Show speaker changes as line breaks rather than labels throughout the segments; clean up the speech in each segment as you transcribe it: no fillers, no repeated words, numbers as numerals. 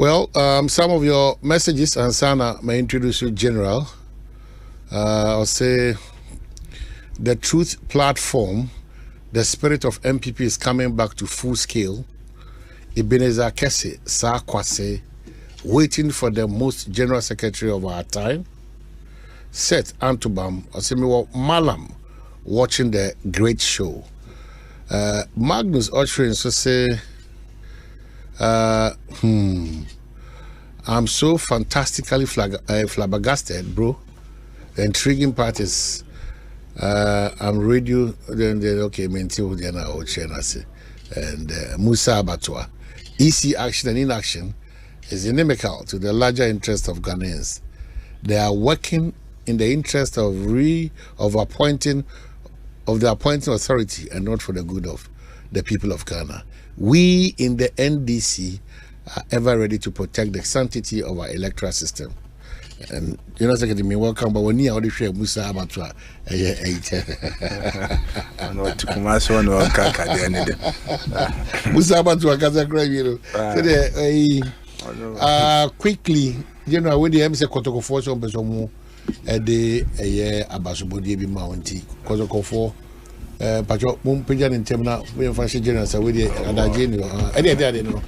Well, some of your messages, and Sana may introduce you, General. I'll say the Truth platform, the spirit of MPP is coming back to full scale. Ebenezer Kese, Sa Kwase, waiting for the most general secretary of our time. Seth Antubam, Osimiwo Malam, watching the great show. Magnus Oshrin so say, I'm so fantastically flabbergasted, bro. The intriguing part is I'm radio then okay maintain and Musa Abattoir. EC action and inaction is inimical to the larger interest of Ghanaians. They are working in the interest of the appointing authority and not for the good of the people of Ghana. We in the NDC are ever ready to protect the sanctity of our electoral system. And you know, second me welcome, but when you are the Musa Abattoir, Musa Abattoir, quickly, you know, when the MC Kotoko Force on Besomo, a day a year Abasubodi be mounty, Kotoko for Pacho Mumpian in Temna, we have fashion generals with the Adagino, any day, no.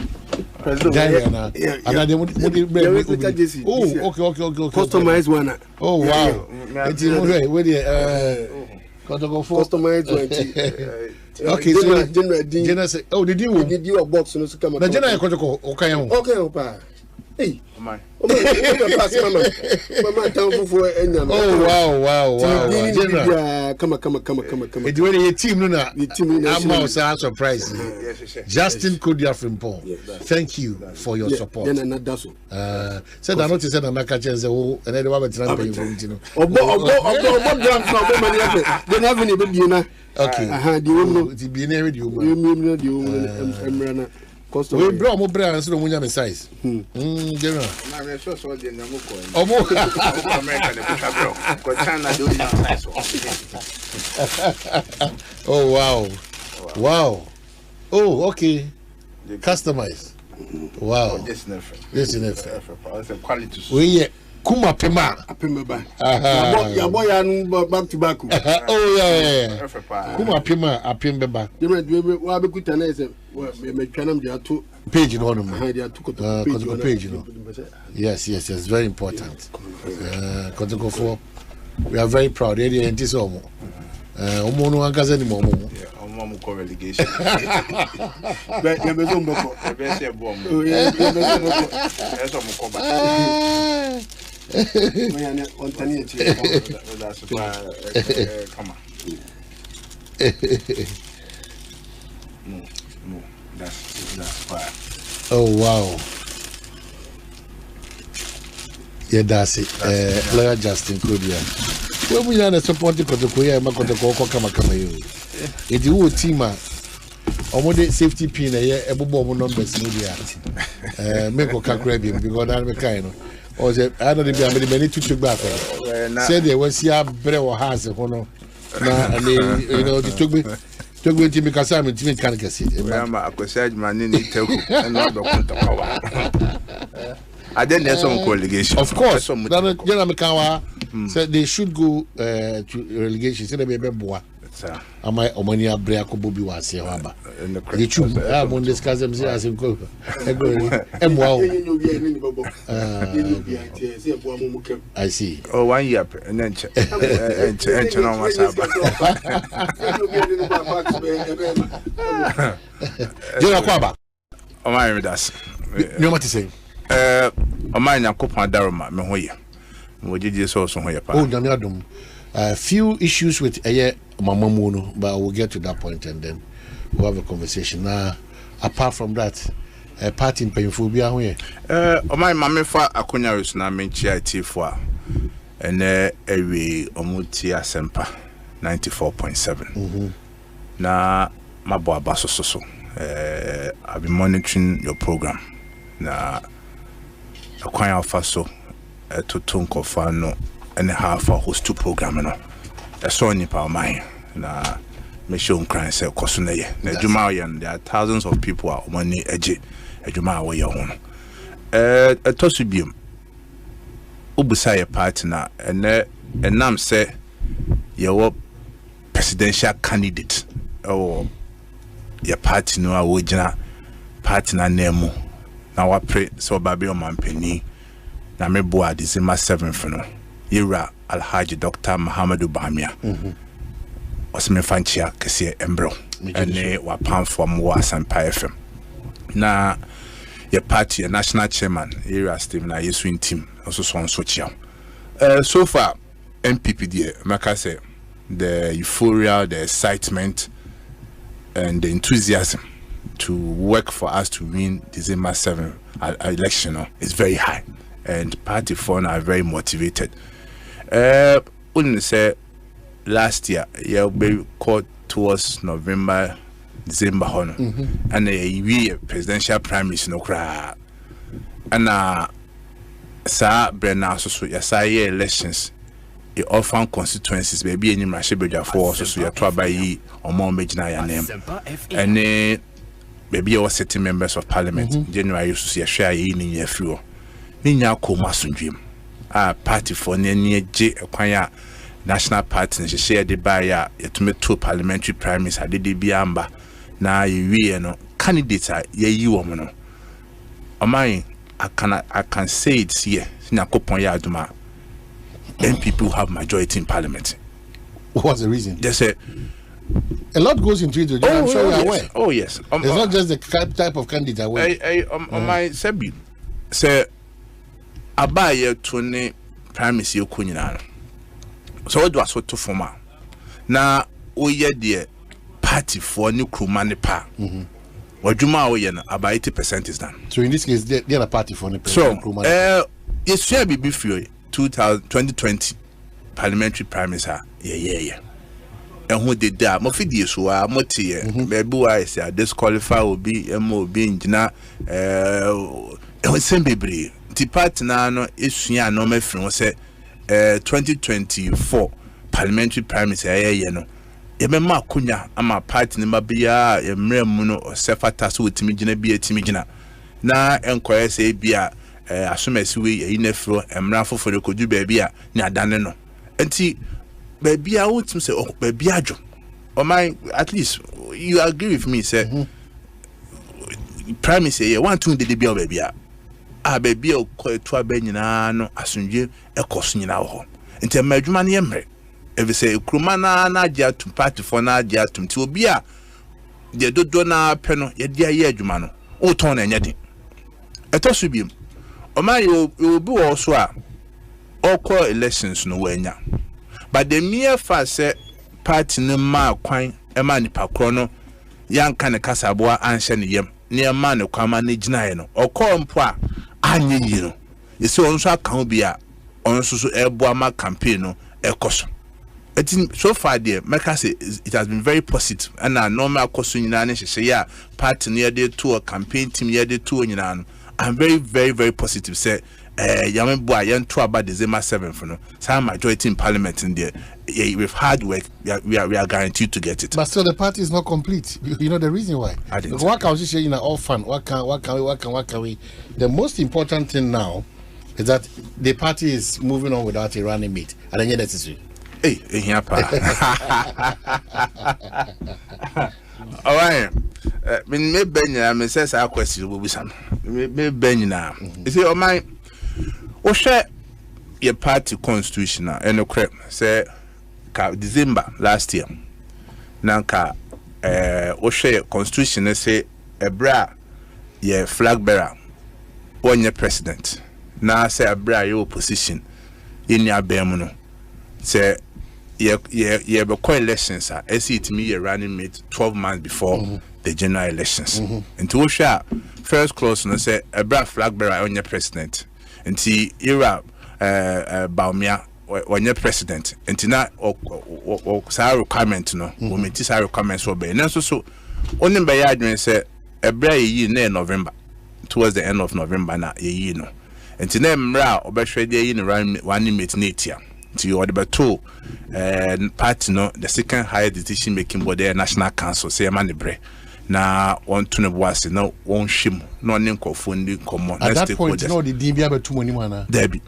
Customized one.
Oh wow. It's with the
customized one.
Okay, so General say, oh, did you a box no come. The General okay. Okay, hey.
Mama.
Oh wow.
General. Come.
It's when your team no na. I'm also surprised. Justin Kodua Frimpong. Thank you for your support.
Said
I noticed that I'm catching the whole and then what from you know. Okay. The binary we brought more brands to the size. General. Oh wow. Oh okay. Customized. Wow. This is
quality.
We Kuma Pema.
Back to back.
Oh yeah. Kuma Pema, Apimba. Page in honor. Page, you know. Yes, very important. We are very proud. And this almost. Omono Angaza ni momo.
Omo ko relegation. No, that's fire.
Oh wow. Yeah, that's it. Lawyer Justin Kodua. When we are supporting Kotokoya, Makotoko Kama you. If you would team safety pin a bomb numbers media. Make a crabbing because I'm kind of. Or I don't know many to back. Said there was here brew has a honor. And you know, they took me to make a summit to make can't get it.
I'm a said my name and not the I didn't have some relegation.
Of course, General Mekawa said they should go to relegation. Said they be boa. Am I Omania Breako Bobby was here? The truth, I won't discuss them as in go. I see.
Oh, 1 year and then General
Kwaba.
Oh, my, that's
no what to say.
Mine are Copa Daruma, Mahoya. What did you saw somewhere?
Oh, Damiadum. Few issues with Mama Mono, but we'll get to that point and then we'll have a conversation. Now, apart from that, party in painful be away.
My mamma for Akonaris na menchia T4 and every Omutia Sempa 94.7. Na my boy Basso so. I've been monitoring your program. Na Akwan Alpha so to Tunko Fano and a half for host to program. That's all in power mine. Na me show crying say Kosuneye. Na Jumarian, there are thousands of people are money edge. A Juma way on. Tosubium Ubusa your partner and nam say your presidential candidate or your party no awojina partner name na wa pray so baby o mampeni na meboa December 7th no Yira Alhaji Dr. Muhammadu Bawumia osme fanchia kese embro ene wa pam from wa Asamoah FM na your party national chairman Yira Steve na Yesu team also so chia so far MPP there maka say the euphoria, the excitement and the enthusiasm to work for us to win December 7th election is very high, and party fund are very motivated. Wouldn't say last year, we called towards November, December, and we presidential primaries no cry, and sa Brenna so yasa elections. The orphan constituencies baby any mashebeja for so ya to abayi omo mejina ya name and baby was sitting members of parliament January so ya share yi ni afiro ni nya koma sundwem party for ne je kwan ya national party ne share de ba ya yetume to parliamentary primaries adede biamba na yiwie no candidates yi wo no amai I can say it here nyakopon ya aduma and people have majority in parliament.
What's the reason?
They say
a lot goes into it. I'm sure you're aware.
Oh yes.
It's not just the type of candidate.
My sebi say abaye to ne prime minister okunyina. So what do I sort to former? Na oye the party for new krumane pa. Wajuma oye na about 80% is done.
So in this case, they're a party for the
krumane. Yes, share be free. 2020 parliamentary primaries yeah and who did that mofidi so moti maybe why say disqualify will be MOB engina same bebre the party na no esua no mafiri say 2024 parliamentary primaries yeah no yemema akunya ama party ne mabia yemrem mu no sefata so wetimi gina bi etimi gina na enkoye say bia asomesi we inefro emra foforo kodu baabi a ni adane no enti baabi a wotim say oh baabi adwo o my at least you agree with me say premise ye want to dey bia baabi a baabi a ko eto aba nyina no asonje ekoso nyina ho enti amadwuma ne yemre evi say kruma na agya to party for na agya to ti obi a de dodo na pe no ye dia ye adwuma no o ton na nyade etoso biem Oma you be also all elections no wenya. But the mere fact say party no ma kwan e ma nipa kro no yan kan kasaboa anhye ne yam ne ma ne kwama ne ginae no okọ mpo a anye yi no yesi onso aka bi a onso so ebo ma campaign no ekoso. So far there make say it has been very positive and normal koso nyina ne hye ya party no dey to a campaign team dey to nyina no. I'm very, very, very positive. Say, Yamen boy, yan to about December 7th. No, some majority in parliament in there. With hard work, we are guaranteed to get it.
But still, the party is not complete. You know the reason why. What can we say in all fun? What can we? The most important thing now is that the party is moving on without a running mate. And then necessary.
Hey, here, all right. Me benya me say say question will be some. Me benya na. You see o my o share your party constitution na eno crep say ka December last year. Nanka o share constitution say ebra ye flag bearer one year president. Na say ebra your opposition in your bem no. Say ye be call elections I see it me running mate 12 months before the general elections. And to share first clause no say a bra flag bearer on your president. And see era Bawumia on your president. And tina or sa requirement no we meet sa requirements for be. And so only by admin say a bra ye near November towards the end of November na ye no. And tina mra obeshwe dey in run one mate natia. To you order to party no the second highest decision making body national council say man bre na on to was no one shim no nko fundi komo.
At that point, no, the DBA be too many man.
Debbie.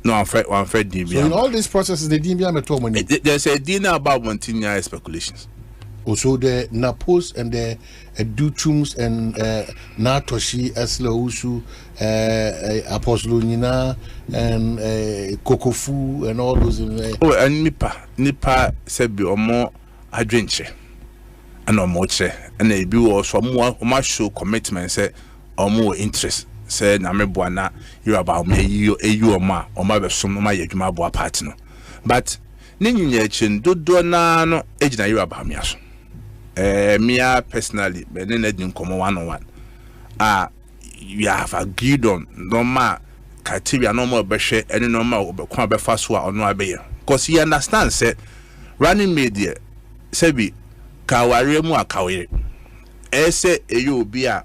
No, I'm afraid DBA.
So in all these processes, the DBA be too many.
There's a dinner about 1 year speculations.
Also the Napos and the Dutums and Natoshi Eslausu, Apostolina and Kokofu and all those.
Oh, and Nipa said be or more adventure and no more and they be also more show commitment say or more interest. Say na me buana you about me you or ma or my some my yuma boa partner. But Nini chin do na no age na you about me. Me personally, but then let them come 1-on-1. You have agreed on normal criteria, normal beshe, any normal be fast or no abe. Because he understands say running media sebi kawari mu akawiri. Ese you be a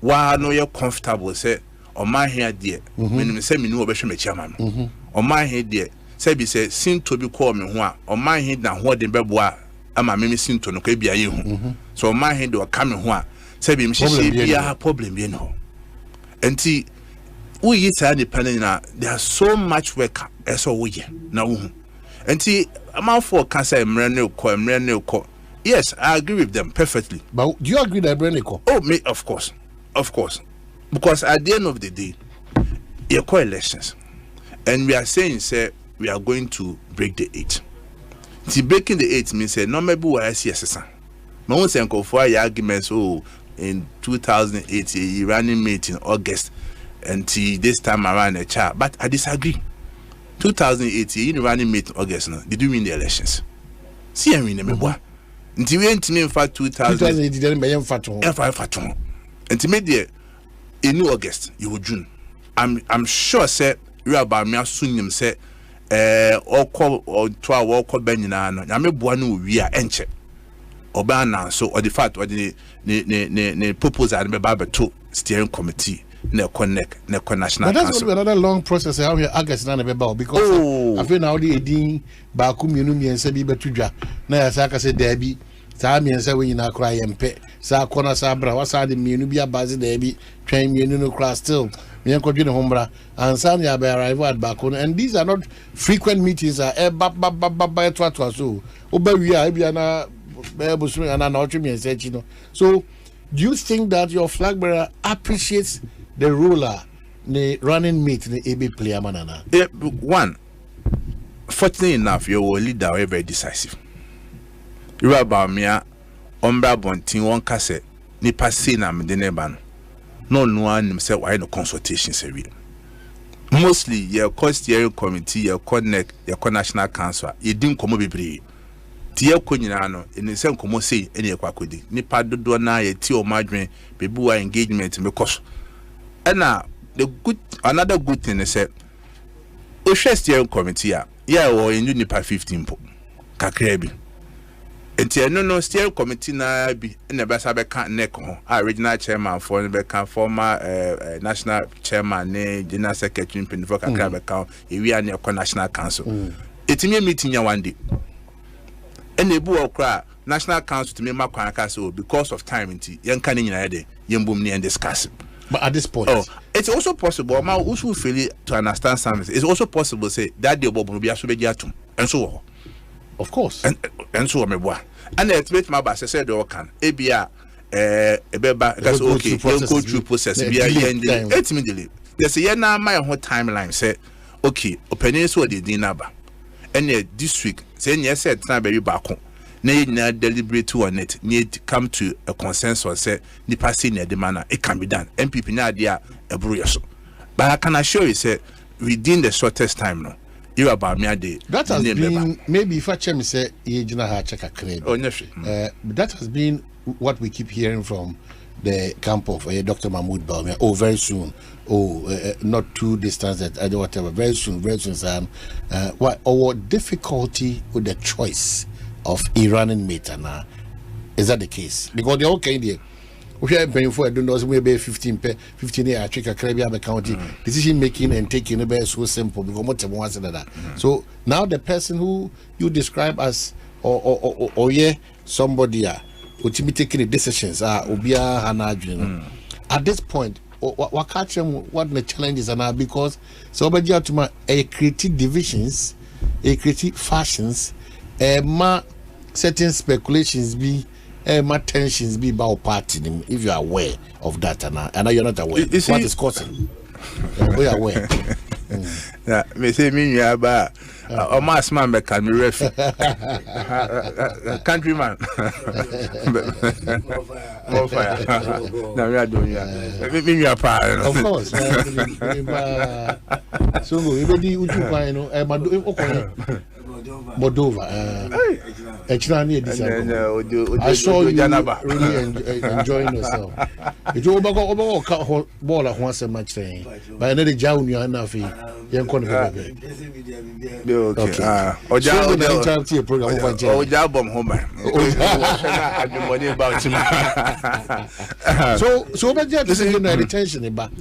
wa no you comfortable say on my here dear. Meaning say me no beshe me chairman. On my head dear. Sebi say sin to be call me ho on my head na ho de beboa. Ama me sinto no ka bia ye hu so my head do ka me ho a say bi me hye bia problem bi no enti we yi ta independent na there's so much work eso we ye na wo hu enti am for can say emre ne ko yes I agree with them perfectly.
But do you agree that emre ne ko?
Oh me of course because at the end of the day you call elections and we are saying say we are going to break the 8. The breaking the 8 means no maybe why yes. No one saying for your arguments in 2008 Iranian mate in August until this time around a child. But I disagree. 2008 Iranian mate in August no, did you win the elections? See I mean me until we went in for 2008
didn't be faton.
Until mid in August you would June. I'm sure say you about me soon say oko or twa woko benina no nyame boa no wi a enche oba na so or the fact or the ne proposal be ba to steering committee na connect na national council.
But that's another long process how we August na be ba because I feel now the edin ba ku mienu miensa bi betudwa na ya saka say da bi sa miensa we nyina kra yempe sa kona sa bra wasa de mienu bi abaze da bi twan mienu no kra still and some arrive at back on, and these are not frequent meetings. So, do you think that your flag bearer appreciates the ruler, the running mate, the AB player manana?
Yeah, one. Fortunately enough, your leader are very decisive. You are Bawumia, Ombra Bontin, one cassette, Nipa Sina, Medeneban. No one himself why no consultations every. Mostly your steering committee, your connect, your national council, you didn't come be brave. Tia Kuninano, in the same como say any quackody. Nipa do na ye tea or madrin, bebua engagement because. And now the good another good thing is said Osha steering committee, yeah, or in Nipa 15 Kakrebi. Enti no steering committee na bi na be sabe kan neck ho original chairman for be kan former national chairman ne general secretary pin for kakra be kan e wi an national council etimi meeting ya one day and e bu okra national council to me makwan aka so because of time enti yen kan nyina de yen bom ne and discuss.
But at this point
it's also possible ma who should feel to understand something. It's also possible say that the obo bi aso be atum and so
of course
and so me boa and the estimate my boss said they can ebia ebeba that's okay go through process bia yen ultimately there's a year na my whole timeline say okay opinion so the din number and this week say yes said na be back na you deliberate on it need come to a consensus say the passing the manner it can be done MPP na dia ebro so but I can assure you say within the shortest time no you about me day
that has been maybe if I check me say check a credit. That has been what we keep hearing from the camp of Dr. Mahmoud Bawumia. Very soon. Not too distant whatever. Very soon, Sam. What our difficulty with the choice of Iranian mate now? Is that the case? Because they're okay there. We are paying for I don't know maybe 15 year check a Caribbean county decision making and taking a so simple because much more than that. So now the person who you describe as or somebody ultimately taking the decisions obia hanaju at this point what catch them what the challenges are now because so obia to my creative divisions creative fashions ma certain speculations be my tensions be about party if you are aware of that and I you're not aware what is causing we are aware
yeah me say me you ba o mas man be can ref countryman more fire na we are doing me you pa
of course so we be di uju pa no Moldova I saw you really enjoying yourself. It will go ball at once a match saying, but another jown you are enough. Okay.
Album Homer.
So this is attention about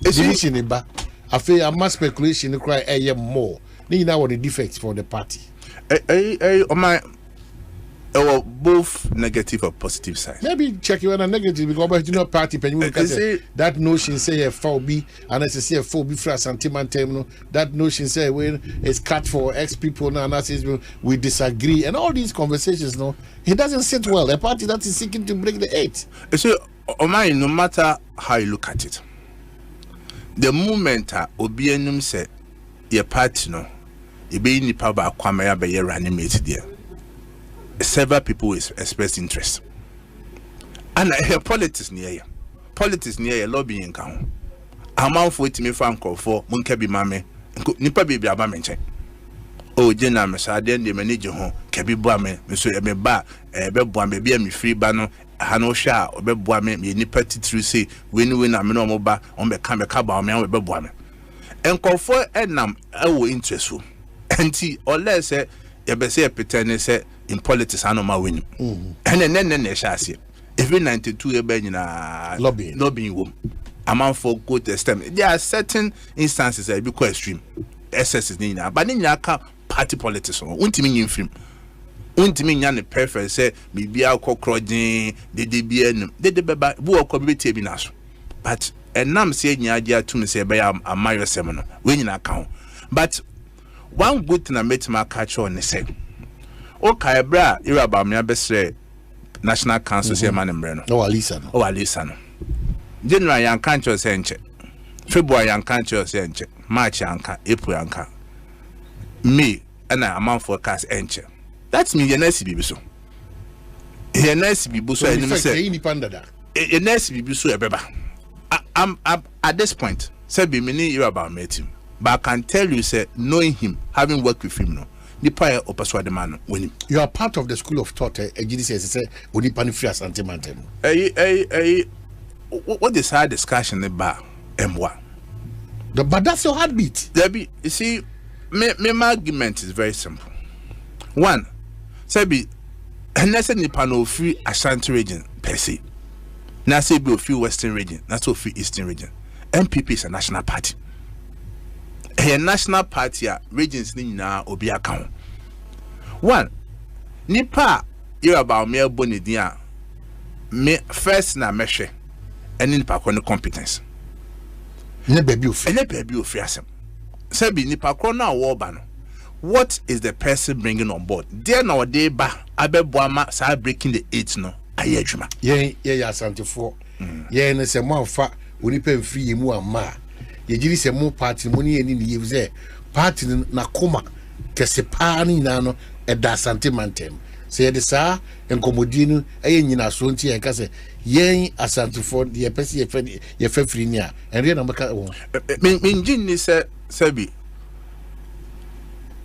division about I feel a mass speculation to cry a more. Need now what the defects for the party.
Both negative or positive sides.
Maybe check you on a negative because you know party pen you that notion say a 4B and I say a 4B for a sentiment terminal. That notion say when it's cut for X people now and we disagree and all these conversations. No, it doesn't sit well. A party that is seeking to break the eight.
So, no matter how you look at it, the moment Obienum said your party no, you be in the power kwame be reanimate there. Several people express interest. And I hear politics near you. Politics near you lobbying count. Amount for it me fan call for Munke be mame. Nipa be abamenche. Oh, Jenna Mesa, then the manager home, Kabi Buame, Monsieur Ebeba, Bebuame, be me free banner, Hanosha, or Bebuame, me nipa titru say, win a menomoba, on the camera caba, me on Bebuame. And call for Ednam, I will interest you. And tea, or less, Yabese pretend say in politics, I know my win. And then shall see. Every 92 lobbying room. Amount for good testament. There are certain instances that be quite extreme. SS is needed, but in your party politics, won't mean in film. Won't mean any preference, say, maybe I'll call Crowding, the DBN, the Debba, who are committed in us. But and now I'm saying, the idea to me say, by a Mario seminar, winning account. But one good thing I made my catch on, they say, okay, bra, you're about me, I best say, National Council, say, man, and Breno.
Oh, Alisa.
Oh, Alisa. January, young country, say, February, young country, say, March, yanka, April, yanka. Me, and I am for cast enche. That's me, your nice baby so. Your nice baby so, and you say, a nice baby so, a baby. I'm at this point, say, be many years about meeting him. But I can tell you, say, knowing him, having worked with him, no, the prior or persuade man winning.
You are part of the school of thought, GDC say, Odi Panifria Santimantem.
What is our discussion about M1?
But that's your heartbeat.
Debbie, you see, my argument is very simple. One, Sebi, and that's a Nipano free Ashanti region per se. Now, say be a free Western region, not so free Eastern region. MPP is a national party. A national party, regions now will be account. One, Nipa, you're about me, Bonidia, me first na measure, and in Pakon competence.
Never be free.
Sebi Nipa Krona Warbano. What is the person bringing on board? There nowadays, Abebuama start breaking the eight no. Ayejuma.
Yeah, Santifo. Yeah, and it's a more fat when you pay free more ma. You give us a more party money and in the years party na coma. Kesepani nano at that sentimentem. Say the sa and Comodino, Ayina Sonti and Cassa, Yang Asantifo, the Epesi, your Fefrinia, and then I'm a cat.
Minjin said, Sebi.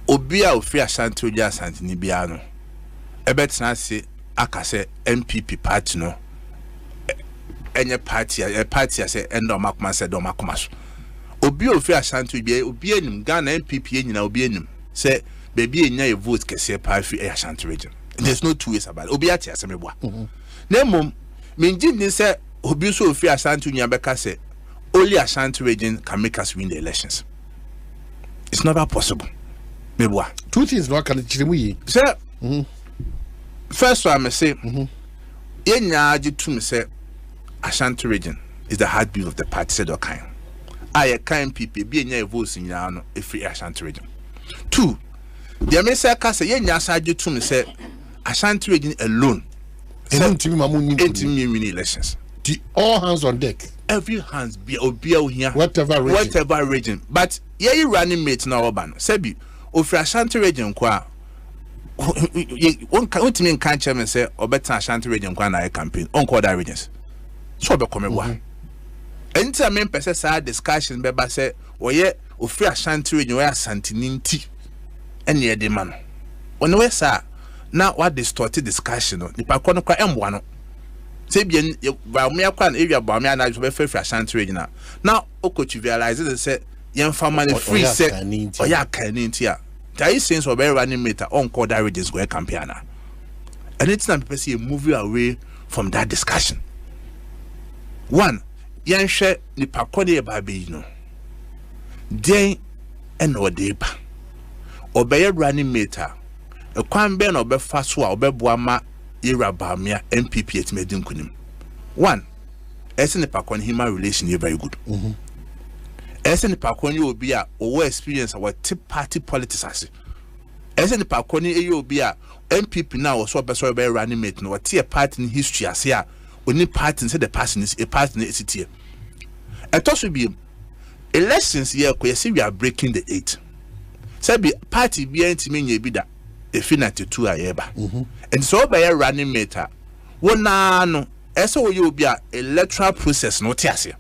Obia ofia Santo ja Santini Biano. Ebet na se akase MPP party no. Enye party a se endo makuma se do makuma so. Obia ofia Santo bia obia nim Ghana MPP nyina obia nim. Se baby enya e vote kese pa fi e Santo region. There's no two ways about it. Obia ti asemeboa. Na mom minji ni se obi so ofia Santo nya beka se only Ashanti region can make us win the elections. It's never possible.
Two things no can chirimu.
Sir, first one I say Yenya jitum say Ashanti region is the heartbeat of the party said Okan. I kind people be nya votes in Yano a free Ashanti region. 2. The America say yenya saji to me say Ashanti region alone. Ain't me elections.
All hands on deck.
Every hands be here.
Whatever
region. But ye running mate now urban. Sebi of Ashanti region kwa one can't chairman say or better Ashanti region kwa na campaign on quarter regions. So be come one. Anytime men person discussion beba say or ye of Ashanti region where Santininti and ye demand. When we say now what distorted discussion the pakono kwa M1 say bien Bawumia kwa area Bawumia na be free Ashanti region now okochi realize it say yen family free say or ya kaninti ya there is sense of very running meter on quarter regions go campaign and it's not people see a movie away from that discussion. 1 yen share the pakono e ba be no den and odeba obey running meter a kwan ben obe faso a obeboa ma era Bawumia MPP etmedin kunim. 1 ese ne pakon human relation is very good. Ese ne pakon you obi a owo experience our tip party politics ase. Ese ne pakon you obi a MPP now so obeso be running mate no what a party in history ase a oni party say the person is a party in city. Eto so bi elections here ko yesi we are breaking the 8. Say be party bi antimi nya bi da efi 92 ayeba and so by a running meter wona no eso wo obi a electoral process no tiase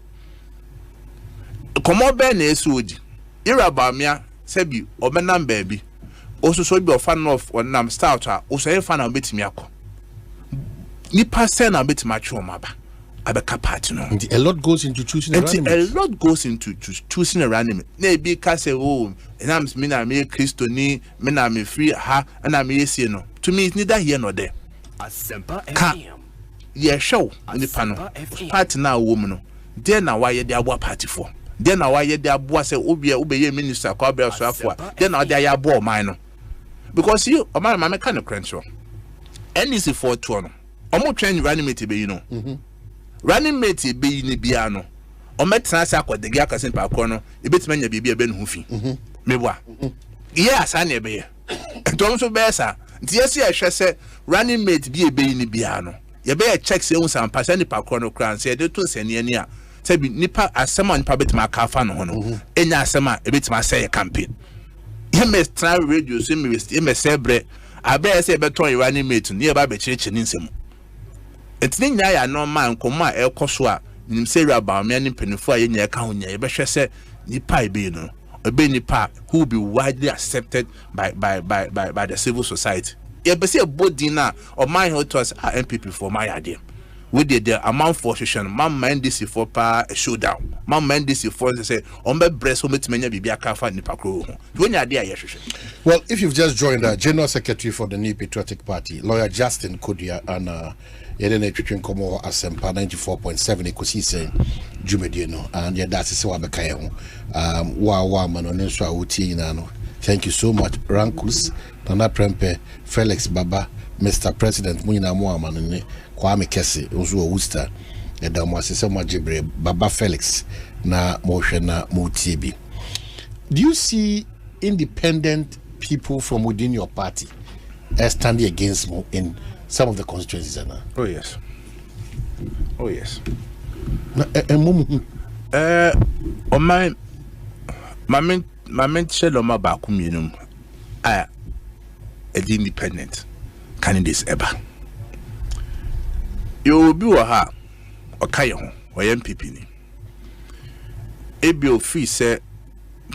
komo be na eso odi ira Bawumia say bi obenam baabi oso so bi ofa no onam start a oso e fa na betimi akọ nipa say na betimi atwe maba abeka party no
a lot goes into choosing a running mate.
A lot goes into choosing a running mate. Na be ka say oh enam me na me Christoni me na me free ha na me yesi no to me it's neither here nor there.
Asempa
FM ye show nipa no party na wo mu no there na why dey abo party for there na why dey abo say obeye minister kwa be so afo there na dey abo man no because you o man me kan credential NEC for to no omo train running mate be you know running mate be ni bia no o metra sa akodege akasin pa akọ e betima nya bibia be no hu fi meboa yes ane be ye ntom so be sa nti yesi ehwe se running mate bi e be ni bia no ye be check se hu sam pa se ni pa akọ no kran se de to se ne ani a se bi nipa asema nipa betima aka fa no ho no enya asema e betima say campaign ye me try radio so me se bre abe se be ton running mate ni e ba be chirechi ni nsem etini nya ya normal nkomo a ekoso a nim se ria Bawumia ni penifo a yenya ka ho nya ye be hwe se nipa ebe no ebe nipa who will be widely accepted by the civil society ye be se body na o man who to us MPP for my idea we did the amount for session man mind this for pa a showdown man mind this for say on be breast home metmenya bibia ka fa nipa kro ho when ya dia ye hwehwe.
Well, if you've just joined the General Secretary for the New Patriotic Party, lawyer Justin Kodua and Yedene Twitwin Komo Asempa 94.7 Ekosiisen Jumedie no and yeah that's se wa beka ye ho wa man on so awutie nyina no. Thank you so much Rankus Nana Prempe Felix Baba Mr. President munyina mo amane Kwame Kese ozo Worcester eda mo asese mo Jibre Baba Felix na mo hwe na mo tie bi. Do you see independent people from within your party standing against you in some of the constituencies?
Oh yes. Oh yes. On my shell my back communum I independent candidates ever. You will be a okay or MPP ni. Ebio free say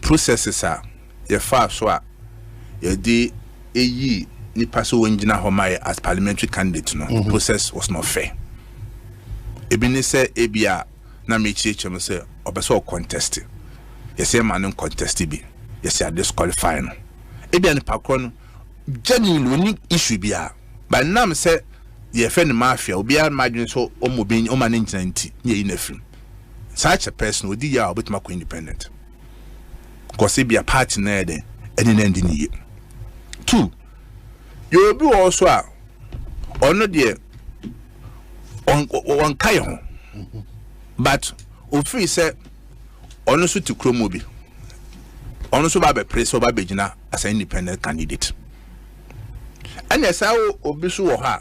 processes are ye far so ye di eyi ni paso wenjina homai as parliamentary candidate no process was not fair. Ebini say ebia na mechiche say obeso contest. Ye say man contest bi. Ye say disqualify no. Ebia ni pakro no genuine issue bia. But now say ye friend mafia obi an imagine so omobin o man nti ye inafim. Such a person would ya bit mako independent. Because be a party na there any ending year. 2. You will be also or no dear on kayo. But ofri say ono so to kromo bi. Ono so ba be press oba begina as an independent candidate. And yes, how obi so wo ha.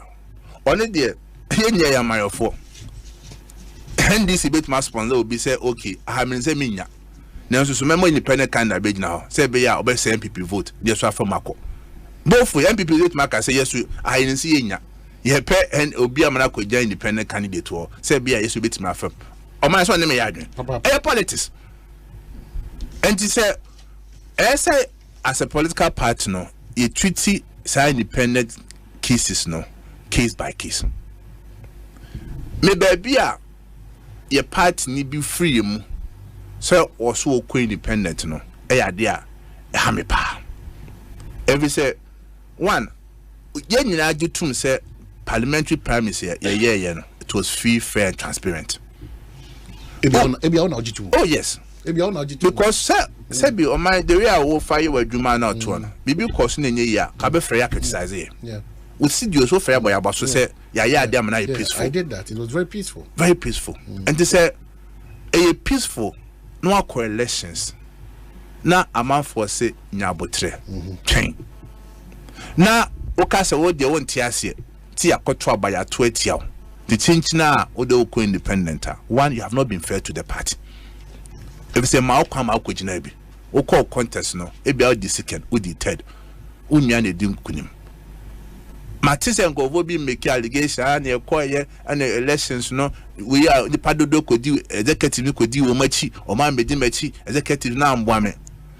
Ono de yenye ya mayofo. And this bit must sponsor obi say okay, I have say minya. Now so member independent candidate begina ho. Say be ya obi say MPP vote. Yes so for mako. Both for MPP vote mark say yes I didn't see yenya. Ye pe and obi amana ko ja independent candidate wo. Say be ya yes bit ma fam. O man so na me ya adwen. E politics. And he say as a political party no, you treat independent cases no, case by case. Me baby your party ni be free mu. So also independent no. There me pa. Every say one ye nyina agitum say parliamentary primacy yeah no. It was free, fair and transparent. Oh yes. Because say be on my the way I will fire with Juma now to one. Bibi cause in ya kabe freya criticize here. Yeah. We see you so fair boy about so say damn na peaceful.
I did that. It was very peaceful.
Very peaceful. And they say a peaceful no coalitions. Na a man for say nyabotre. Train. Na okase wo de won tiase ti akoto abaya 20 yaw. The change na o de ko independent. One, you have not been fair to the party. If you say Malcolm Alkojinabi, or call contest no, it be out the second, with the third. Unyane dim kunim. Matisse and go be make allegation and a choir and the elections no. We are the Padodo could do executive could do machi or man medimachi executive now woman.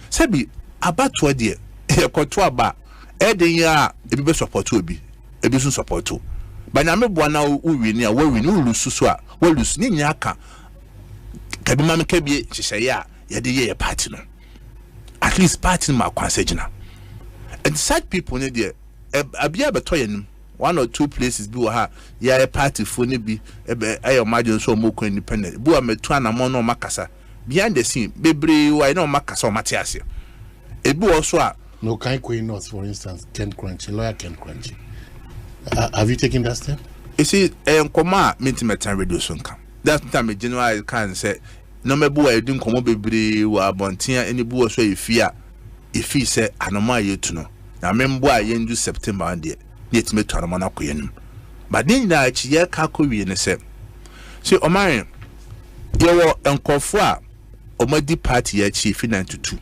Sabi about 2 dear, a cotua bar, adding ya a bit support to be a business support to. But I'm a buana who we near where we know Lususwa, well, Lusniaka. Kabi mama kabi she say ya de ye party no. At least party ma kwansejina. And such people ne there abia betoye nim 1 or 2 places bi wo ha ya a party fo ne bi ayo majo so mo ko independent bu ametu anamo no makasa behind the scene bebre why no makasa o matiase e bi also a
no kind queen not for instance Ken Crunchy lawyer Ken Crunchy have you taken that step?
You see enkoma meeting radio so nka. That time January can say no me bu e din komo bebre wa abontia eni bu so efi say anoma yetu no na membo a yendu September and there yet me to anoma na koyenim but then na achi ye ka ko wie ne say so oman ye wo enkofo a omadi party ya chi fi 92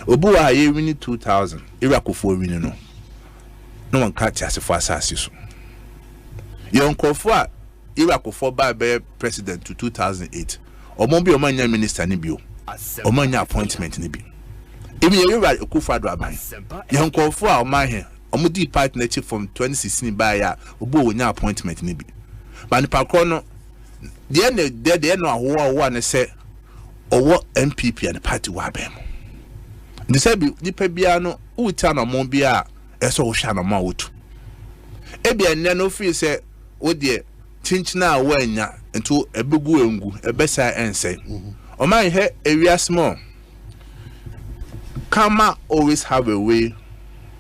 obu a ye wini 2000 irakofo wini no no one ka ti asefo asase so ye enkofo a Irakofo by president to 2008. Omobi omanya minister ni bio. Omanya appointment ni bi. Even Ira Ekufado aban. Yonkofo a omahe. Omudi partnership from 2016 by ya obo onya appointment ni bi. But ni pakro no the no awo ne say owo MPP and the party wa bem. Ni say bi nipa bia no uta na mo bia eso wo hwa na ma wotu. Ebia nne no free say wo de Chinchina wenya into a bugu engu a besa ense. O man he area small. Kama always have a way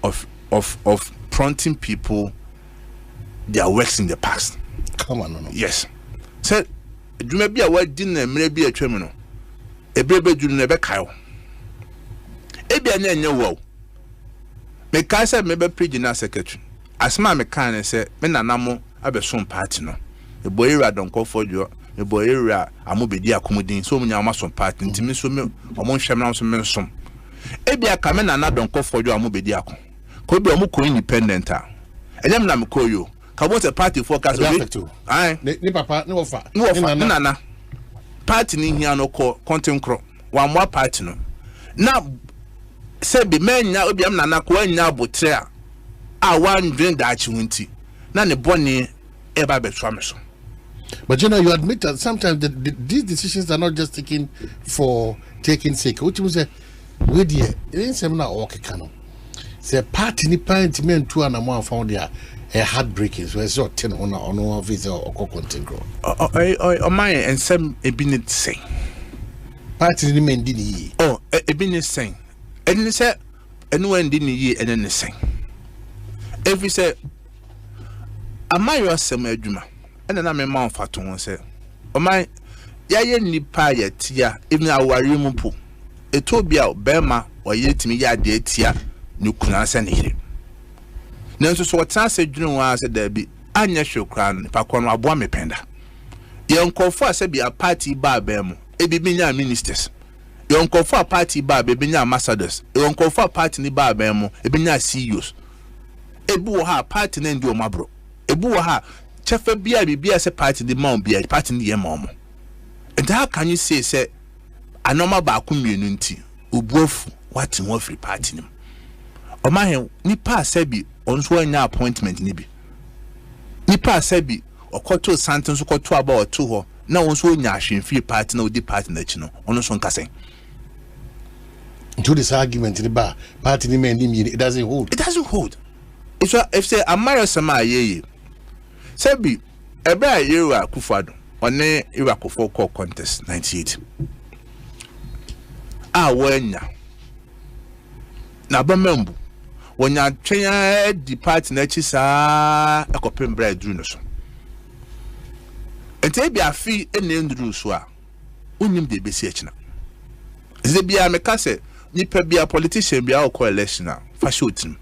of prompting people their works in the past.
Come on, no.
Yes. Said you may be a word dinner, may be a terminal. A baby do never cow. Ebi anya nyewo. Me ka say me be regional secretary. Asma me kan say me nanamo abesom party no. E boy area don call for you. E boy area amobedi akomodin so munya amasom party ntimi so me omo nhwem na so me som. Ebi aka me nana don call for you amobedi akon. Ko bi omo ko independent a. Enyam na me ko yo. Ka what a party forecast we. Ai.
Ni papa ni wofa.
Ni wofa ni nana. Party ni hia no ko content kro. Wa mo party no. Na se bi menya obi am nana ko anya abotre a wan dwen da achi hunti. Na ne boni eba betwa me so.
But you know, you admit that sometimes these decisions are not just taken for taking sake. What you say, we dear, it ain't seminar or canon. Say party ni parent men two and a more found there a heartbreaking. So it's not 10 on one visa or content grow.
Oh, my and some a binnet saying.
Party ni men didn't ye.
Oh, a binnet saying. And they said, and when didn't ye and then saying. Every say, am I your summer juma? ɛna na me ma mfato ho sɛ ɔman yaye nipa ya tia even awari mu po etobia bema oye timi ya de tia ne kuna se ne yire nanso so wɔtena se dwene wa se da bi anya hwekra no nipa kɔ no aboa mependa ye nkɔfo ase bi a party ba ba mu ebibi nya ministers ye nkɔfo a party ba be nya ambassadors ye nkɔfo a party ni ba ba mu ebi nya CEOs ebu wo ha party na ndi o mabro ebu wo ha chefa bia bibia se party di ma bia party ni ye ma omo. And how can you say a normal bakumienu nti obuofu what mo free party nim o ma he nipa sabi onso anya appointment ni bi nipa sabi okoto santen so koto aba oto ho na onso nya ahwemfie party na odi party na chi no ono so nkase
to this argument the bar party ni men it doesn't hold.
It doesn't hold. It's if say amaya sama ye sabi ebe ayeru akufado one Irakofo call contest 98. Wenya na bamembu wonya twenya di party na chi saa ekopem bra dru no so. Ente bia fi ene ndru so a unim de besi achina. Ze bia meka se nipa bia politician bia o election a fa shotim.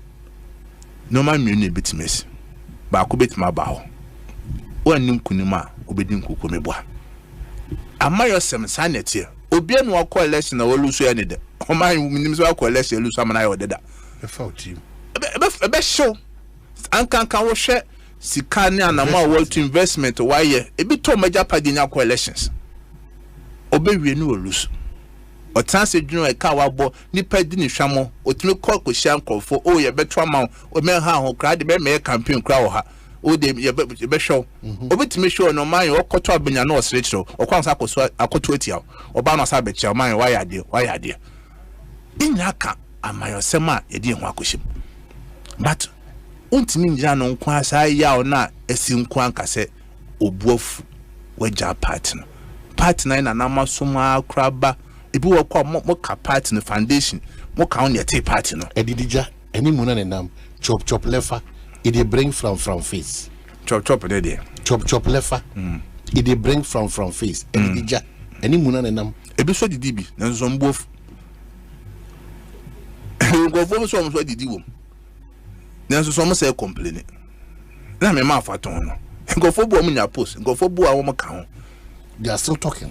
No man me bitimesi. Ba ko betima ba ho. Wanim kunima obedin kuko meboa amayo sem sanete obi anu akọ election na wolusu ya ne de o man minim so akọ election lusu amana ya odeda
e fa team
be show ankan wo hwe sika ne anama world to investment why e bi to major party nya akọ elections obewie ne wolusu o tanse dwunu e ka wabo nipa di ne hwamo otumi kọ kohia nkofo o ye beto ama o men ha ho kra de be me campaign kra wo ha o de ye be show obetime show no man okoto abenya na osrechiro okwansa akoto atia oba no asa bechia man why ade inyaka amayosema ye de ho akoshim but untimi ngira no nkwa asa ya na esi nkwa nkase obuofu waja party na na masoma kraba ebi wo kwa mo ka party no foundation mo ka on ye te party no
edidija eni muna ne nam chop lefa it bring from face
chop there
chop lefa it bring from face edidija eni muna ne nam
ebi so didi bi na so mbof ngofo so didi wom na so mo say complain na me ma faton no ngofo bu omunya post ngofo bu awom ka ho
they are still talking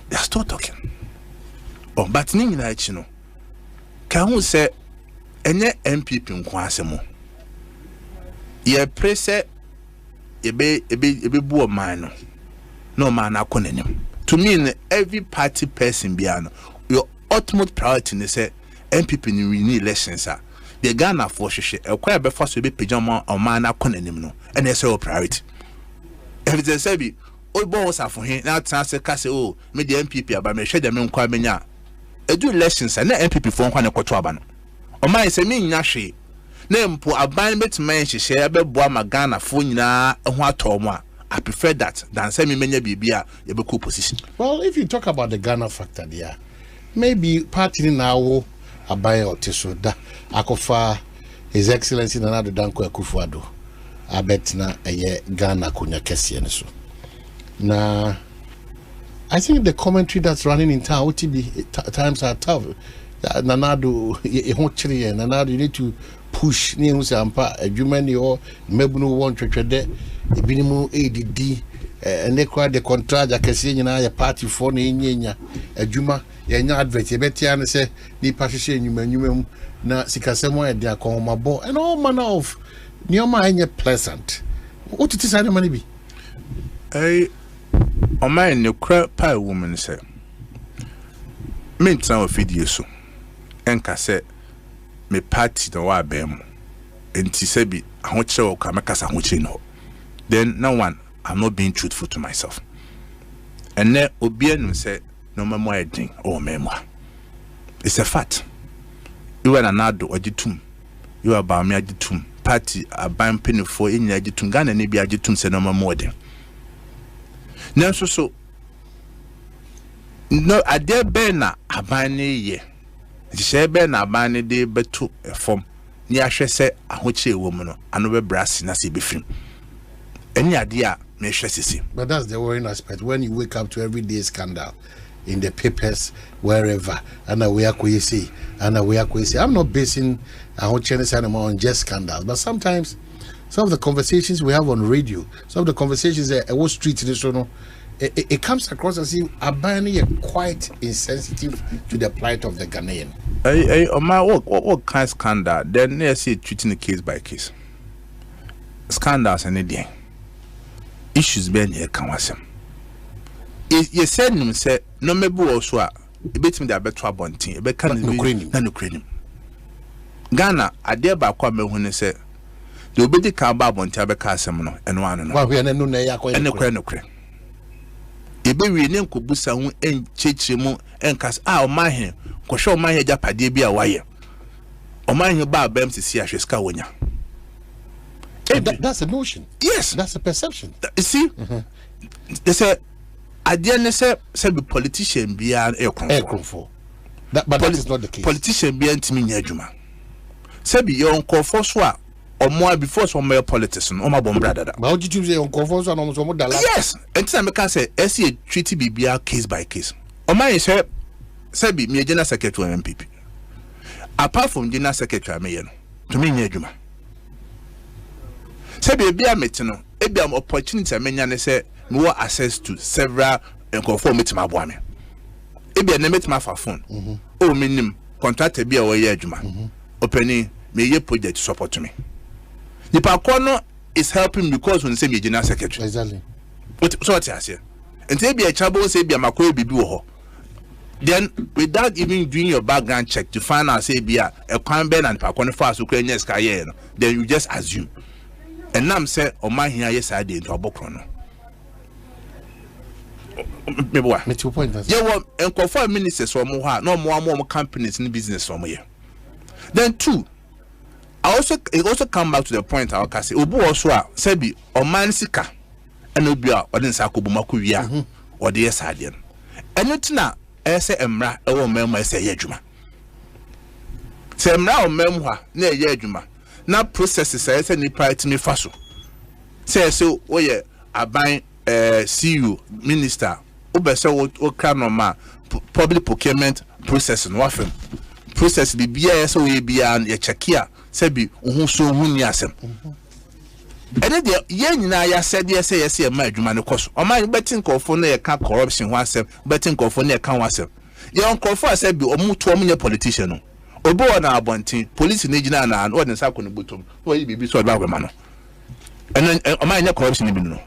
oh but ni nyina achi no ka hu se enye MPP nko asemo ye prese ebe bu o man no man akonanim to me every party person biano your ultimate priority is say MPP ni win elections are the Ghana for hwehwe ekwa be fa so be pejama o man akonanim no and say your priority if they say be o bo wasafo he na transe ka say oh me the MPP aba me hwe dem nkwa amenya edu elections na MPP for nkwa ne kwoto aba no o man say me nya hwe na mpo aban betima hyehyɛ abɛboa ma Ghana fo nyina ho atɔmo a I prefer that than say me menya bibia ye be cool position.
Well, if you talk about the Ghana factor there, maybe party now aban otiso da akofa His Excellency Nana Danko Akufo-Addo abetina eye Ghana konya kese ne so. Na I think the commentary that's running in town OTB times are tough. Nanado Nanado you need to push ni unse ampa adwuma ni ho mebunu won twetwede ebinimu ADD ene kwa de contract akese nyina ya party for na enyenya adwuma ya nya advert ebetia ne se ni pahwehwe enyuma mu na sikasemo ede akomabo and all manner of nioma enye pleasant otiti sa ne mani bi
o man ne kra pa woman say mentan o video so enka say me party no wa bem enti se bi ahoche o ka mekasa ahoche no then no one I'm not being truthful to myself and then obi enu say no memo edin o memo it's a fact you are anado ogitum you are Bawumia agitum party aban penifo enya agitum Ghana ne bi agitum say no memo edin na so no ade be na aban ne ye Shebe na bani de betu form ni ahwe se ahoche ewo mu no ano be brass na se be film enya de a me sisi.
But that's the worrying aspect. When you wake up to everyday scandal in the papers, wherever, and we are crazy, and we are crazy. I'm not basing our Chinese animal on just scandals, but sometimes some of the conversations we have on radio, some of the conversations at Wall Street, it comes across as if Abani are quite insensitive to the plight of the Ghanaian.
What kind of scandal? Then they say treating the case by case. Scandals and anything. Issues being here can was him. You said him say no maybe also a bit me the better bunting, but can no cream. Ghana, I dare back come when they say the obedi can ba bunting be casem and one.
Well, we are no
no cream. Ebe we ne nkobusa hu encheche mu enkas o ma he ko hwe o ma he japade bia waye o ma he ba bam sisi ahweska wonya.
That's a notion.
Yes,
that's a perception.
You see, they say adiane say be politician bia
ekrofo. But that is not the case.
Politician bia ntimi nya adwuma. Say be your nkofo so a omo before some more politics no omo bom brother.
But how did you say on conference and almost omo dala?
Yes, and time can say SC treaty bibia case by case. Omo say be me general secretary MPP. Apart from general secretary me no to me nya adwuma. Say be bia meti no e bia opportunity amenya ne say me wo access to several nkofo metima aboa me. E bia na metima fa phone. O menim contractor bia wo ye adwuma. Openi me ye project support me. Nipa kono is helping because when say me general secretary.
Exactly.
So what I say. And say be a chabo say be a makoe bibi wo ho. Then without even doing your background check to find out say be a kwan ben and nipa kono fast Ukrainian sky no, then you just assume. And now say o man here yes I dey into abokro no. Me boy.
Me 2 points.
Yeah, well, enkofo ministers for mo ha, no more companies in business for mo here. Then 2, it also come back to the point I can say obu also a say be o man sika and obi a odin sa ko buma ko wi a o de yes ade no. Eno tina e say emra e wo mem say ye adwuma. Say emra o mem ho na ye adwuma. Na processes say ni party me fa so. Say so wo ye aban CEO minister obese wo kra no ma public procurement process no afem. Process the BIA so we be an a chekia, Sebi, who so win yasem. And then ye nyina ya said yes, yes, a madman cost. Or my betting call for near can corruption oneself, betting call for near can oneself. Young call for said be or more 2 million politician. Or born our bunting, police in Agina and ordinance I couldn't boot him, where you be so about man. And then my corruption in no.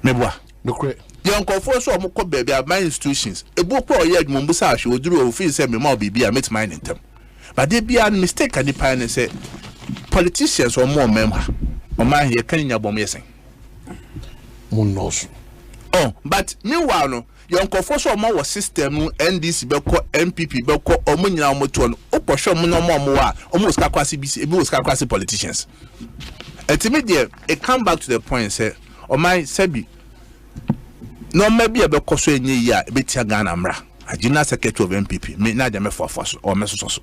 Meboa, no correct. Young conforce or more baby my institutions. A book or yet Mumbusa she would do a fee send me more baby I met mine in them. But they be a mistake at the pine and say politicians or more member or my here can you bomb yesing. Oh, but meanwhile no young conforce or more system NDC Belco MPP Belco or Munya Moton or show no more almost Kakwasi BC almost Kakwasi politicians. Ultimately it come back to the point say or my Sebi. No, maybe a beko so enye ya betia Ghana mra. Agina secretary of MPP me na dem for force or meso so.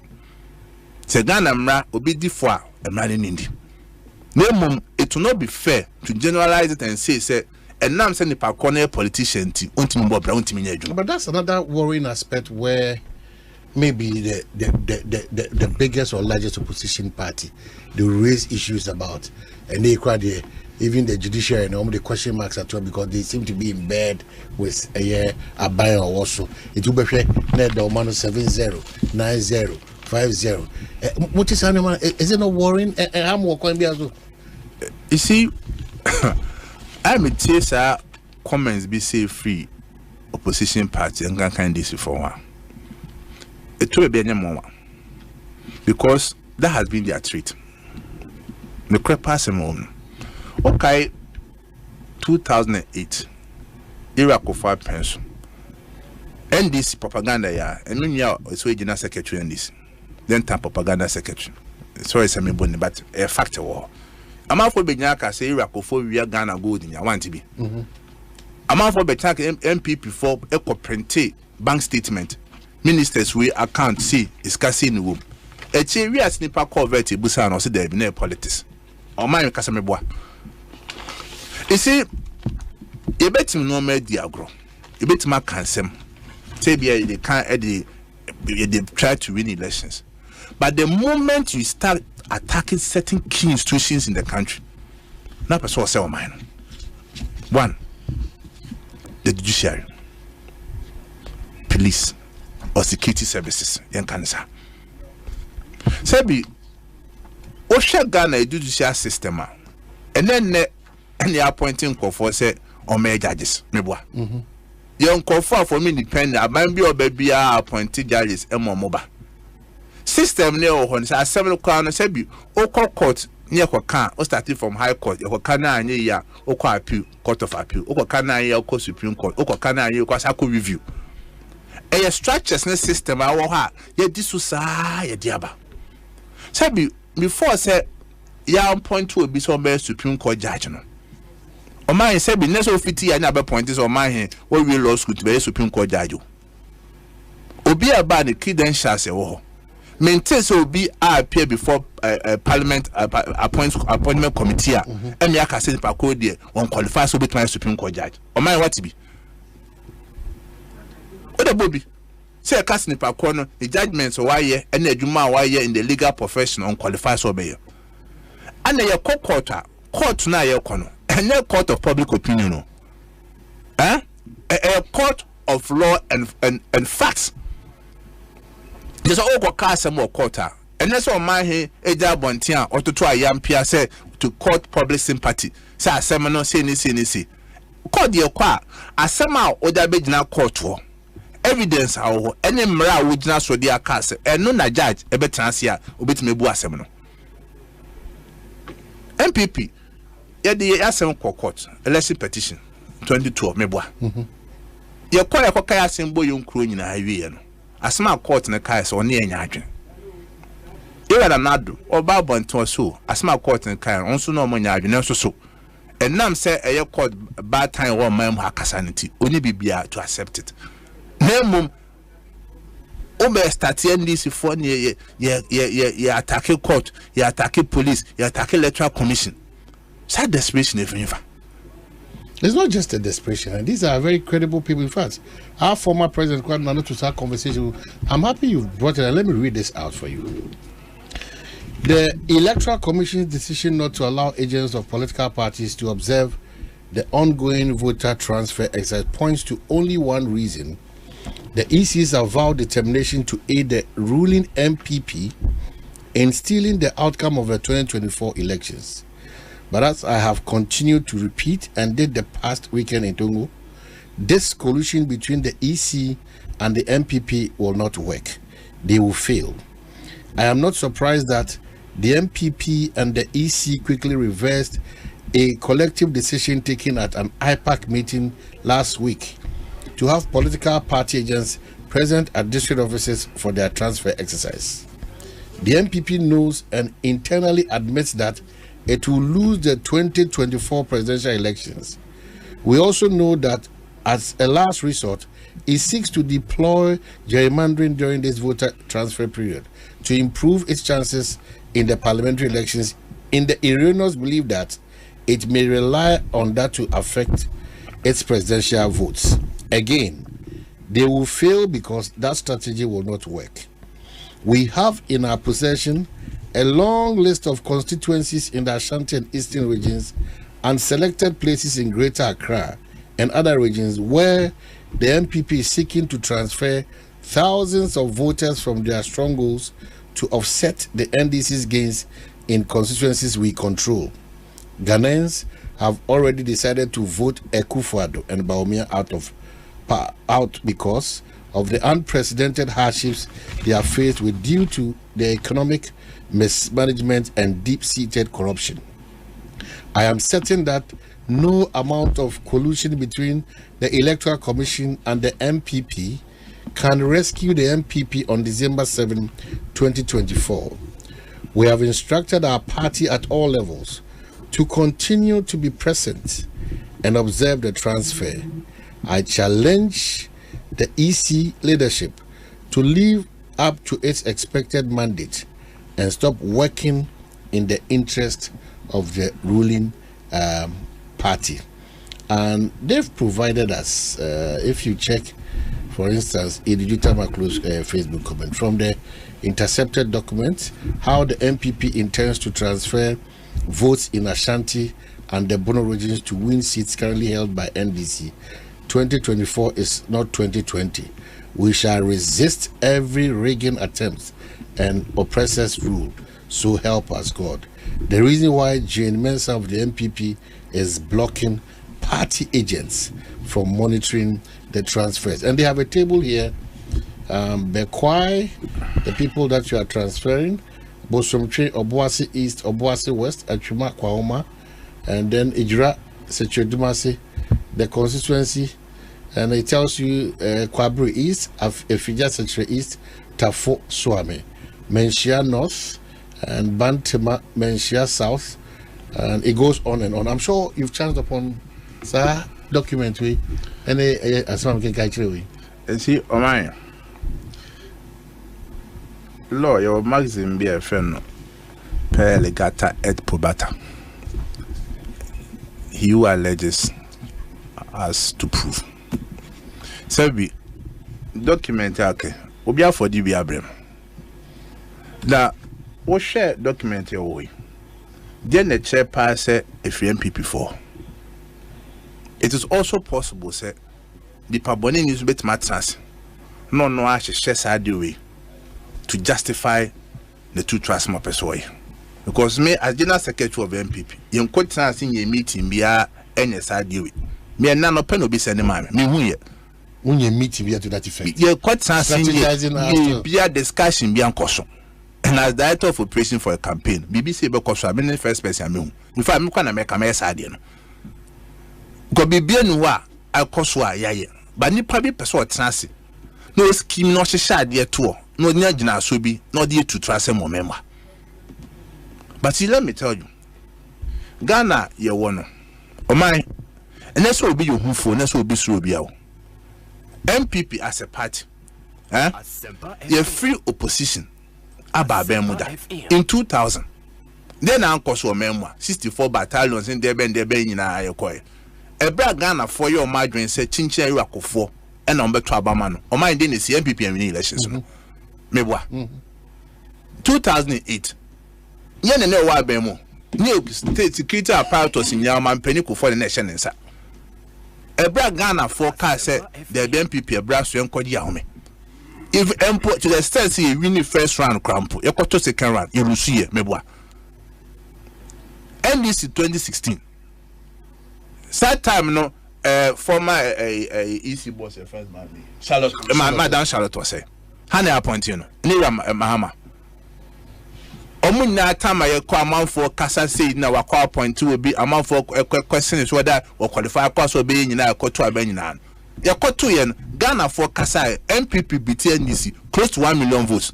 Se Ghana mra obi di fo a emra ne ndi. Nemum it will not be fair to generalize it and say enam say nipa corner politician ti ontimi bo bra ontimi nya adwuma. But
that's another worrying aspect where maybe the biggest or largest opposition party they raise issues about and they cry there. Even the judiciary and all the question marks at all because they seem to be in bed with a buyer or also. It will be net the amount of 70, 90, 50. What is animal? Is it not worrying? I'm walking behind.
You see, I may say comments be say free opposition party and can this for one. It will be any more because that has been their treat. The crap passing on. Okay, 2008, Iraq of 5 pension. NDC propaganda, yeah, and then you is general secretary NDC. Then time propaganda secretary. Sorry, some money, but a factor war. I'm out for Benyaka say Iraq of 4 year Ghana gold in your want to be. I'm out for Benyaka MPP for eco printe bank statement. Ministers we account see is casino room. A cherry as nipa coverty busan or say there be no politics. Or my Casameboa. You see, you bet him no more diagro. You bet him a cancel. Say they can't they try to win elections. But the moment you start attacking certain key institutions in the country, now person will say oh mine. One, the judiciary, police, or security services in Canada. Sebi, Osha Ghana judicial system, and then any appointing for say or may judges, mebwa. Young confer for me independent, I might be or baby appointed judges and more mobile. System near on several crown sebi, Oko court near Kokan, or starting from High Court, Okana and ya, Oko appeal, Court of Appeal, Okana, Oko Supreme Court, Okana, Yokosaku review. A structures system, I will have, yet this was a diaba. Sabi, before I said, Yam point to be some Supreme Court judge. O my said, be next of 50 and other pointers on my hand, where we law school to be a Supreme Court judge. Obi about the credentials, oh. Maintain so be appear before Parliament appointment committee. And Yaka said, Paco, dear, one qualifies to be my Supreme Court judge. O my what to be? What a bobby. Say a cast in Pacono, the judgments why ye and the Juma why ye in the legal profession unqualified surveyor. And a court na ye kono, and a court of public opinion. A court of law and facts. There's all cast some more quarter. And that's all my head, a job on Tia, or to try young Pia say to court public sympathy. Say a seminar, say. Court your qua, a somehow or that big now court war. Evidence how any mra would not so dear cast, and no na judge, a better answer, obit me bua seminar. MPP, yet the Asamoah court, election petition, 22 mebwa. Your choir cockaya symbol young crew in a highway. A small court in a case or near Yadrin. You had another or Babon to a so, a small court in a car, also no more Yadrin, so. And nam say a court bad time or ma'am sanity, only be to accept it. Nemum Obe start this for ye attack court, ye attack police, ye attack electoral commission. Sad desperation if you.
It's not just a desperation, and these are very credible people. In fact, our former president, quite not to start conversation. I'm happy you brought it, and let me read this out for you. The Electoral Commission's decision not to allow agents of political parties to observe the ongoing voter transfer exercise points to only one reason: the EC's avowed determination to aid the ruling MPP in stealing the outcome of the 2024 elections. But as I have continued to repeat and did the past weekend in Tongo, this collusion between the EC and the MPP will not work. They will fail. I am not surprised that the MPP and the EC quickly reversed a collective decision taken at an IPAC meeting last week to have political party agents present at district offices for their transfer exercise. The MPP knows and internally admits that it will lose the 2024 presidential elections. We also know that as a last resort, it seeks to deploy gerrymandering during this voter transfer period to improve its chances in the parliamentary elections, in the erroneous belief that it may rely on that to affect its presidential votes. Again, they will fail because that strategy will not work. We have in our possession a long list of constituencies in the Ashanti and Eastern regions and selected places in Greater Accra and other regions where the MPP is seeking to transfer thousands of voters from their strongholds to offset the NDC's gains in constituencies we control. Ghanaians have already decided to vote Ekosiisen and Bawumia out because of the unprecedented hardships they are faced with due to the economic mismanagement and deep-seated corruption. I am certain that no amount of collusion between the Electoral Commission and the MPP can rescue the MPP on December 7, 2024. We have instructed our party at all levels to continue to be present and observe the transfer. I challenge the EC leadership to live up to its expected mandate and stop working in the interest of the ruling party. party. And they've provided us, if you check, for instance, Idijita Maklo's Facebook comment, from the intercepted document, how the MPP intends to transfer votes in Ashanti and the Bono regions to win seats currently held by NDC. 2024 is not 2020. We shall resist every rigging attempt and oppressors rule. So help us God. The reason why Jane Mensah of the MPP is blocking party agents from monitoring the transfers. And they have a table here. Bekwai, the people that you are transferring, Bosomtwe, Obuasi East, Obuasi West, Achuma, Kwahoma, and then Ijra, Sechodumasi, the constituency, and it tells you Kwabri East, Efija Setre East, Tafo Swame, Menshia North, and Bantema, Menshia South, and it goes on and on. I'm sure you've chanced upon documentary and Asamoah Gyan.
And see, Omaya. Law, your magazine be a friend per legata et probata. He who alleges has to prove. So be document okay. Obia for the Biabrem. Now, what share document your way? Then the chair pass if MPP 4. It is also possible, say, the Paboni news bit matters. No, I should share side way to justify the two trust more persuade. Because me, as General Secretary of MPP, you could chance in your meeting be a any side way. Me and none of pen will be sending my me who ye.
When you meet be to that effect.
You could chance in be a discussion be caution. And as director of operation for a campaign, BBC because I'm the first person I mean. If I'm going to make a mess idea. Go be bien wa akoswa yaye but nipa bi person transi no scheme no hye de to no nya gina so bi no de to trase mo member. But let me tell you, Ghana ye wono o man ene so obi yo hufo ene so obi suro bia o MPP as a party ye free opposition aba bemuda in 2000 then ankoso member 64 battalions in debe nyina ayekoye Ebra Ghana for your margin say chinchia you akofo e na ombeto abama no o mind dey see MPP win elections no mebwa 2008 ye ne wa abemu ni state security apparatus nyama mpani ko for the nation nsa Ebra Ghana for car say the MPP ebra so enkodi ahome if empo to the extent say win the first round crampo you to second round you lose here mebwa NDC 2016 that time no former EC boss first man Charlotte Madam Charlotte was say Hana appoint you no Nira Mahama Omunna time I call amount for Kasa say na wa call appoint will be amount for question is whether or qualify course will be nyina Kodua Frimpong ya kotu yen Ghana for Kasa MPP BTNDC close to 1 million votes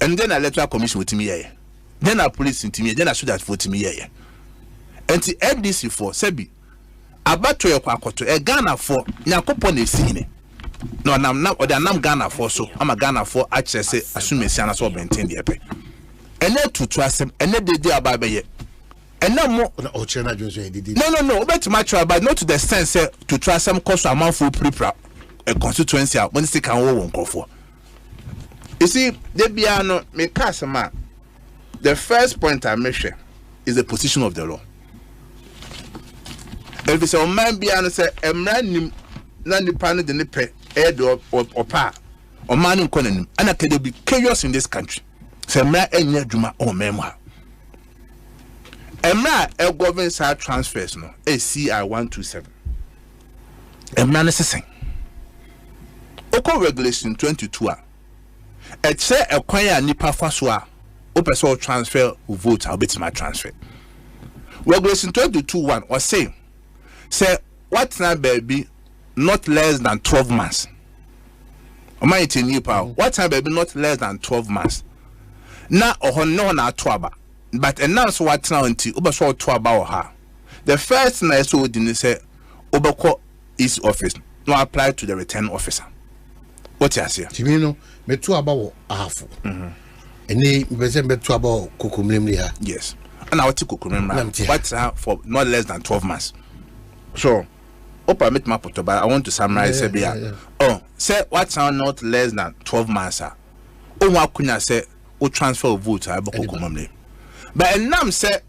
and then electoral commission with me here then a police in me then I should have vote me here. And the NDC for Sebi abato ye kwakoto e Ghana for nyakopo na esine no nam o da nam Ghana for so ama Ghana for actually say asumesi ana so benten de epe ene tutu asem ene dedi aba be ye ene mo
o chena jonso e dedi
no bet match about not to the sense say tutu asem cost amount for prepare a constituency when they can wo won for you see the bia no me kasema the first point I measure is the position of the law. If it's a man be and say a man nani pan the nipe head or pa or man in Conan and I can be chaos in this country. Say man enya juma or memoir. A man a government side transfers no ACI 127. A man is saying Oko regulation 22 a say a kwanya nipa faswa person transfer who vote I'll bet my transfer. Regulation 22.1 or say what now baby not less than 12 months. Am I new power? What time baby not less than 12 months. Now or no na twaba. But announce what now until over so twaba or her. The first thing I saw didn't say Obako is office no apply to the return officer. What you say?
Timino me twaba wo afu. Any bezen be twaba kokumlemli ha.
Yes. and our Tikukumemra, what's for not less than 12 months. So, Opa met my photo, but I want to summarize. Oh, say what's not less than 12 months. Oh, what could I say? O transfer of votes, I Bokumamle. But a nam say,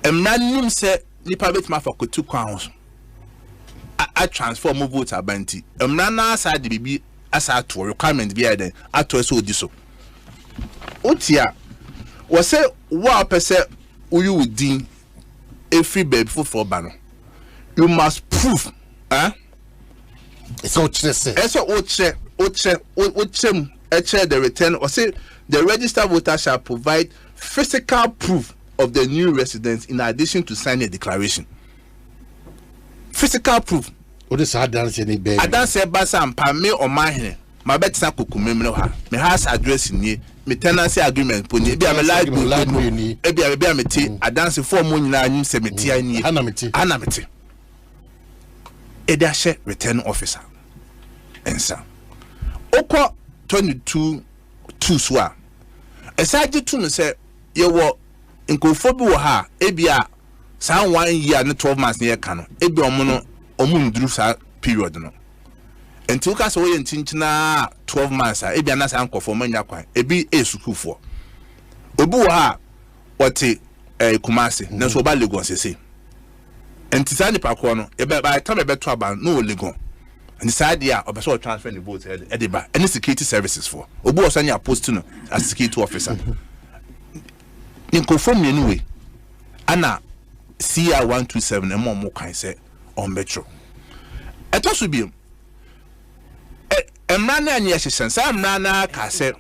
a man say, Nipa bet my for 2 crowns. I transfer more votes at Banti. A man outside the BB as I to requirement be then. I to so this. Otia was say, what per se, you would deem a free baby for banner. You must prove,
It's all just
it's all the return or say the registered voter shall provide physical proof of the new residence in addition to signing a declaration. Physical proof.
What is hard dance any baby?
I don't say Bassam, Pame or my my bet Sakukumemno, my house address in ye, my tenancy agreement, Pony, be a light, be a tea, I dance 4 moon in cemetery, Anamity. A dash return officer. Answer. Oko 22 swa. Aside to me say, you were in Kofobu ha, ebia, some 1 year and 12 months near Cano, ebi omono, omundrusa period no. And took us away in Tinchina 12 months, ebia nas uncle for Manyakwa, ebi a suku for. Obu ha, what a Kumasi, no so bad Legos say. And Tisani Pacono, by the time I bet trouble, no Legon. And the side there of a transfer the votes at the any security services for. Obu Sanya posting as security officer. In conform anyway. Anna CR 127 and more kind say on Metro. I thought should be a man and yes, some nana cassette,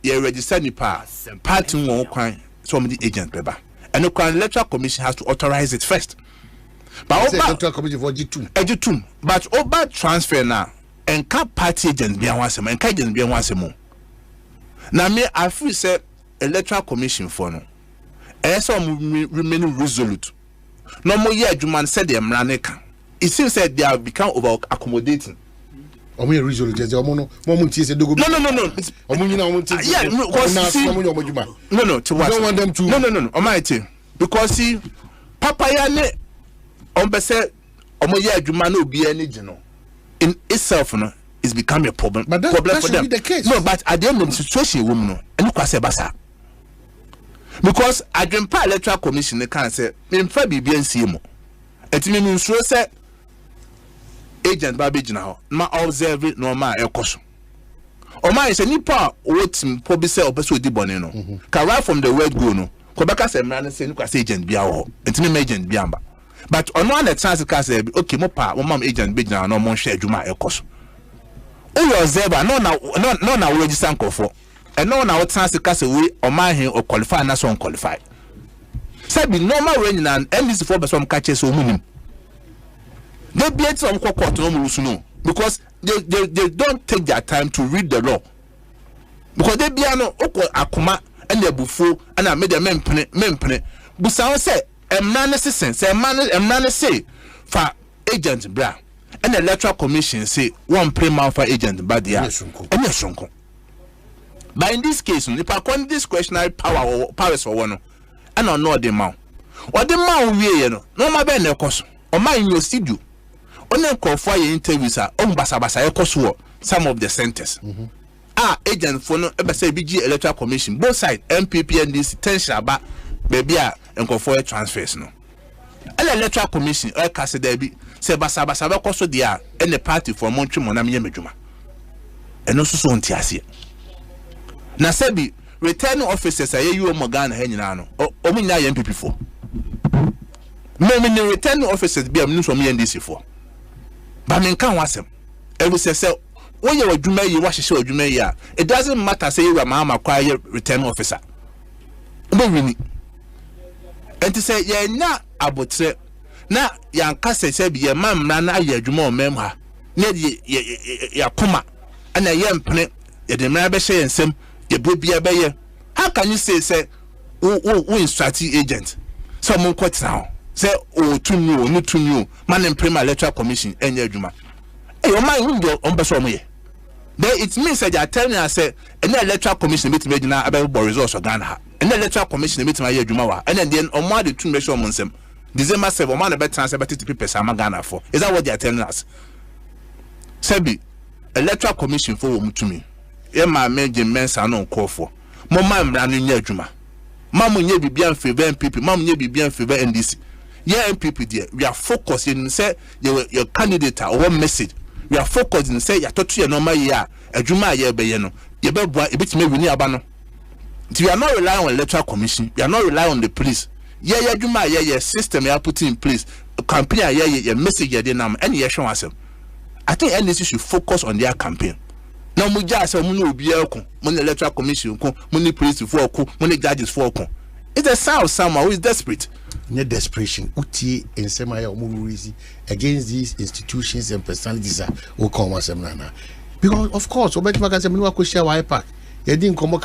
ye register nipa, parting one kind, so many agent paper. And the Electoral Commission has to authorize it first. But Electoral Commission for G2. But over transfer now, and cap party agents be once more, and agents be once more. Now me, I feel say Electoral Commission for no. And so remaining resolute. No more year, Juman said they are Mraneka. It seems that they have become over accommodating.
Omo resolute je omo no tie se dogo.
No.
Omo nyina omo tie.
Yeah, no. To what?
Don't want them to.
No. Omaite. Because see, Papa ya ne ombese omo ye adwuma na obi ani gino. In itself no is becoming a problem.
But that should be the case.
No, but at the end of the situation woman no, enu kwase basa. Because Adwempa Electoral Commission they can say me mfa bibia nsie mo. Etimi me nsuro say agent ba be gina ho ma observe normal ekoso. O ma say nipa wotim po bi say obeso odi bone no. Ka right from the word go no. Ko beka say mra na say nuka say agent bia ho. Etimi me agent bia mba. But on one chance ka say okay mo pa mo mam agent be gina no mo hwe adwuma ekoso. O observe no na register nkofo. And no now chance ka say we o ma hin o qualify na so qualify. Say be normal range na NDC for be some catch so munim. They be at some court no no because they don't take their time to read the law. Because they be no akoma and the bufo and I made them mempene. But sound say emna sense say emna say for agent bra and the Electoral Commission say one payment for agent bad there. And but in this case, if I call discretionary powers for one, and I know the amount. What the amount we no my ben cost or my in your studio. Only call for your interviews are on Basabasa cost some of the centers. Agent for no BG Electoral Commission, both sides, MPP and this tension about baby and call for transfers. No, and Electoral Commission, Castle Debbie, say Basabasa cost there and the party for Montreal Monami Mejuma. And also so on Tiasia. Na sebi returning officers aye you Morgan ha nyina no o mu nya MPP for me returning officers be am no so me NDC for ba me kan wasem every say when you adwuma yi wa hye adwuma yi a it doesn't matter say you are ma kwa returning officer be wini enti say ye nya abotre na yanka say be ye mamra na aye adwuma o mem ha na ya koma ana ye mpene ye de mra be hye ensem ye bobia be ye. How can you say we strategy agent someone quite now say to new no to new man in Premier Electoral Commission enye adwuma e o man wi on be so mo ye Then it means that they are telling us say an electoral commission meeting made now about results of Ghana. An electoral commission meeting my year Jumawa, and then on one the 2 measure months December 7 man about transfer to people Ghana for. Is that what they are telling us? Sebi electoral commission for to me. Emma made men's are no call for. Mama running near Juma. Mamu nye be bien favor MPP, Mamu nye be bien favor NDC. Yeah, MPP dear, we are focusing say your candidate or one message. We are focusing say ya totu ya normal year, a Juma year be no. You be boy a bit me wini abano. We are not relying on electoral commission, we are not relying on the police. Yeah, Juma, yeah, system you are putting in place. Campaign, yeah, message ya denam, and yeah, show us. I think NDC should focus on their campaign. Now, we just say, we be money electoral commission, money police for money judges for. It's a South somehow who is desperate.
Net desperation, uti and semaya umurizi against these institutions and personalities who come as a because of course, Obek Magasemua could share why pack. You didn't come.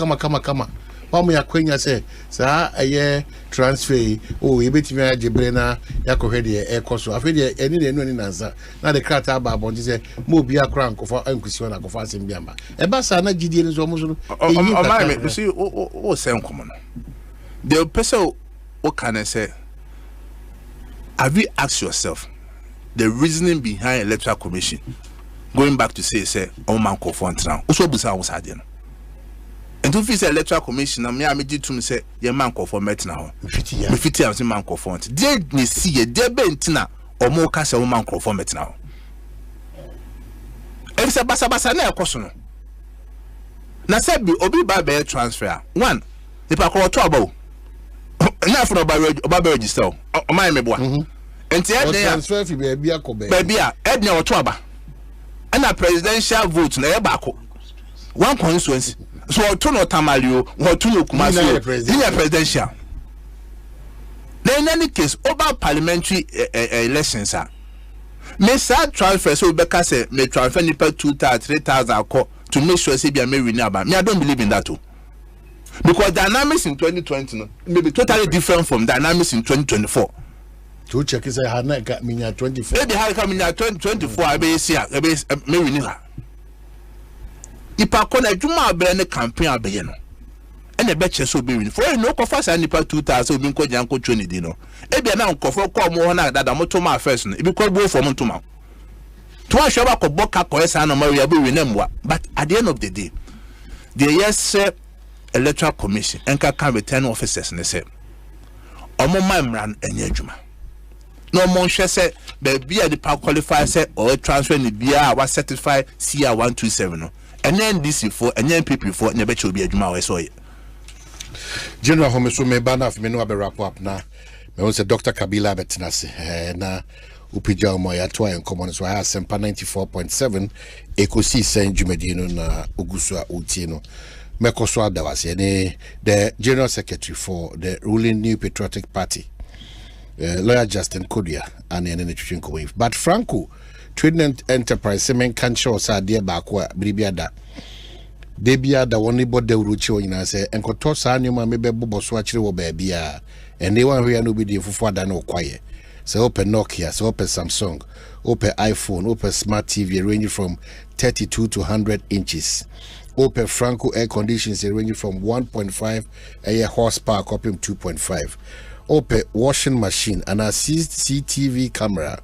Bawumia Quenya say, sir, a year transfer. Oh, you bet me a Jibrena, Yakohedia, Ecoso. I've heard any answer. Now the crater about say, Mobia crank of our Uncle of us in Biamba. A Bassana Gideon is almost.
You see, oh, same common. The person, what can I say? Have you asked yourself the reasoning behind electoral commission? Going back to say, oh, man, call for now. Also, Busa was had. And if it's electoral commission, I'm to me say, your man call for met now. Me fiti am man call for. They ni see they bentina or more case woman call for met now. If say basa na ekoso. Na say bi obi ba be transfer. One, the pa call to abo. Na for oba register. O man me boa. Enti e dey
transfer fi be bia ko be.
Be a e dey o to aba. And a presidential vote na e ba ko. One constituency. So to no tamalio, or to no kumasi, presidential. Then in any case, over parliamentary elections are. May start transfer so Becca say may transfer nipa 2,000, 3,000 to make sure say be a may renewable. Me, I don't believe in that too. Because dynamics in 2020 may be totally different from dynamics in 2024.
To check is I had not got me at 24.
Maybe had come in at 2024, I may see may renew. Ipa kona juma brand campaign abeyeno and the betche so be for no coffers and nipa 2,000 bin ko janko 20 dino e bia na nkofo ko mo na dada moto ma first no e bi ko bo for mo ntoma to a shoba ko boka ko esa na maria be we namwa. But at the end of the day the yes electoral commission enka can return officers ne say omo mamran enye adwuma no mo hwe say be bia the pa qualify say or transfer ni bia wa certify CR 127 no. And then this for and then people for never should be a Juma or so.
General Homesu me banaf me no be wrap up na. Me won say Dr. Kabila betinase na upija mo ya to en common so I Asempa 94.7 Ekosiisen Jumedino na Ogusua Utino. Mekoso adawase ne the General Secretary for the ruling New Patriotic Party. Lawyer Justin Kodua and the but Franco Trading Enterprise semen can show us dear bakwa bribiada debiada one body rucho in say and cotos anima maybe bobo swatch or babia and they want to be the father no quiet. So open Nokia, so open Samsung, open iPhone, open smart TV ranging from 32 to 100 inches. Open Franco air conditions ranging from 1.5 horsepower up to 2.5. Open washing machine and a CCTV camera.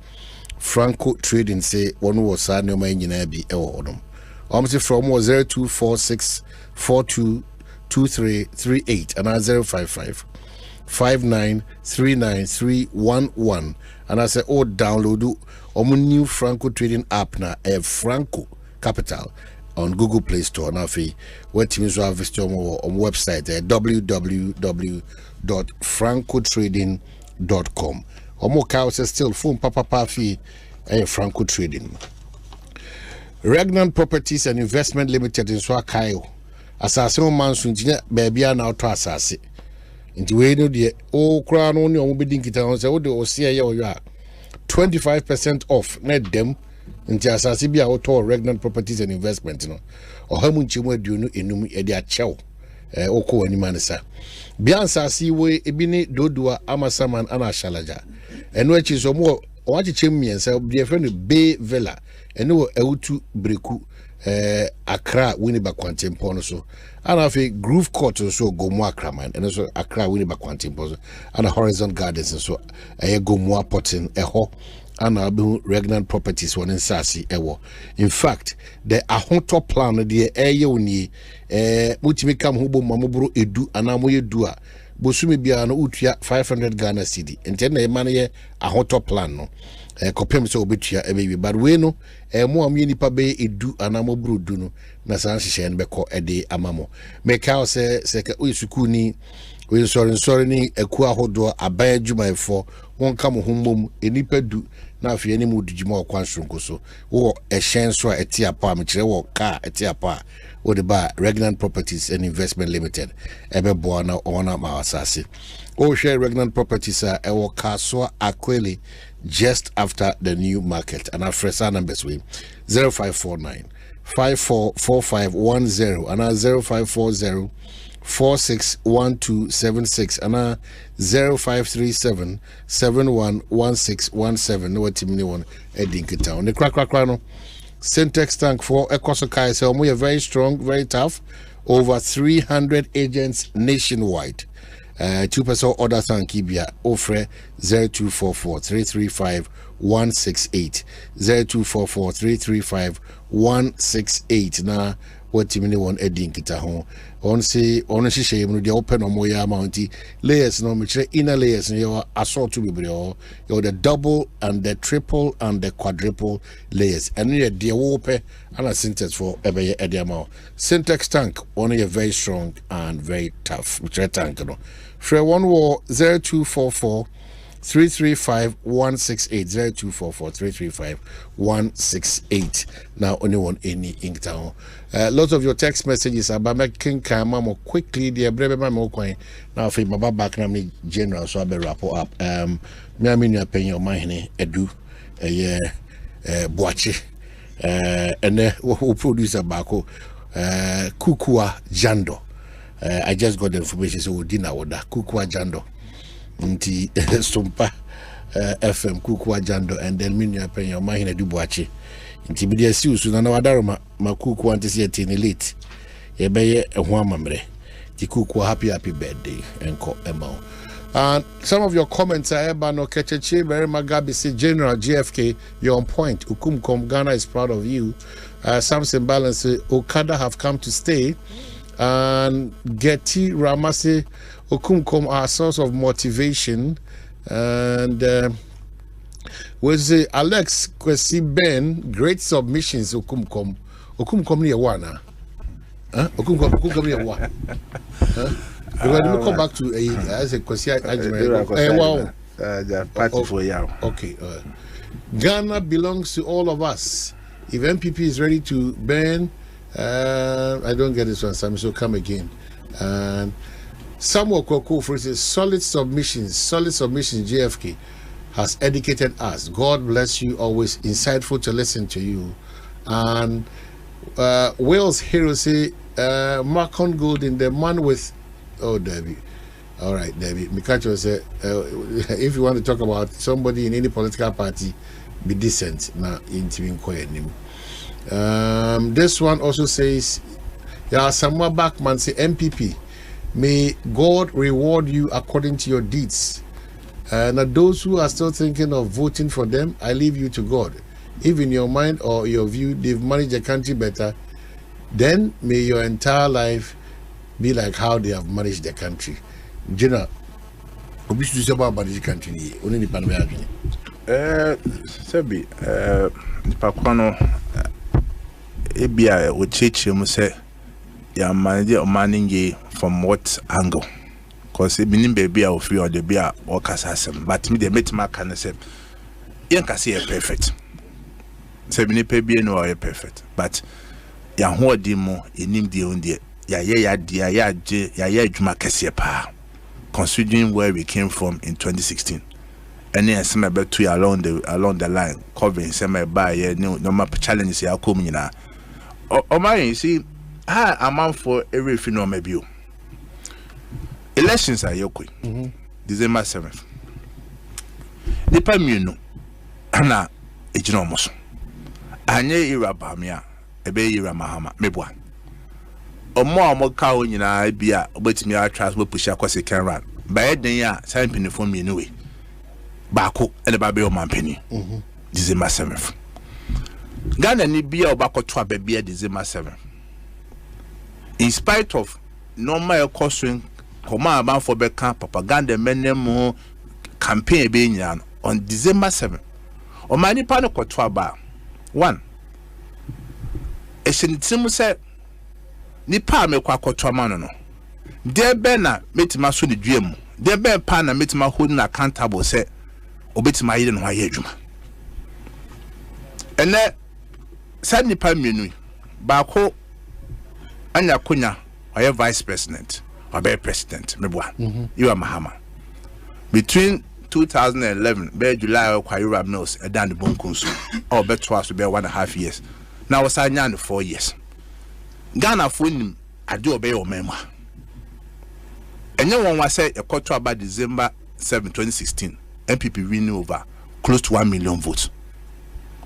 Franco Trading say one was no man in be ewo almost from 0246 422338 and 055 5939311 and I say oh download new Franco Trading app na Franco Capital on Google Play Store now fi what teams have visit on website www.francotrading.com. Omo cow says still phone papa fee Franco Trading. Regnant Properties and Investment Limited in Swakayo. Assassin Mansun baby now to assassin. Into way no the crown only on bidding it on say o see you are 25% off net them into Assasibia auto Regnant Properties and Investment no or how much you do no enum e dia chew oko ani manisa biansa si we ebini dodua amasaman ana shalaja eno echi so mo wachi chemien say be friend Bay Villa eno ewutu breku Accra Winneba Quantimpo so and have a Groove Court so go more Accra and also Accra Winneba Quantimpo and a Horizon Gardens and so a go more potting a ho and I'll be regnant properties one in Sassy ewo. In fact, the Ahonto plan the Ayoni Mutimikam Hubo Mamubro Edu and Amoye Dua Bosumi Biano Utia 500 Ghana cedi and 10 money Ahonto plan no. Kopem so obetua baby but we no mo am nipa be edu anamobru du no na san hye no beko ede amamo meka se oyesukuni we sorry ni eku ahodo aban adwumayefo wonka mo hommom enipa du na afie ni mu dugima okwanshonko so wo ehyen so etiapa me kire wo car etiapa wo de ba Regnant Properties and Investment Limited ebebo na ona ma asase o share Regnant Properties ewo Kaswa Akweli just after the new market and our fresh numbers we 0549 544510 and 0540 461276 and 0537 711617 no timini one edinkita on the crack no Syntax tank for Ekosiisen so we are very strong, very tough, over 300 agents nationwide. 2% order thank Kibia offer 0244 335 168 0244 335 168 na what you mean one edding kita ho on say on share no dey open on moya mounty layers no me inner layers no assault to be you're the double and the triple and the quadruple layers and you dey open and a syntax for ebe ediamount syntax tank one is very strong and very tough which tank no for one war 0244 335 168 0244 335 168 now only one any ink town. Lots of your text messages about making more quickly the brebe more coin now for my back na me general so I be wrap up me I mean you pay your money edu boache and who producer bako Kodua Jando. I just got the information so we dinner with that Kodua Jando nti sumpa FM Kodua Jando and then me you pay your money edu boache nti bi dey see usu na wadaroma makuku antisi etini late ye beye ehwa mamre ti kuku happy birthday enko emo. And some of your comments are Ebano Kechechi, very Magabi say General GFK, you're on point. Ukumkom Ghana is proud of you. Samson Balance Okada have come to stay. And Getty Ramase Ukumkom are a source of motivation. And we say Alex Kwesi Ben, great submissions Ukumkom. Ukumkom ni one. Ukumkom ni one. When we come back to as a question, okay. Ghana belongs to all of us. If MPP is ready to burn, I don't get this one, Sam, so come again. And Samuel Koko for says solid submissions, GFK has educated us. God bless you, always insightful to listen to you. And Wales hero say Marcon Golden, the man with Debbie. All right, Debbie. Mikacho said, if you want to talk about somebody in any political party, be decent. Now, this one also says, yeah, Asamoah Gyan say MPP. May God reward you according to your deeds. Now, those who are still thinking of voting for them, I leave you to God. If in your mind or your view they've managed the country better, then may your entire life be like how they have managed the country. Jenna, what should you say about the country? Only the Panama.
Sebi, the Pakwano, Ebia, would teach him, say, ya manager of managing from what angle? Because it means baby, I will feel the beer or Cassassin, but me, the metmark and say, Yankasi are perfect. Sebi, baby, no, are perfect, but ya who demo in him the only. Yeah, Juma Kessepa, considering where we came from in 2016. And then some about 2 along the line, covering some by no challenges are coming now. Oh my, you see, I'm out for everything no maybe. Elections are your quick. December 7th. The Pamino, Anna, it's almost. Anye Bawumia. ebe Ira Mahama mebwa omo ka o nyina bia obetimi atras we push akwa second round ba eden ya sign pin for me anyway baako ene ba be o mampani December 7th Ghana ni bia obakoto ababia December 7th in spite of normal costing Koma about for beka propaganda menemo campaign be nyina on December 7th o mani pa no koto aba one esenitim se ni pa me kwa koto amano no de be na metima so ne duam de be pa na metima hold na accountable se obetima yire no aye adwuma ene sa ni pa mienu ba ko anya konya oye vice president or be president mebwa you are Mahama between 2011 be July kwa Europe Mills e dan the bonkunso or be twice be 1.5 years now was anya 4 years Ghana phone ade obey o mema enye won wa say ekoto aba December 7 2016 MPP winning over close to 1 million votes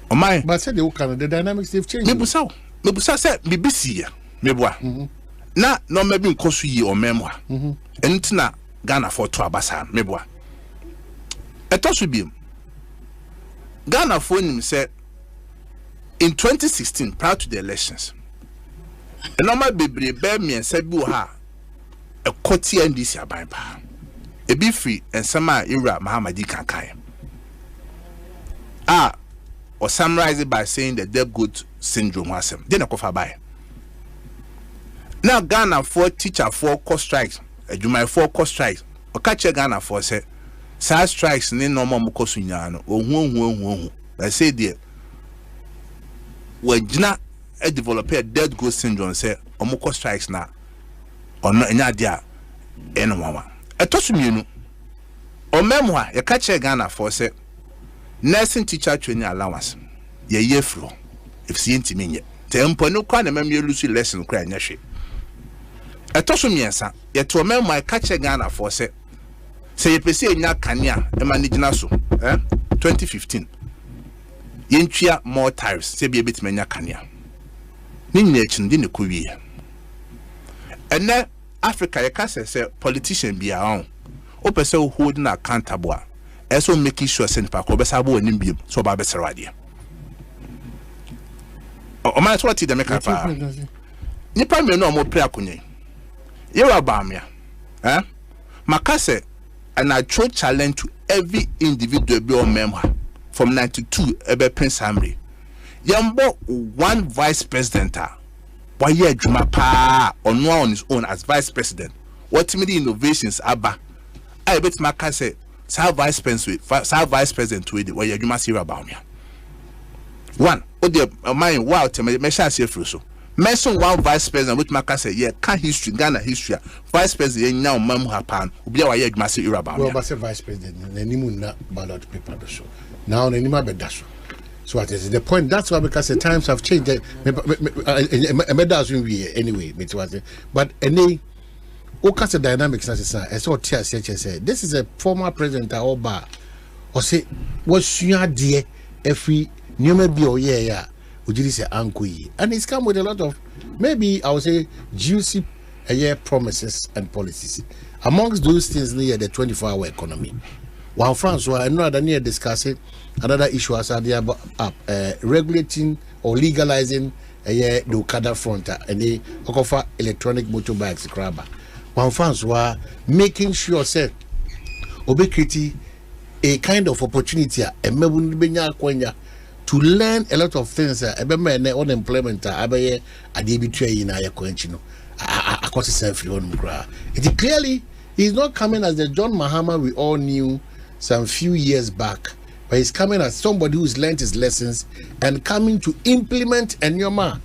o my
but say the dynamics they've changed
mebusa say BBC ya mebwa na no maybe nkoso yi o mema entina Ghana for to abasa mebwa etoso bi Ghana phone say in 2016 prior to the elections the normal bebre be me sabi ha a koti NDC aban pa e bi free and sama Ira Mahama di kankan or summarize it by saying the dead good syndrome wasem then akofa by now Ghana for teacher for cost strikes adwuma for cost strikes o ka che Ghana for say sa strikes ni normal mukosu nya no ohu I say there wajina a developer dead good syndrome say omoko strikes na ono enya dia eno mama etosu mienu o memwa ye ka che Ghana for say nursing teacher training allowance ye yefro if si ntimi nye tempo no kwa na memye lusu lesson kra nya hwe etosu miensa ye to memwa ye ka che Ghana for say ye pese enya kanea e managina so 2015 yentwia more tariffs se bia betima nya kanea ni nyina chinde ne kowie ene Africa ye ka say politician bia on o pese hold na accountable eso making sure say pa ko besa bo anim biem so ba besere wade o ma so what the make pa ni pa me no mo pre akonye ye wa Bawumia makase and I throw challenge to every individual be on member from 92 ebe Prince Hamri yambo one vice president why ye adwuma pa on his own as vice president what many innovations aba I bet makase sa vice president we why ye adwuma sira Bawumia one o de mind wow te me sha se fru so mention one vice president which makase ye can history Ghana history vice president nya mamu hapan obi a why ye adwuma sira Bawumia
well but say vice president nanimu na ballot paper do so now nanima be daso. So what is the point? That's why because the times have changed. Anyway, but any the dynamics as what said. This is a former president or say what's your dear every new maybe or yeah would you say uncle and it's come with a lot of maybe I would say juicy promises and policies. Amongst those things near the 24-hour economy. While France were another near discussing another issue as they are regulating or legalizing the Okada front and the offer electronic motorbikes crabber. While France were making sure said ubiquity a kind of opportunity to learn a lot of things unemployment it clearly is not coming as the John Mahama we all knew some few years back, but he's coming as somebody who's learned his lessons and coming to implement Enyoma.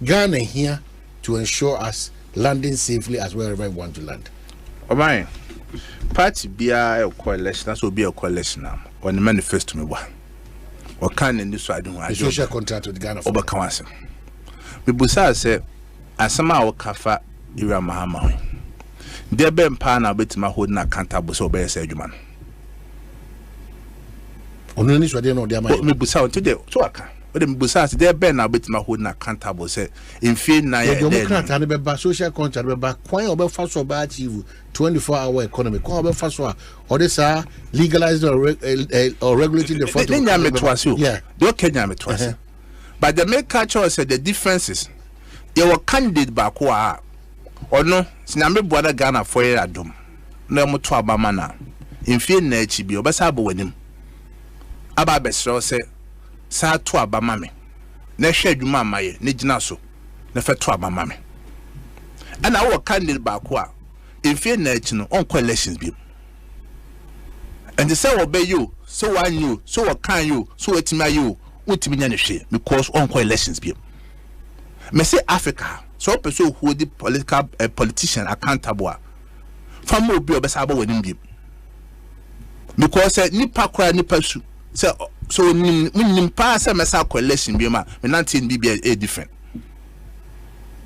Ghana here to ensure us landing safely as wherever we want to land.
Alright, party be a coalition, that's will be a coalition now. On the manifesto me one. What can in this I don't want
social contract with Ghana
over Kawasan. Bibusa said, Asamoah Kafa Ira Mahama. There be pana bit my holding accountable so be say human.
Only so they know their mind.
Me busa today so aka. But the Busas, they're been a bit my hood not accountable. Say, in fear,
Democrat and the social contract, but quite over fast or bad achieve 24-hour economy. Quite over fast or this are legalized or regulating the front.
Yeah, they can twice. But the main culture said the differences. You were candid back or no, Sinambe Brother Ghana for a dom. No more to Abamana. In fear, nature be obesable with him. Ababes say. Sa to abamame na hwe adwuma amaye ne gina so na fa to abamame ana wo candidate back a efie na achi no on elections bi and say wo be you so one you so what can you so wetima you wotimi nya ne hwe because on elections bi me say Africa so person who the politician accountable fam obi obesaba wani bi because nipa kora nipa su so nim pass mesa collection bi ma me nantin bi a different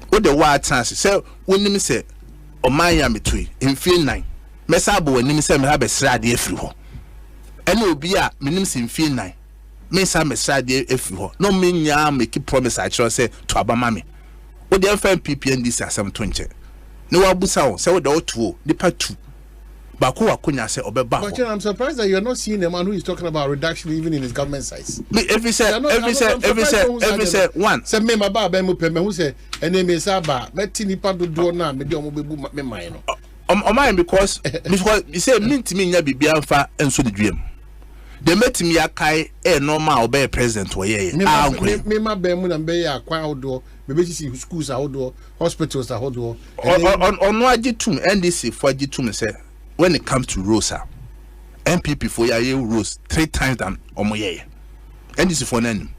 what the wild chance say wonim say o man ya metui in feel 9 mesa bo wonim say me ha be srade afiri ho ene obi a menim say in feel 9 me say me srade afiri ho no me nya make promise a chere say to abama me wo the FNPP this asem to nche ne wa busa wo say wo the otuo nipa 2 but I'm
surprised that you're not seeing a man who is talking about reduction even in his government size.
Every said one.
Say me my baba me peme who say and name is Aba. Meti nipa do na me de omobebu me mine no.
Mine because you say mint me nya bibia mfa enso de duam. They met me akai normal obey president wo ye.
Me ma be mu na be ya akwan odo. Me be see schools odo, hospitals odo.
On no agitum NDC for agitum say when it comes to Rosa, MPP for ya rose 3 times than omoye. And this is for name.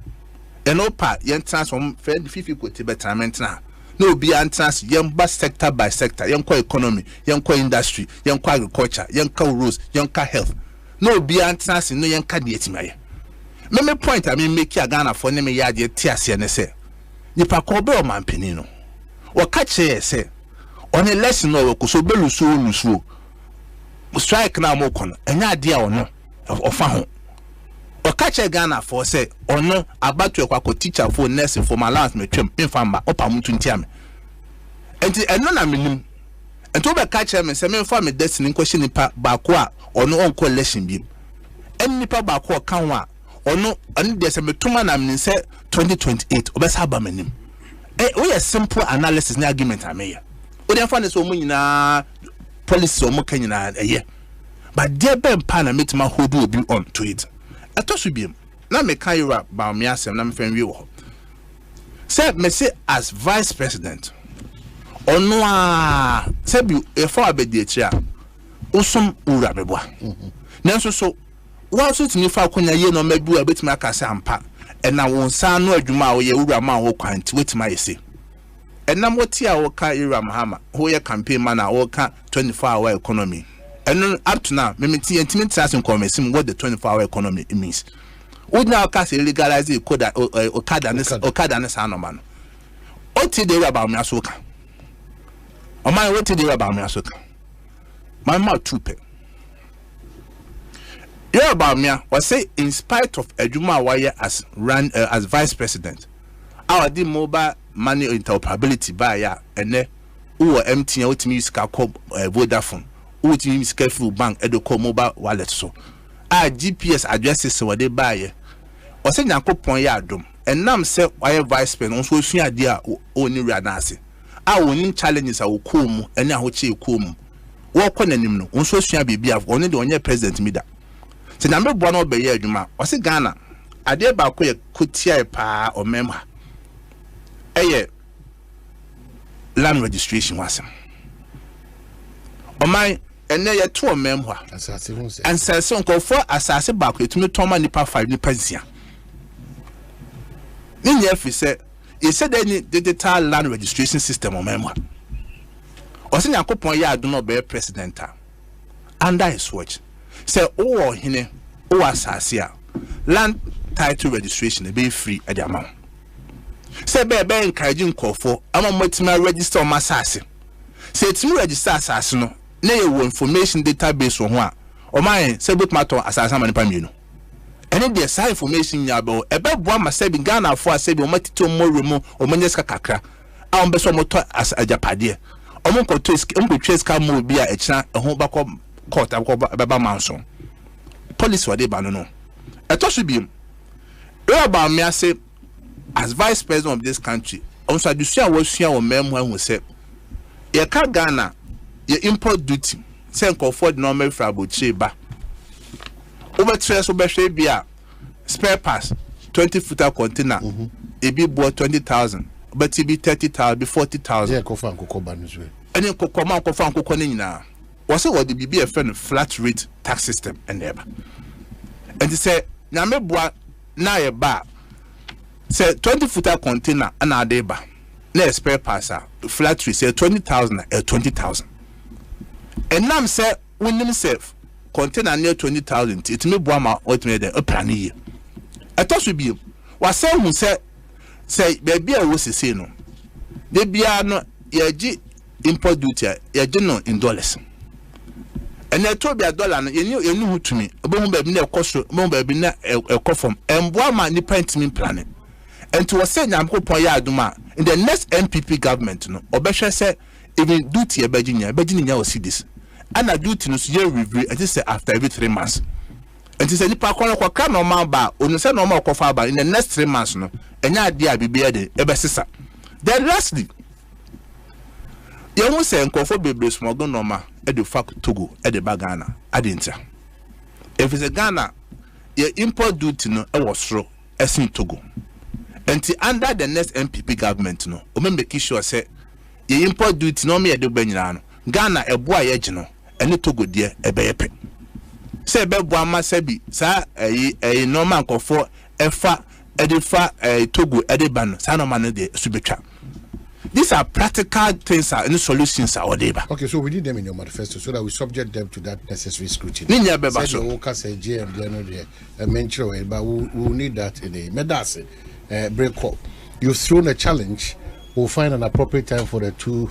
And no part, yen transform 50 betterment now. No be trans young bus sector by sector, young economy, young industry, young agriculture, young rose, young health. No be trans no young candidate my. Me point I mean make ya Ghana for name ya de tiasi and say. Nipa kobe o man penino. Or catch say on a lesson no so belu so strike na mo kono enya dia ono ofa ho o ka che Ghana for say ono abatu ekwa teacher for nurse for my last me twem mfamba opa mutu ntiame enti eno na menim ento be ka che me say me mfa me destiny nkohye nipa baako a ono onko election bi en nipa baako ka ho a ono ane de say metuma na me say 2028 obesa ba manim we a simple analysis na argument ameya o de mfa ne so mo nyina policy or Kenya but dear Ben Pana meet my who will be on to it. I thought should be now me can you rap Bawumia sem na me friend you said me say as vice president or no say be a for abedi chia osom ura beboa nanso so wa so timi fa konya ye no mabu abetimi aka say ampa and na won san no adwuma wo ye ura ma wo kwanti wetima ye say and na moti a wo ka ira mahama who ye campaign man a wo ka 24-hour economy and up to now me meti intimate transaction commission what the 24-hour economy means would now ka say legalize the code okada ne san man o ti dey about me asoka o man what ti dey about me asoka my mouth too pe yeah about me was say in spite of Ejuma Wire as as vice president our the mobile money interoperability by ya ene wo MTN ultimate use ka call Vodafone ultimate use careful bank edoko mobile wallet so GPS addresses we dey buy ye o se nyankopon ya adom enam se why vice president so sua ade a oni ria na ase a woni challenges a wo kom ene ahoche kom wo kɔ nanim no wo so sua bibia oni de onye president mi da se na me bo na obeye adwuma o se Ghana ade ba ko ye kotia pa o memha eye land registration wasem o man ene ye to memha and say nko for asase ba ko etumi toma nipa 5 nipa 6 ni nyefi say e said any digital land registration system o memha o se yakopon ya ado no be president under his watch say o hine o asase a land title registration e be free at the amount say be encouraging nkofo ama motima register o masase say timi register asase no na ye wo information database ho a o man say book matter asase ama nipa mienu and the side information yabo ebe boa ma se bi Ghana for se bi o matito mo remo o manyeska kakra a on be so moto as ajapade omo ko to ska mo bi a echina ho bakọ court akọ baba manson police wade ba no eto so bi Bawumia say as vice president of this country also adusua wasua o memu hu se ye ka Ghana ye import duty say nko for the normal frabochi ba over so be bia spare parts 20-footer container ebi bo 20,000 but it be 30,000 be 40,000
yeah ko fa nkoko ba no so
ene kokko ma ko fa nkoko ne nyina was what the BB a friend flat rate tax system and never and they say nyame boa na ye ba say 20-footer container and adeba na spare parts flat rate say 20,000 20,000 and nam say when himself container near 20,000 it me boa ma ultimate a plan here etoso bi wa say hu say baby a wo sese no de bia no ye gi import duty ye gi no in dollars and e to bia dollar no ye ni hutumi obo hu baby na ekoso mo baby na ekofom emboa ma ni pentimi plan and to say nyam ko pon ya aduma in the next NPP government no obehwe say even duty e bagi nya o see this and a duty no so ye review and say after every 3 months and say nipa kon ko ka normal ba onu say normal ko fa ba in the next 3 months no enya ade a bibia de ebesesa then lastly you won say nkofo bebre smogbo normal e de fact Togo e de Ghana adintia if it's a Ghana your import duty no e was sro esin Togo and under the next MPP government no o make sure say your import duty no me e de banyina no Ghana e boa ye gino ene Togo de e beyepe say be boa ma sabi sa normal nkofo efa edifa Togo edebano sa no man de subetwa. These are practical things and solutions are whatever.
Okay, so we need them in your manifesto so that we subject them to that necessary scrutiny.
Ninya beba so.
Say GM they no there mention but we'll need that in the medase break up. You've thrown a challenge. We'll find an appropriate time for the two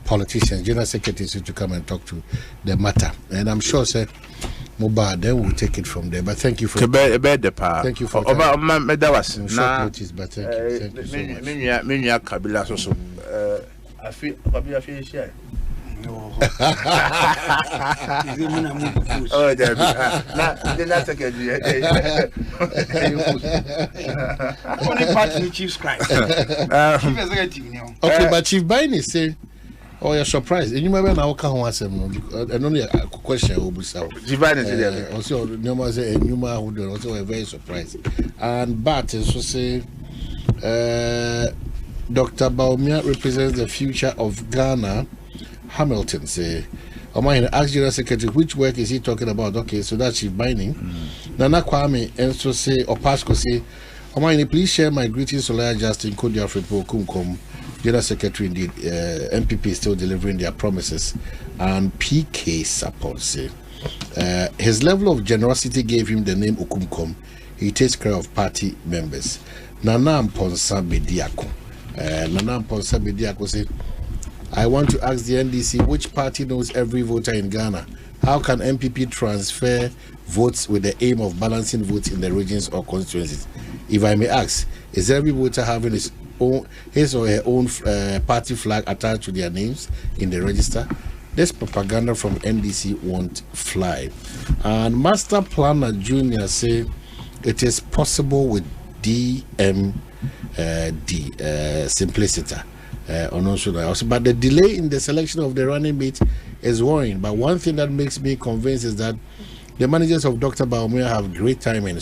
politicians, general secretaries to come and talk to the matter. And I'm sure say Mobile, then we'll take it from there. But thank you for thank you for
medawas
na notice, but thank you so much.
Menya kabila so afi kabila fi share. Oh, there. Na take it.
Only part chief scribe. Chief executive.
Okay, but Chief Baini say, oh, you're surprised. And you remember now, and only a question will be so.
Chief Baini say,
also, no say, and you also were very surprised. And but so say, Dr. Bawumia represents the future of Ghana. Hamilton say, Omahine ask General Secretary which work is he talking about? Okay, so that's Chief Binding. Nana Kwame and so say Opasco say, Omahine, please share my greetings to Lawyer Justin Kodua Frimpong, General Secretary indeed. MPP is still delivering their promises. And PK support say his level of generosity gave him the name Okumkom. He takes care of party members. Nana Mponsa Bediako. Nana Mponsa Bediako say, I want to ask the NDC which party knows every voter in Ghana. How can MPP transfer votes with the aim of balancing votes in the regions or constituencies? If I may ask, is every voter having his or her own party flag attached to their names in the register? This propaganda from NDC won't fly. And Master Planner Junior say it is possible with DMD simplicity. But the delay in the selection of the running mate is worrying. But one thing that makes me convinced is that the managers of Dr. Bawumia have great time and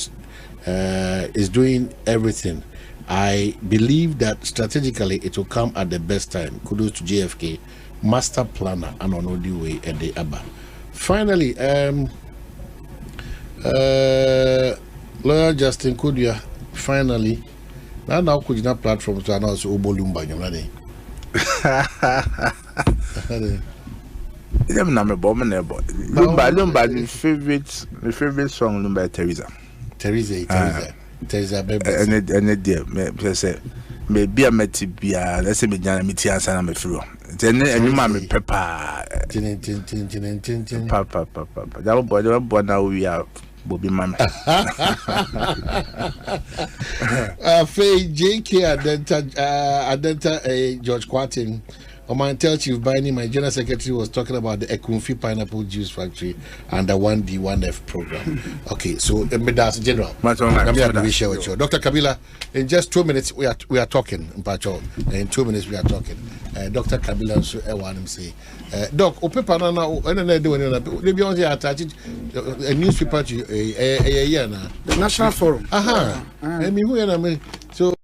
is doing everything. I believe that strategically it will come at the best time. Kudos to JFK, Master Planner, and Onodiwe and the Abba. Finally, Lawyer Justin Kodua, finally, now could not platform to announce Obolumba.
Lumba, my favorite song, Lumba Teresa.
Teresa, baby.
And dear, maybe I met to be let's say, Metias and I'm a fro. Then you mammy pepper. Papa. That boy, now we are Bobby Mama.
Faye JK Adenta George Quatin. On my tell Chief Binding, my General Secretary was talking about the Ekunfi Pineapple Juice Factory and the 1D1F program. Okay, so that's General. Dr. Kabila, in just 2 minutes we are talking. In 2 minutes we are talking. Dr. Kabila so him say, Doc, paper now a newspaper to
the National Forum.
So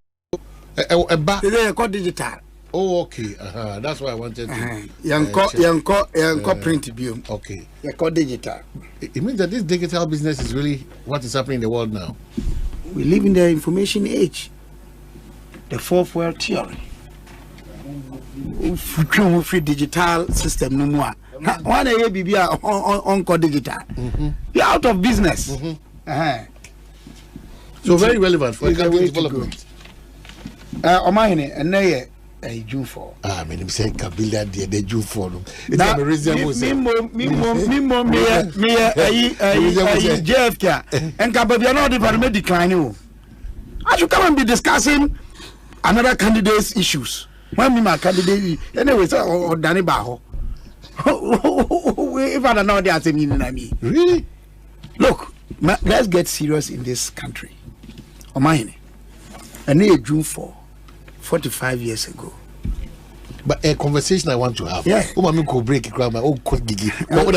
they call digital.
Oh, okay. That's why I wanted to.
Yanko print bill.
Okay.
You call digital.
It means that this digital business is really what is happening in the world now.
We live in the information age. The fourth world theory. Free digital system no more. One day be on digital. You're out of business.
So very relevant for economic development.
Omahine and June 4.
I mean, I'm saying Kabila, the June 4. It's
a
reasonable.
JFK and Kababia department declining. I should come and be discussing another candidate's issues. When me my candidate, anyway, or Danny Baho. If I don't know, they are saying me.
Really?
Look, let's get serious in this country. Omahine, and June 4. 45 years ago.
But a conversation I want to have.
Yeah.
Oh, I'm going to break it. Oh, gigi. Watch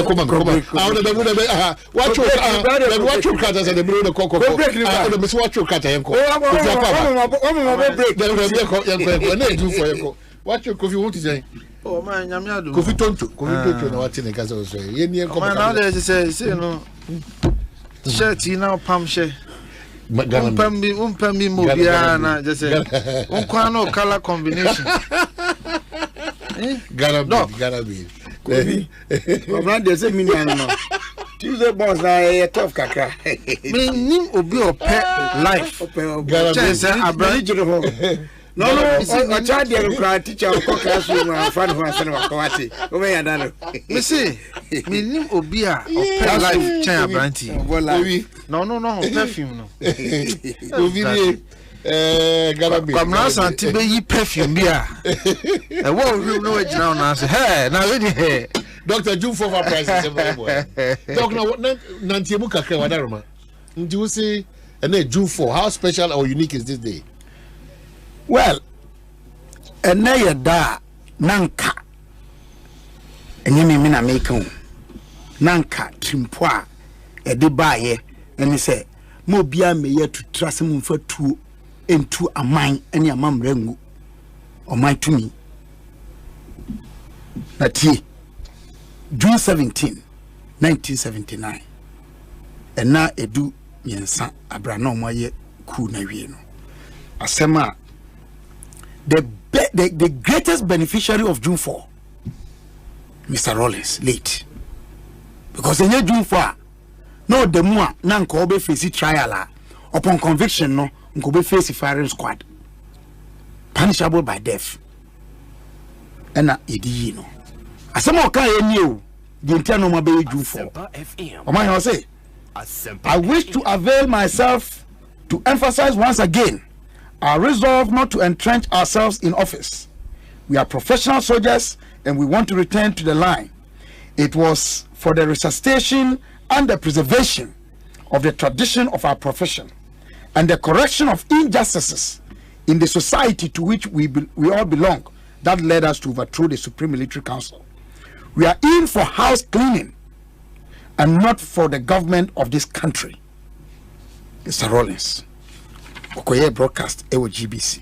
your cutters and the middle of the cocoa. Watch your cutter. What you coffee want to say?
Oh, man, I'm
Coffee Tonto. Coffee Tonto. What's in the castle?
Now there's a say, no. Shirt, now, pump share. Umpambi Mobiana, just say, Unquano color combination.
Gotta be.
They say, Tuesday boss, I tough caca.
Meaning will be a pet life.
No, I tried to cry teacher of classroom and friend who has sent a quality. Over a dano.
You see, meaning will be a pet life, China Branty. No, perfume.
Gotta be.
Come now, Santi, be perfume beer. I won't know it now. Now, say, hey, now, ready.
Dr. June for prices. Talking about Nantiamuka Kawadarma. Do you see, and then June 4, how special or unique is this day?
Well, and now you're da Nanka. And you mean I make home Nanka Trimpoa a debaye, and he said, Mobia may yet to trust him for two into a mine and your mum rengu or my to me. That he June 17, 1979, and now a do me and son Abrano Maye Kuna Vieno. Asema. The greatest beneficiary of June 4, Mr. Rollins, late. Because in June 4, no, the more Nanko be face trial upon conviction, no, Nko face firing squad, punishable by death. And na edi no. Asamoah Gyan you the internal mobile June 4. I say, I wish to avail myself to emphasize once again our resolve not to entrench ourselves in office. We are professional soldiers and we want to return to the line. It was for the resuscitation and the preservation of the tradition of our profession and the correction of injustices in the society to which we all belong that led us to overthrow the Supreme Military Council. We are in for house cleaning and not for the government of this country. Mr. Rollins. Okoye broadcast ewo GBC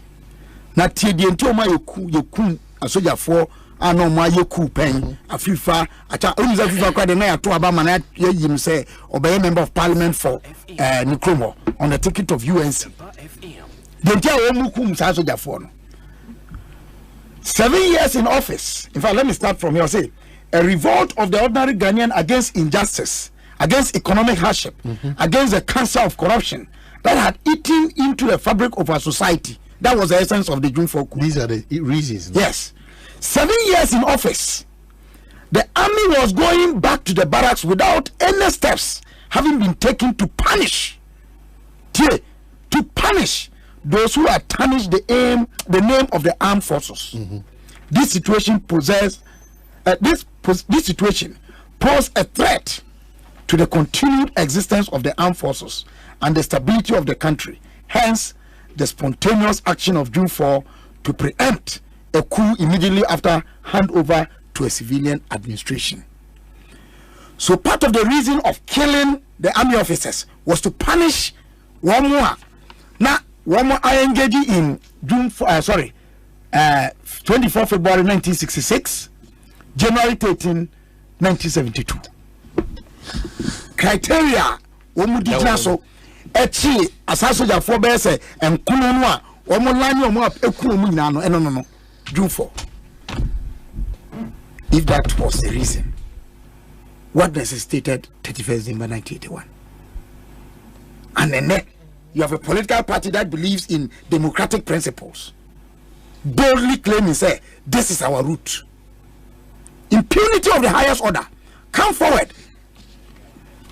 na tie die nti o ma yeku asoja for ana o ma yeku pen afifa acha onza fifa kwa de na ya to aba ma na yim say obey member of parliament for Nikromo on the ticket of UNC de nti o mu kum sa asoja for no 7 years in office. In fact, let me start from here. Say a revolt of the ordinary Ghanaian against injustice, against economic hardship, against the cancer of corruption that had eaten into the fabric of our society. That was the essence of the June 4 coup.
These are the reasons.
Yes. 7 years in office. The army was going back to the barracks without any steps having been taken to punish those who had tarnished the name of the armed forces. This situation this situation posed a threat to the continued existence of the armed forces and the stability of the country. Hence, the spontaneous action of June 4 to preempt a coup immediately after handover to a civilian administration. So part of the reason of killing the army officers was to punish one more. Now, one more I engaged in 24 February 1966, January 13, 1972. Criteria, so echi asasoja for bese and kunonwa omolani omo ekuomu nyina no June 4. If that was the reason, what necessitated 31st December 1981? And then you have a political party that believes in democratic principles, boldly claiming, say, this is our route. Impunity of the highest order. Come forward.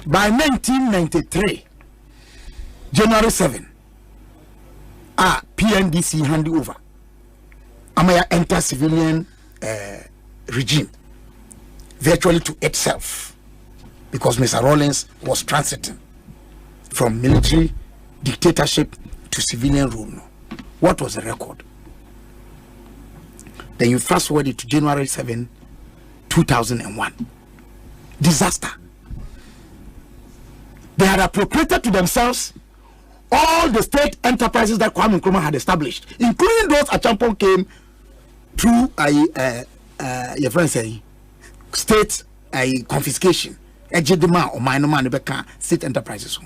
By 1993, January 7, PNDC handed over. Amaya enter civilian regime virtually to itself, because Mr. Rawlings was transiting from military dictatorship to civilian rule. What was the record? Then you fast forward it to January 7, 2001. Disaster. They had appropriated to themselves all the state enterprises that Kwame Nkrumah had established, including those Achampong came through your friend say state confiscation. Ejedema or minor man state enterprises.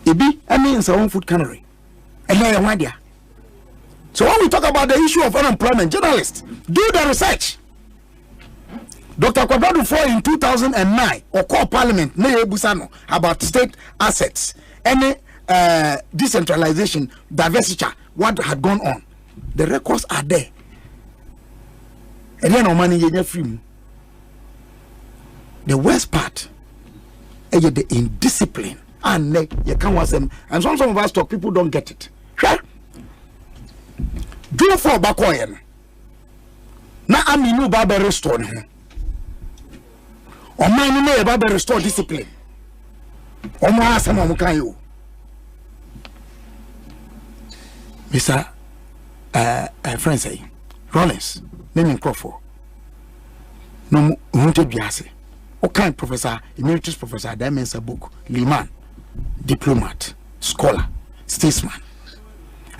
Ebi, I mean, it's our own food cannery. So when we talk about the issue of unemployment, journalists, do the research. Dr. Kodua Frimpong in 2009 or call Parliament about state assets, any decentralization, divestiture, what had gone on. The records are there. And then no money free. The worst part is the indiscipline. And you can't watch them. And some of us talk, people don't get it. Do for Bakoyan. Now I'm in Baba restore. Or mine may Baba restore discipline. Or more Asamoah Gyan. Mr. Friend say, Rollins, name Crawford. No, won't be assay. What kind of professor, emeritus professor, that means a book, Liman, diplomat, scholar, statesman.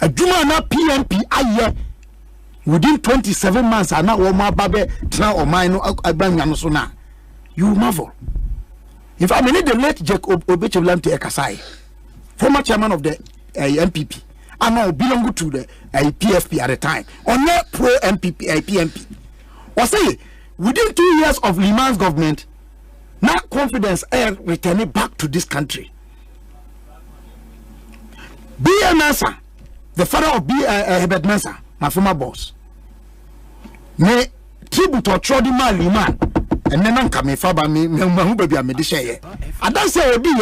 A Juma na PMP aye within 27 months are now Oma Babe Tra or Mino Abanyanosona. You marvel. In fact, I need the late Jacob Obechevlam to Ekosisen, former chairman of the MPP, and now belong to the PFP at the time, or not pro MPP, PMP. Or say, within 2 years of Liman's government, now confidence air returning back to this country. BMSA, the father of Herbert Mensah, my former boss, me tribute or trodi man, and then I'm coming for me, baby, I'm medicine. I don't say be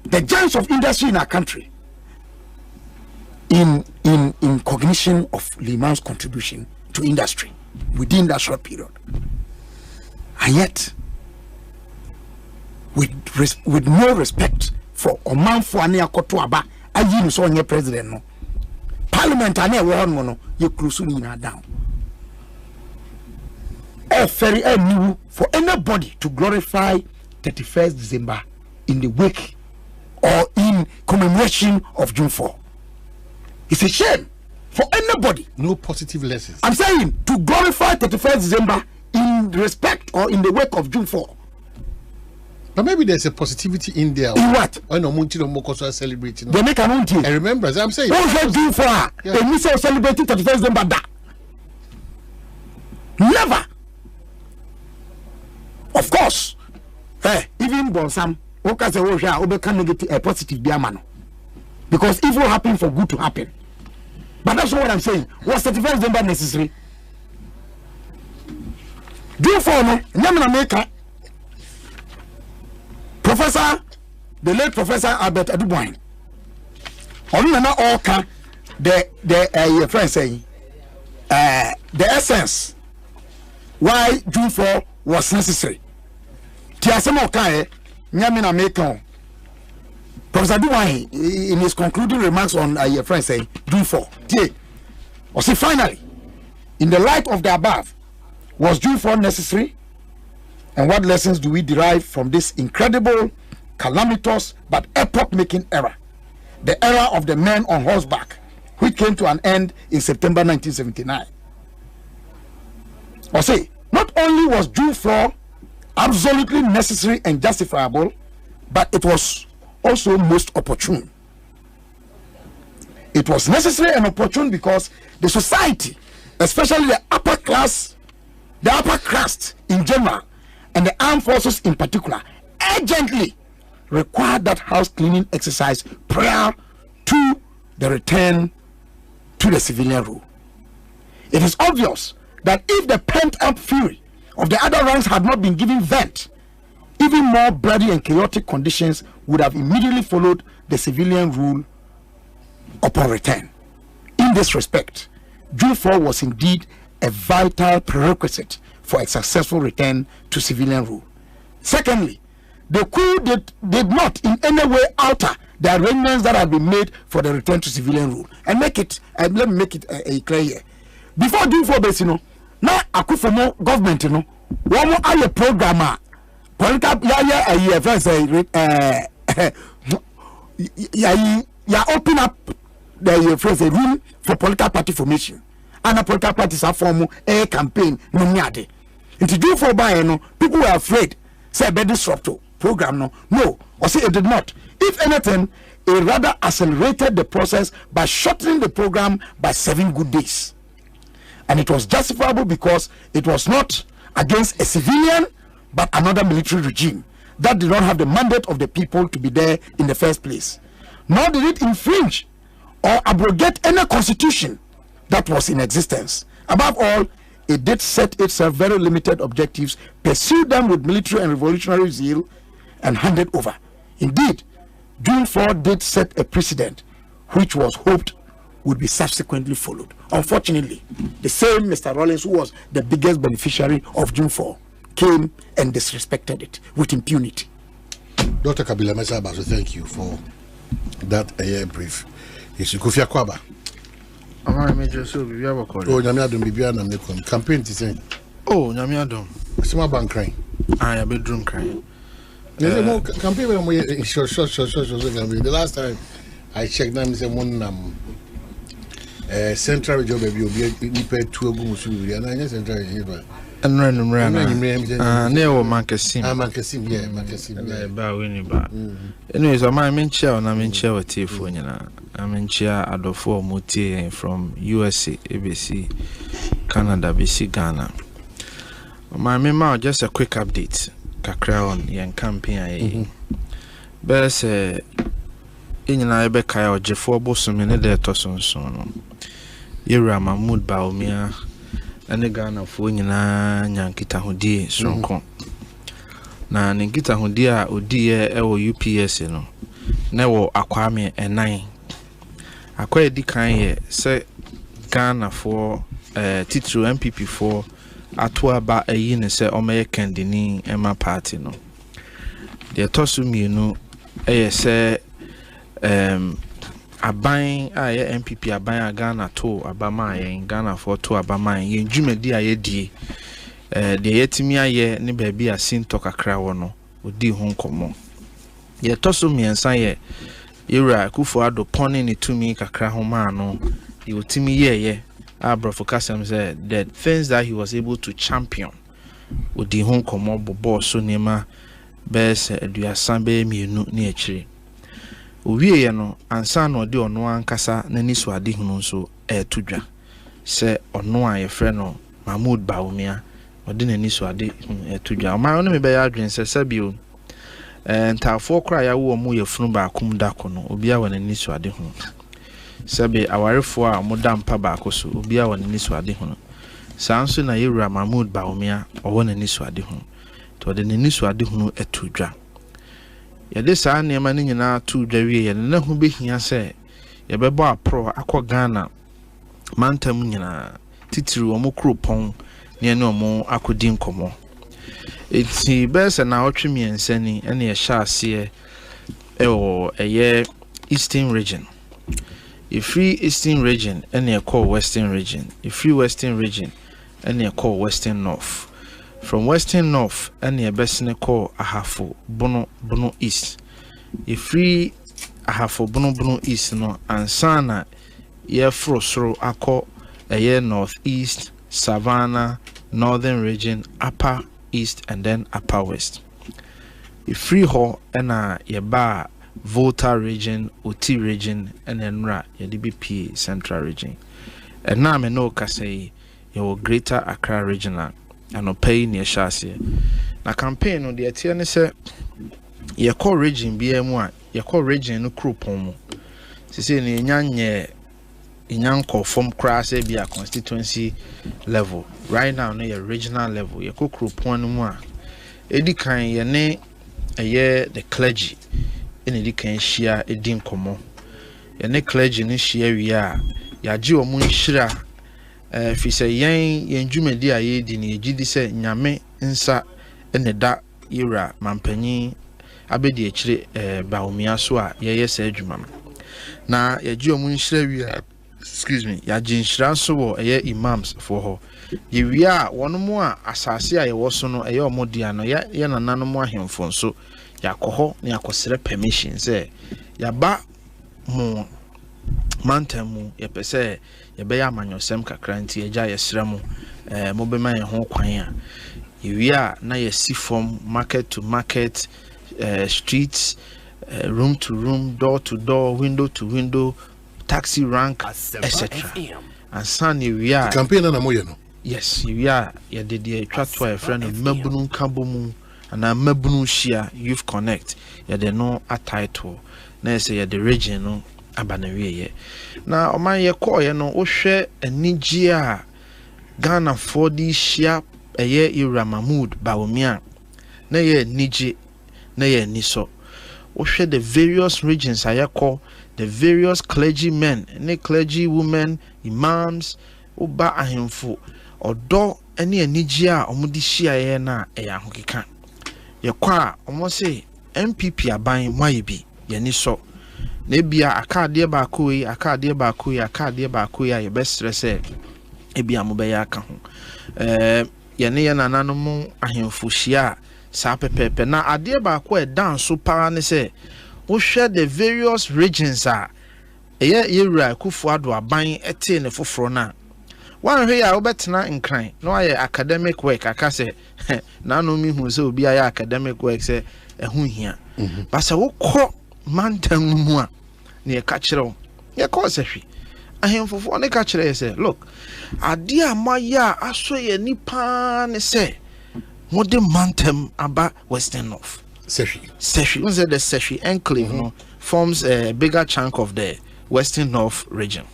the giants of industry in our country in cognition of Liman's contribution to industry within that short period. And yet, with no respect for Oman Fuania Kotuaba, I didn't saw your president. No. Parliament and one mono, you cruising down. A very new for anybody to glorify 31st December in the wake or in commemoration of June 4. It's a shame for anybody.
No positive lessons.
I'm saying to glorify 31st December in respect or in the wake of June 4.
But maybe there's a positivity in there.
In what?
I know Munti no more celebrating.
They make an own thing.
I remember, as I'm saying.
What June 4? They miss celebrating 31st December. Never. Of course. Even Bonsam, because a positive biamano. Because evil happen for good to happen. But that's not what I'm saying. Was 31st December necessary? June 4, no, Namina Maker. the late Professor Albert Aduboin. On all can the friend saying the essence why June 4 was necessary. Asamoah Gyan, Nyamina Mekong. Professor Aduboin in his concluding remarks on your friend saying June 4. Or say finally, in the light of the above, was June 4 necessary? And what lessons do we derive from this incredible, calamitous, but epoch-making era? The era of the men on horseback, which came to an end in September 1979. Or say, not only was June 4 absolutely necessary and justifiable, but it was also most opportune. It was necessary and opportune because the society, especially the upper class, the upper crust in general, and the armed forces in particular, urgently required that house cleaning exercise prior to the return to the civilian rule. It is obvious that if the pent-up fury of the other ranks had not been given vent, even more bloody and chaotic conditions would have immediately followed the civilian rule upon return. In this respect, June 4 was indeed a vital prerequisite for a successful return to civilian rule. Secondly, the coup did not in any way alter the arrangements that have been made for the return to civilian rule. And let me make it clear here. Before June 4 base, now Akufo government, one more other programmer, political ya open up the phrase a room for political party formation. And a political parties are form a campaign no nyade. Into June 4 by people were afraid say be disrupt program no or say it did not. If anything, it rather accelerated the process by shortening the program by 7 good days. And it was justifiable because it was not against a civilian but another military regime that did not have the mandate of the people to be there in the first place. Nor did it infringe or abrogate any constitution that was in existence. Above all, it did set itself very limited objectives, pursued them with military and revolutionary zeal, and handed over. Indeed, June 4 did set a precedent which was hoped would be subsequently followed. Unfortunately, the same Mr. Rawlings, who was the biggest beneficiary of June 4, came and disrespected it with impunity.
Dr. Kabila Mesabaso, thank you for that brief. Yes, Kofi Akwaba.
Amara major so we have a call.
Oh, Nyamiadum Bibia na mekon. Campaign to say.
Oh, Nyamiadum.
Sima bank crying.
I bedroom crying.
Campaign when short. The last time I checked them say one central job be obi pay 2 agu musu bi na anya central here ba.
Enra na. Na wo Mankasim.
Mankasim, yeah, Mankasim.
Yeah, ba we ni ba. Anyways, I mention na mention what tifo nyina. I mention adofo mutie from USA, ABC, Canada, BC, Ghana. My mema just a quick update. Kakra on yen campaign best inyina ebe kai ojefo bosomi ne de tosonson no yewura Mahmoud Bawumia ane Ghana fo nyina nyankita hodie sonko na nkita hodie a odie e wo UPS no na wo akwame enan akwa edi kan ye se Ghana fo titru MPP fo atwa ba ayi ne se omeye kendini ema party no de tosu mienu se aban aye MPP aban Ghana to abama aye Ghana for to abama ye dwumadi aye die de yetimi aye ne ba bi asinto kakra wo no odi ho nkomo ye tosu miensa ye yura kufu ado poni ni tumi kakra ho ma no ye otimi ye Brofokasem said the things that he was able to champion with the home common boss so nema best eduasambe mienu ni echiri owie ye no ansa no de ono ankasa nani so ade hunu so etudwa se ono a ye frɛ no Mahmoud Bawumia ode nani so ade etudwa o ma no me be ya adwen se sabio ntafo kra ya wo mu ye funu ba akum dako no obi a wona nani so ade hunu Sabe awarefo a modam pa ba akoso obi a wona ni so ade ho sanso na yewura Mahmoud Bawumia owo na ni so ade ho to de ni so ade ho etudwa yɛde saa nneɛma no nyinaa to dwawie yɛ na ho behia sɛ yɛbɛbɔ apro akɔ Ghana mantam nyinaa titiri wɔn kuropɔn ne ne wɔn akɔdi nkɔmɔ eti bɛsɛ na ɔtwe miɛnsa ni ɛne yɛhyɛ aseɛ ɛwɔ ɛyɛ Eastern region. If free Eastern region and you call Western region. If free Western region and you call Western North. From Western North and you best call Ahafo Bono East. If free Ahafo Bono East no and sana ye frosro ako a year Northeast, Savannah, Northern region, Upper East and then Upper West. If free ho and ye bar Volta region, Oti region, and then DBP Central region. And now I know say your Greater Accra regional and no pay near Shasia. Na campaign on the Etienne say your core region BM1, your core region no Krupomo. She say in from class be a constituency level. Right now, no your regional level, your Krupon. Edi kind your name a year the clergy. Ene kan shia edin komo ye ne clergy ne shia wi a ya gi omu nhira fi se yen dwumadi a ye di ne gidi se nyame nsa ene da yira mampanyi abedi akire Bawumia so a ye yes adwuma na ya gi omu nhira wi a excuse me ya gi nhira so wo ye imams for ho ye wi a wono a asase a ye wo so no ye omodi ano ye nananom ahemfo so yakoho ne yakosere permission say yaba mu mantamu yepese yebe ya amanyosem kakra nti eja yesra mu mo be ma ye ho kwan a yewia na yesi from market to market streets room to room door to door window to window taxi rank etc and san yewia
campaign na mo ye no
yes yewia ye de twatwa e friend mabunu kabomu and a mabunu shia youth connect ya de no a title na say ya the region no abanawie ye na o man ye call ye no wo hwe anigi a Ghana for the shia eye Ira Mahmood Bawumia na ye niji na ye niso wo hwe the various regions I call the various clergymen ne clergy women imams oba ahemfo odo ene anigi a omudi shia ye na e ahokeka ye kwa omo say MPP aban mwaye bi ye ni so na bia akade ba ko yi ye be stress e bia mo be ya aka ho ye ne ye nananom ahemfo hia sa pepepe na ade ba ko e dan so pa ne say wo hwe the various regions a ye yewura kufu ado aban ete ne foforo na one way I obetna in crime. No, I academic work. I can say, now no me who so be academic work say a who here. But so call mantam mua near catcher. Ya cause a she. I am for one catcher. Say, look, a dear Maya, I saw ye nipan say, what the mantam about Western North. Seshi was the Seshi enclave no forms a bigger chunk of the Western North region.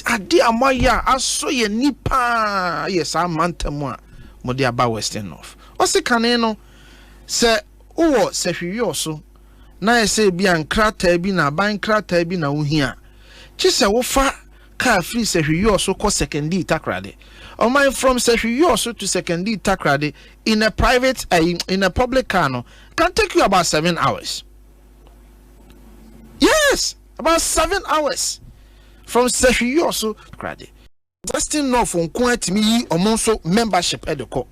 Adi amaya aso ye nipa yes amantamu a mode aba Western North o se kane no se wo se hwiyo so na ye se bia nkrata bi na ban krata bi na wohia chi se wo fa ka free se hwiyo so ko secondary takrade o man from se hwiyo so to secondary takrade in a private in a public car no can take you about 7 hours. Yes, about 7 hours. From Seshi also crade. Western North on Kuatimi omonso membership at the court.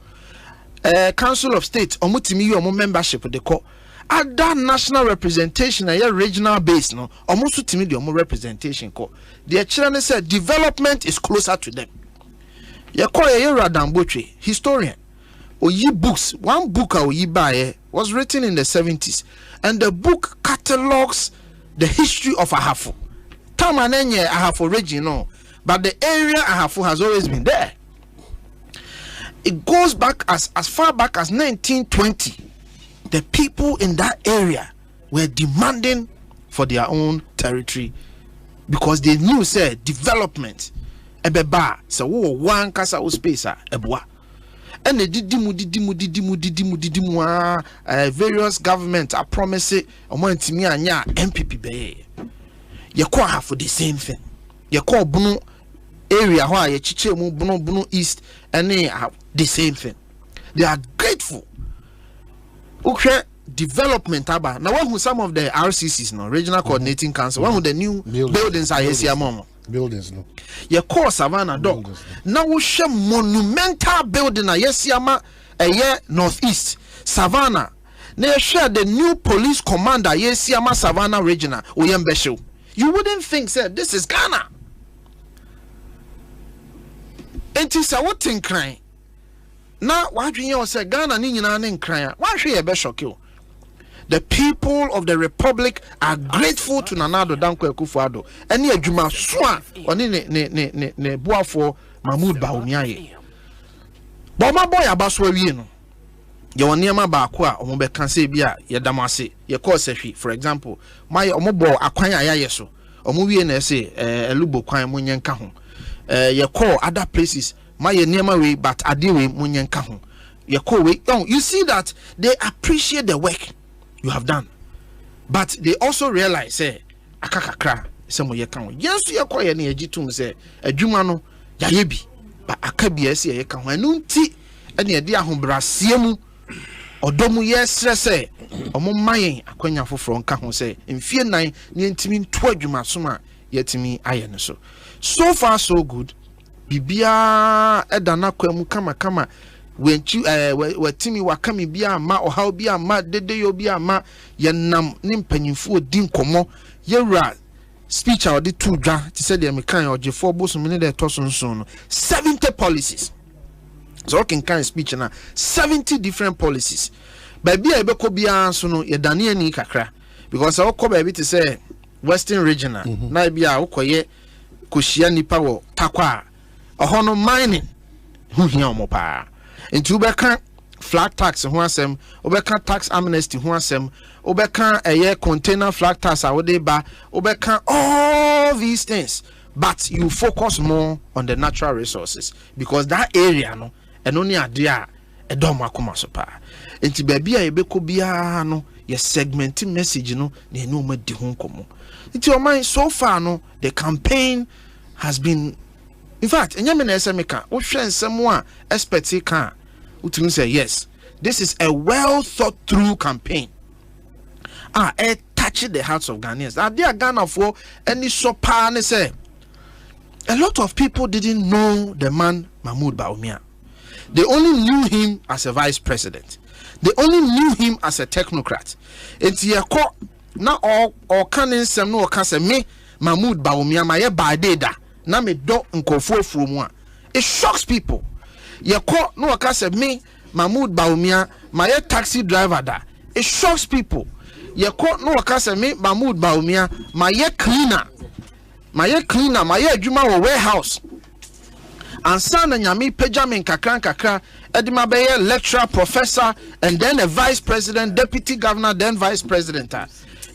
Council of State omutimi omo membership at the court. Other national representation a regional base no omonso timi the omo representation court. The children said development is closer to them. Ye call ye Radambotwe, historian. Oyi books, one book oyi buy was written in the 70s, and the book catalogs the history of Ahafo. Tamanenye Ahafo region, no, but the area Ahafo has always been there. It goes back as far back as 1920. The people in that area were demanding for their own territory because they knew say development ebeba so one kasa space ebwa and the various governments are promising me anya MPP be ye call her for the same thing. Ye call Bunu area where ye chiche mu Bunu East and they have the same thing. They are grateful. Okay, development aba. Now one who some of the RCCs no regional coordinating council, one with the new buildings are here mama.
Buildings no.
Ye call Savannah dog. Now we share monumental building a yes yama a year northeast Savannah. Now share the new police commander yes yama Savannah regional Oyembesho. You wouldn't think said this is Ghana. Enti sa what thing crying? Now what you say Ghana ni nyina ne crying? Why should you be shock you? The people of the republic are grateful to Nanado Danko Akufo-Addo. Any adwuma soa oni ne boafo Mahmoud Bawumia ye. Ba ma boy abaso awie no. Ye won niam ba ko a omo be kan se bia ye damase ye call sehwi for example my omo bo akwan ayaye so omo wie na say elubo kwan munye nka ho. Ye call other places my niam we but ade we munye nka ho. Ye call we you see that they appreciate the work you have done, but they also realize say akakakra say mo ye kan yes ye call ye na agitum say adwuma no ya ye bi ba akabia say ye kan ho anu nti ene ye de ahobrasee mu odomu ye srese omo mayen akwanya foforo nka ho say mfie nan ne ntimi nto adwuma so ma yetimi aye no so far so good bibia edana kwamu kama when timi wakami bia ma ohaw bia ma dede yo bia ma yenam ne mpanyimfo din komo yewra speech or the two dra ti said the mekan ogefo boso me ne de tosonson no 70 policies so can kind speech na 70 different policies baby e be ko bia so no ye dane ani kakra because I ko baby to say western regional na bia ukoye koshia nipa wo takwa ohono mining hu hia omo pa into ubeka flag tax ho asem ubeka tax amnesty ho asem ubeka a container flag tax awode ba ubeka all these things but you focus more on the natural resources because that area no and only ade a edom akoma so pa enti baabi a yebeko bia no ye segmenting message no na enu ma di ho nkomo enti o man so far no the campaign has been. In fact, enyame na esemeka wo hwe nsem a expert kan utun say yes, this is a well thought through campaign. It touched the hearts of Ghanaians. That they are Ghana for any sopa ne say a lot of people didn't know the man Mahmoud Bawumia. They only knew him as a vice president. They only knew him as a technocrat. Enti yako na all kan nsem no ka say me Mahmoud Bawumia ma ye badeda na me do nkofo mu a it shocks people. Ye ko no waka say me Mahmoud Bawumia my taxi driver da it shocks people. Ye ko no waka say me Mahmoud Bawumia my cleaner my adwuma wo warehouse ansa na nyame pajamin kakra edima be lecturer professor and then a vice president deputy governor then vice president.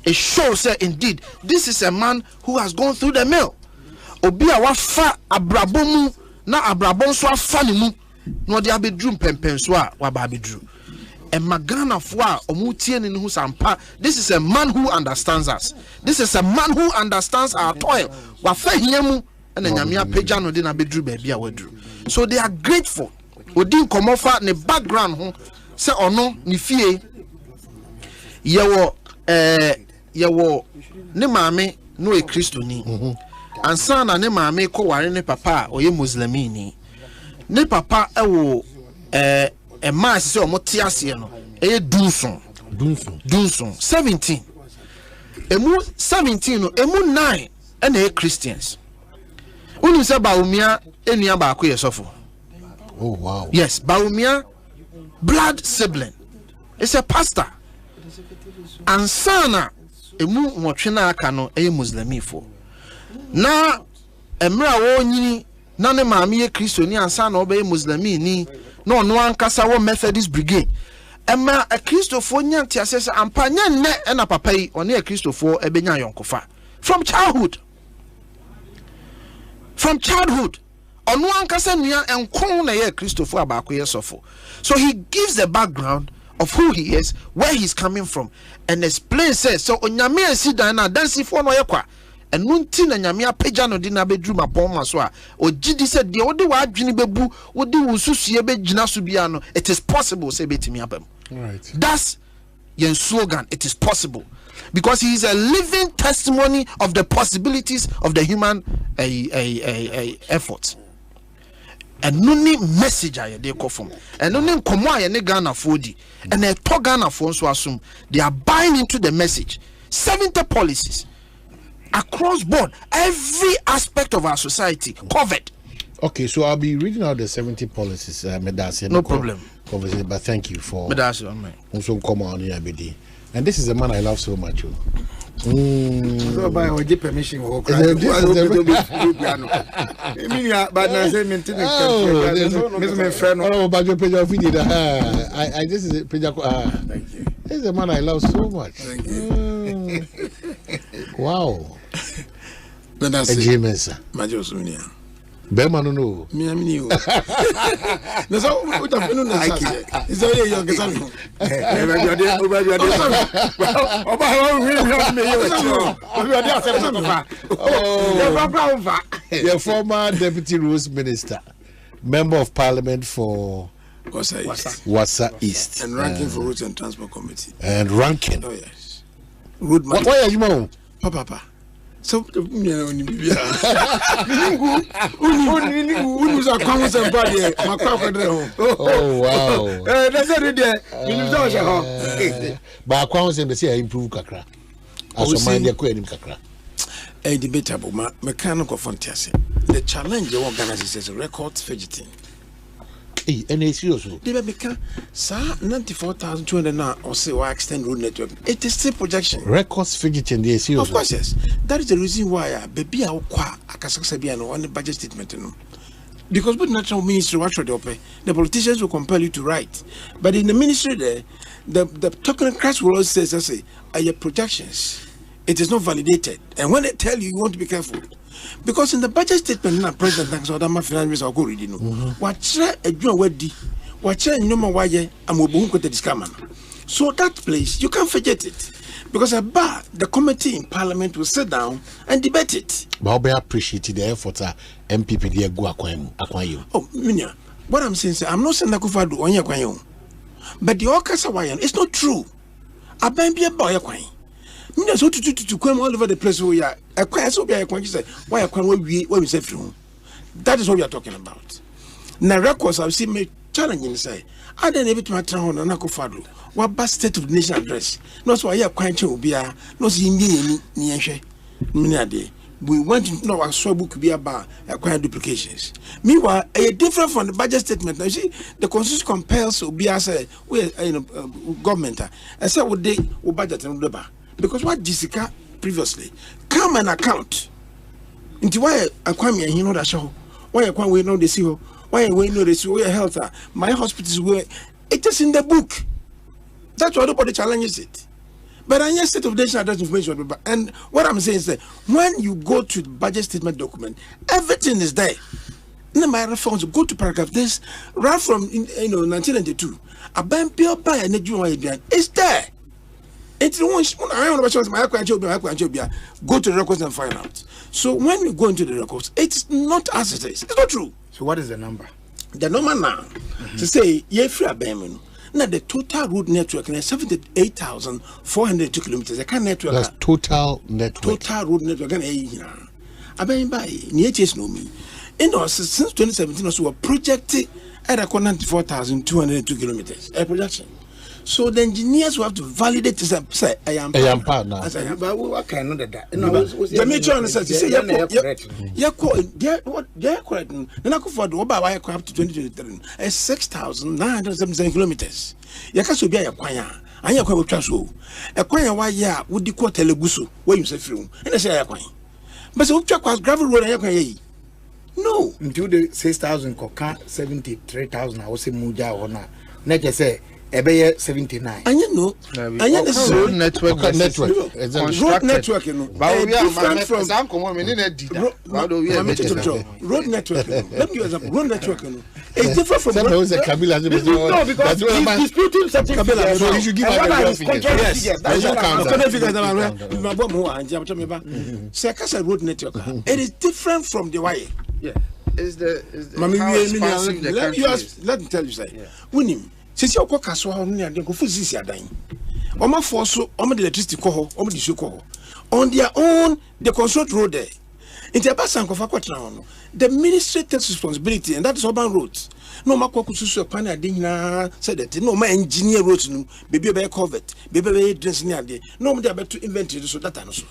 It shows that indeed this is a man who has gone through the mill. Obi a wafa abrabomu na abrabon so afa ne mu no de abedrum pempen so a wa ba bedru e magana fo a omutie ne hu sampa. This is a man who understands us. This is a man who understands our toil. Wafa hiamu na nyame apagya no de na bedru ba bia wadru. So they are grateful. Odin komofa ne background ho se ono ne fie yewo ne maame no e kristoni ansana ne maame ko ware ne papa oye muslimini ne papa ewo ma se omote ase no eye dunson 17 emu 17 no emu 9 na e Christians unu se Bawumia enua ba ko yesofo.
Oh wow.
Yes, Bawumia blood sibling is a pastor ansana emu nwotwe na aka no eye muslimifo na emra wo nyini na ne maame ye kristoni ansa na obeye muslimini na ono ankasa wo Methodist brigade emma a kristofo nyanti asese ampa nya nne na papa yi one a kristofo ebenya yonkofa from childhood ono ankasa nua enkron na ye Christopher abako ye sofo. So he gives the background of who he is, where he's coming from, and explains says so onyame asida na dansi fo no yekwa enu nti na nyame apagya no di na bedru mapon maso a ogidi said de wode wa adwene bebu wode wususue begina so bia no it is possible say betimi abam.
Right.
That's your slogan. It is possible because he is a living testimony of the possibilities of the human effort. And no message they call from and no name come why ne Ghana fodi and they talk Ghana for so assume they are buying into the message. 70 policies across board, every aspect of our society covered.
Okay, so I'll be reading out the 70 policies.
No problem.
But thank you for
also
come on here, BD. And this is a man I love so much.
So by our permission, but
I this is thank you. This is a man I love so much.
Thank you.
Wow.
But that's
it. Bema no.
Me amini o. Na so what have no na say. Is there your gesan?
The former deputy rules minister, member of parliament for Wasa East,
and ranking for roads and transport committee.
And ranking.
Oh yes. Road man.
Why are you mom?
Papa. So oh
wow. But I can't say improve kakra. Asamoah Gyan kakra.
A debatable mechanical fantasy. The challenge you organize is record fidgeting.
And it's serious.
They become 94,200 now or say why extend road network. It is still projection.
Records fidgeting they serious.
Of course, yes. That is the reason why baby I on the budget statement. Because with natural ministry what should they the politicians will compel you to write. But in the ministry there, the technocrats will always say your projections. It is not validated. And when they tell you, you want to be careful. Because in the budget statement, now President thanks all that my finance will go reading. What a joint wedi, what no more why I'm going to discover. So that place you can't forget it. Because about the committee in parliament will sit down and debate it.
But I appreciate the effort MPP there go acquire.
Oh, Minya, what I'm saying is I'm not saying that do on your but the Okasa it's not true. I been be a boy acquire. So to come all over the place where you are acquire so be a say why we say through. That is what we are talking about. Now records I've seen me challenging say I didn't even to my town on Akufado. What best state of the nation address? Not why you are quite to be a no see me we want to know our soul book be about acquiring duplications. Meanwhile, a different from the budget statement. Now, you see, the constitution compels to be as a government. I said, what they will budget and labor. Because what Jessica previously come an account into why acquire me and you know that show. Why acquire we know the CEO? Why we know the CEO health? My hospitals were it is in the book. That's why nobody challenges it. But I state of the nation address information. And what I'm saying is that when you go to the budget statement document, everything is there. In my reference, go to paragraph this right from 1992. A bank bill by a it's there. It's the one I don't know go to the records and find out. So when we go into the records, it's not as it is. It's not true.
So what is the number?
The number now to say free a now the total road network is 78,402 kilometers. I can't network.
That's total network.
Total road network. I been by near no me. Since 2017, also a project at 94,202 kilometers. A projection. So the engineers will have to validate this. Say I am
part now.
But what kind of that?
The major answer is say you're correct. Then I could afford why up to 2023. 6,977 kilometers. You can't be a choir. I am quite transfer. A choir why ya would the quarter legusu where you say through. And I say a choir. But so check was gravel road and no.
Until the 6,000 coca 73,000 I was say muja or not. Let us say Ebe 79.
And you know,
road network.
Road network, you know. Different from road network. Let me give you an example. Road network, you know. It's different from
no, because
he's disputing certain figures.
So you should give us figures.
Yes, that's what road network. It is different from the way.
Yeah. Is the
let me tell you, say, winning. Since you go castle, go for this yadan. Oma force, oma the electricity call, oma the call. On their own, they construct road there. In the Basanko Fakwatran, the ministry takes responsibility, and that is urban roads. No Makokusu Pana Dina said that no my engineer roads, baby by covet, baby dressing near day. No, they are better to inventory so that also.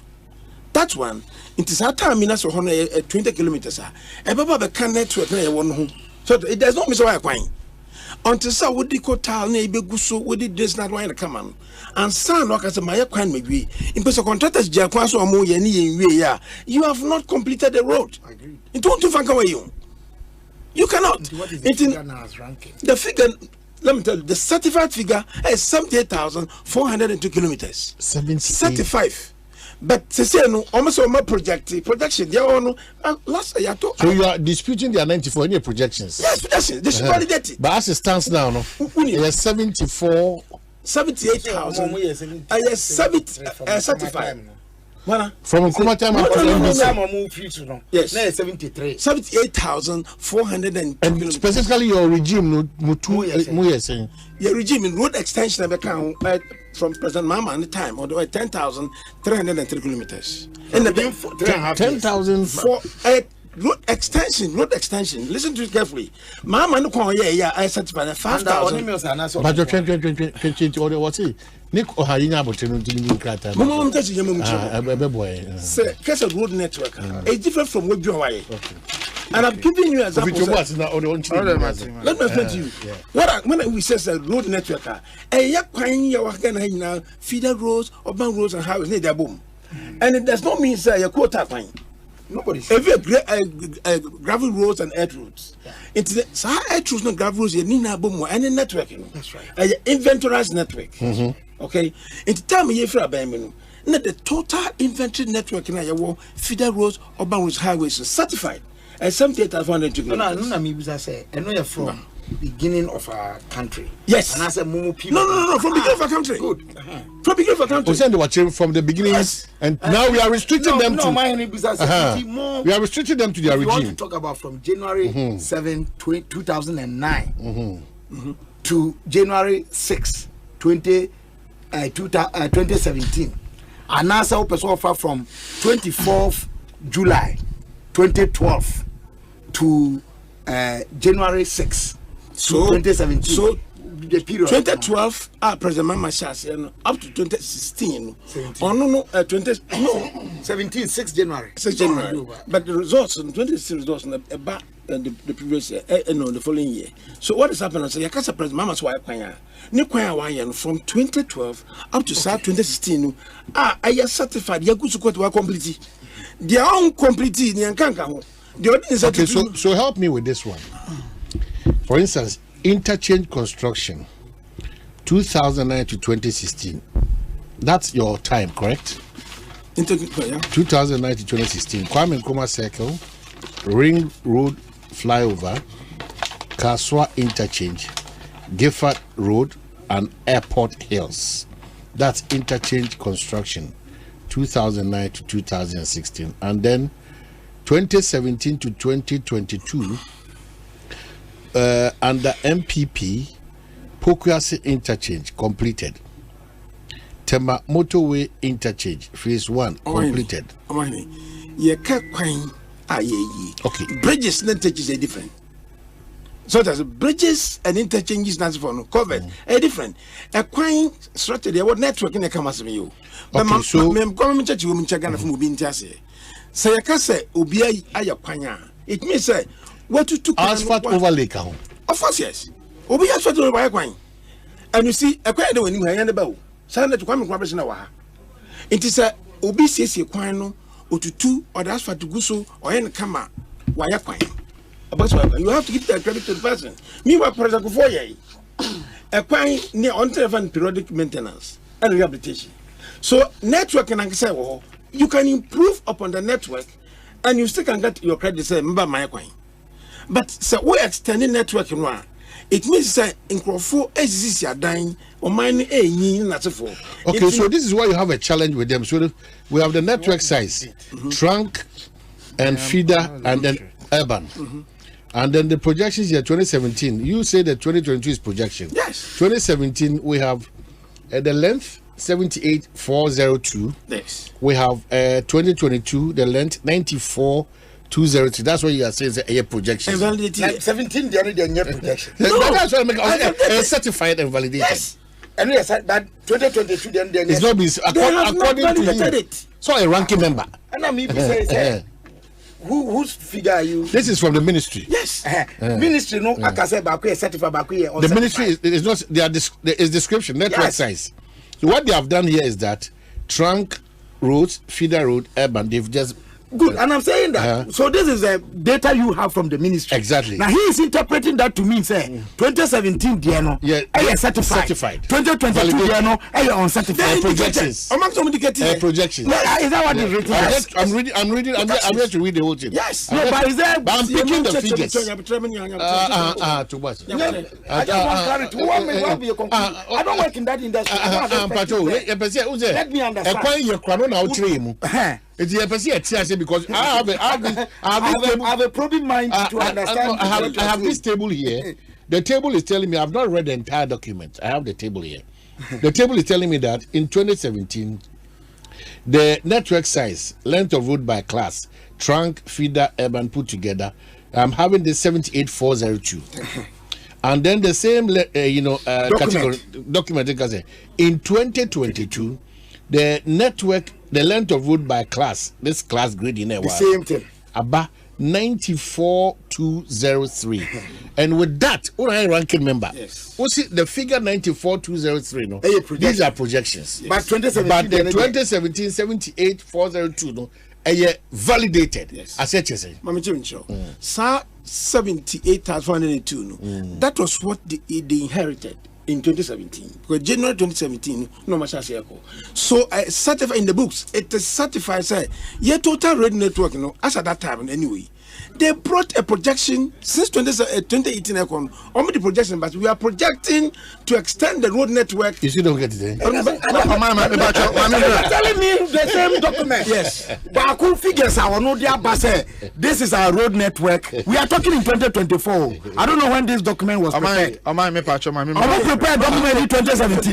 That one, it is our time in us 20 kilometers. A Baba can network one home. So it does not miss why quine. Until so would the cotal neighbor gusso would it does not want to come on. And son work as a Maya quine maybe. In person contractors Jaquas or more you have not completed the road.
I agree.
It won't to find away you. You cannot.
What is the figure now as ranking?
The figure, let me tell you, the certified figure is 78,402 kilometers. 75. But say no, almost on my projection. They are last year.
So you are disputing their 94 any projections?
Yes, projections. They should validate it.
But as it stands now, no, it is 78,000.
75.
From Kumata,
yes, 73.
78,402.
And specifically your regime,
your regime in road extension of account from President Mama at the time, or 10,303 kilometers. And the
10,000
for road extension. Listen to it carefully. Mama no call I certified 5,000.
But your 2020 order what's it? Nick Ohayina Botino didn't crater.
Say, case of road network is different from what you are. And I'm giving you an example. Let me explain to you. When we say road network, feeder roads, urban roads, and highways need a boom. And it does not mean say a quota fine.
Nobody.
Every gravel roads and earth roads. It's the earth roads, not gravel roads. You need a boom or any networking.
That's right.
Inventorized network. Okay. In the time you for a bamino. Not the total inventory network in our feeder roads, urban roads, highways is certified. And 78,400
No, say, I know you're from beginning of our country.
Yes.
And I said, Mumu people.
No, from beginning of our country.
Good.
From beginning of our country.
We said they were changing from the beginning, and now we are restricting them to. We are restricting them to their regime.
You want to talk about from January 7, 2009 to January 6, 2017. And now so person offer from 24th July 2012 to January 6, so 2017.
So
the period
2012, President Mama Shas, up to 2016.
17, 6 January.
6 January. But the results in 2016 results about the previous year, the following year. So what is happening? So Yakasa President Mama's wife, from 2012 up to 2016, I certified Yakusu completely. They are uncompleted.
Okay, so help me with this one. For instance, interchange construction, 2009 to 2016. That's your time, correct? 2009 to 2016. Kwame Nkrumah Circle, Ring Road Flyover, Kaswa Interchange, Gifford Road, and Airport Hills. That's interchange construction, 2009 to 2016. And then 2017 to 2022, under MPP, Pokuase Interchange completed. Tema Motorway Interchange, phase 1 completed.
Okay. Bridges and interchanges are different. So there's bridges and interchanges not for covered. A different. A quine strategy, what network in the camas of you. But so government church women check on from Ubintase. Say a case Ubia Ayaquanya. It means say what you took
asphalt overlay.
Of course, yes. Ubia asphalt over Quine. And you see, a quine when you hang the bow. Send it to come and grab it is a OBCC quino or to 2 or the asphalt to guso or any kama. Why a quine? But you have to give that credit to the person. Meanwhile, President Kufoye,
a quite near on periodic maintenance and rehabilitation. So network and say, oh, you can improve upon the network and you still can get your credit say my coin. But so we extending network in one. It means that in Crawford exists are dying or mine not for.
Okay, so this is why you have a challenge with them. So we have the network size, trunk and feeder and then urban. And then the projections here 2017. You say that 2022 is projection.
Yes.
2017 we have the length 78,402.
Yes.
We have 2022 the length 94,203. That's what you are saying is a projection.
17 the other projection.
That's what I make certified and validated.
Yes. And yes, that 2022 then
it's not been according to you.
It.
So a ranking member.
And I'm say whose figure are you?
This is from the ministry.
Yes. Ministry no I can say back certified back here.
The ministry is not there is description network size. So what they have done here is that trunk roads, feeder road, urban, they've just
good, and I'm saying that. So this is the data you have from the ministry.
Exactly.
Now he is interpreting that to mean say 2017 Diano, certified. 2022 Diano, uncertified.
Projections. Projections.
Is that what is written?
I'm reading. I'm here to read the whole thing.
Yes. No, but is there?
But I'm picking the figures. Too much.
I don't work in that industry. Let me understand.
It's because I have a
probing mind to understand.
I have this table here. The table is telling me I've not read the entire document. I have the table here. The table is telling me that in 2017, the network size, length of road by class, trunk, feeder, urban put together, I'm having the 78,402. And then the same, category document in 2022, the network, the length of road by class, this class grid in there
the same thing.
About 94,203. And with that, what are ranking member?
Yes.
What's it? The figure 94,203. No, these are projections.
Yes. But 2017,
but the 2017 78,402. No, validated.
Yes.
As such as say.
Mama Chimincho. Sir 78,402. No, that was what they inherited in 2017, because January 2017, no much as so I certify in the books. It is certified. Say, yeah, total red network. You know, as at that time, anyway, they brought a projection since 2018. Only the projection, but we are projecting to extend the road network.
You still don't get it.
Telling me the same document. Yes, but I could figure out no say this is our road network. We are talking in 2024. I don't know when this document was prepared. Prepared document in 2017.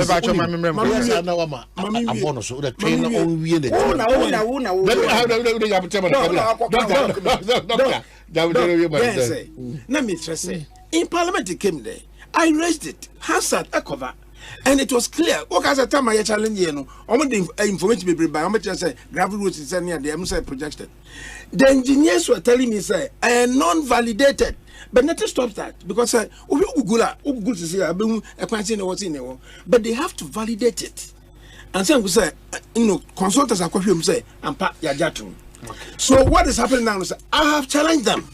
Let me just say, in Parliament it came there. I raised it, Hansard Ekova, and it was clear. What as a time I challenge you know, the information be by how much I say gravel roads is near the MSI projected. The engineers were telling me say I am non-validated. But nothing stops that because Google to see a question what's in there. But they have to validate it. And some say, consultants are confused say and pat yajatum. So what is happening now is I have challenged them.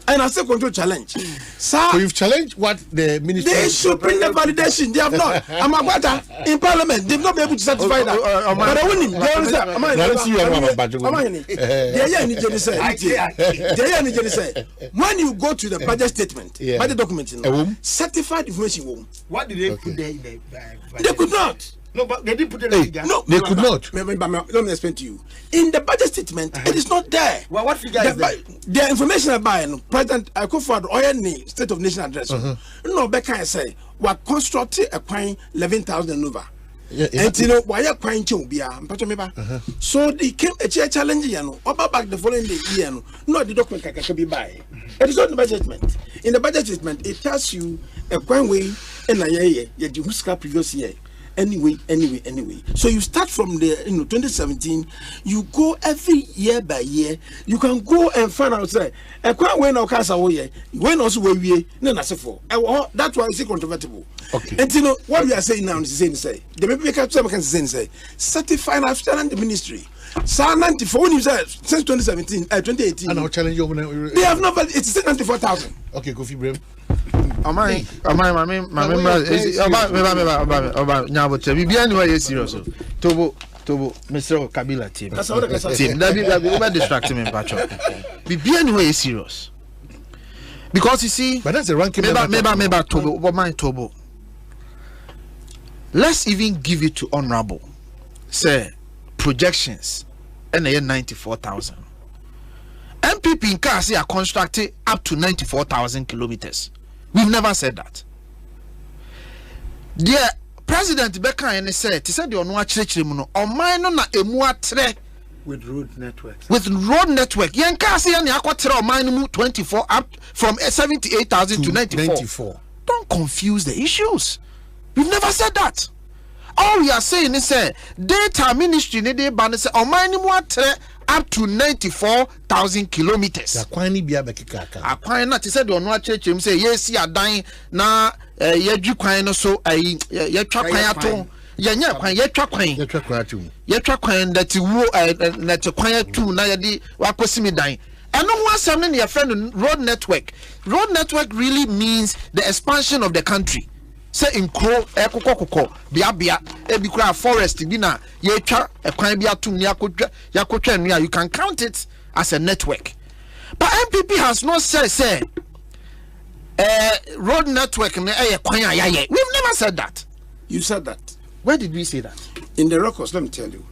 And I still control challenge.
So you've challenged what the ministry.
They should bring the validation. They have not. I'm a brother in Parliament. They've not been able to certify that. But I wouldn't. When you go to the budget statement, budget document, certified information. What did they put there in the they could not. No, but they didn't put it in.
No, they could not.
Let me explain to you. In the budget statement, it is not there.
Well, what figure is there?
The information about President Akufo-Addo oil State of Nation address. No, Becca say what constructed a coin 11,000 over. And you know why a coin chubia. So they came a challenge. Back the following year. No, the document can be buy. It is not the budget statement. In the budget statement, it tells you a coin way and a year. You do previous year. Anyway. So you start from the 2017, you go every year by year. You can go and find out say a quite when our cars are when also we for that's why it's controvertible.
Okay.
And what we are saying now is say the people can say certified after the ministry. Psalm 94 when you said since 2017, 2018.
And I'll challenge you.
They have not. It's 94,000.
Okay, Kofi Brem.
Tobo, Mr. Kabila team. That be distracting me, Pacho. Be anyway serious. Because you see,
but that's the ranking.
Maybe Tobo, but my Tobo. Let's even give it to honorable. Say projections, and they 94,000. MPP in Kasi are constructed up to 94,000 kilometers. We've never said that. Yeah. President Beka and said, he said, you're not church or mine on a
with road networks.
With road network. Yankasi and Yakwatra mine 24 up from 78,000 to 94. Don't confuse the issues. We've never said that. All we are saying is data ministry need ban say or mine up to 94,000 kilometers. Akwani not he said you're not church him say yes you are dying na yedwi kwan no so yetwa kwan ato yenya kwan yetwa kwan that wo na te kwan ato na yedi wakosimi dan eno ho asem ne your friend road network really means the expansion of the country. Say in Kro ekokokoko bia ebi kura forest bi na yetwa ekwan bi atum ni yakotwa nua, you can count it as a network. But MPP has not said road network we've never said that.
You said that.
Where did we say that?
In the records, let me tell you.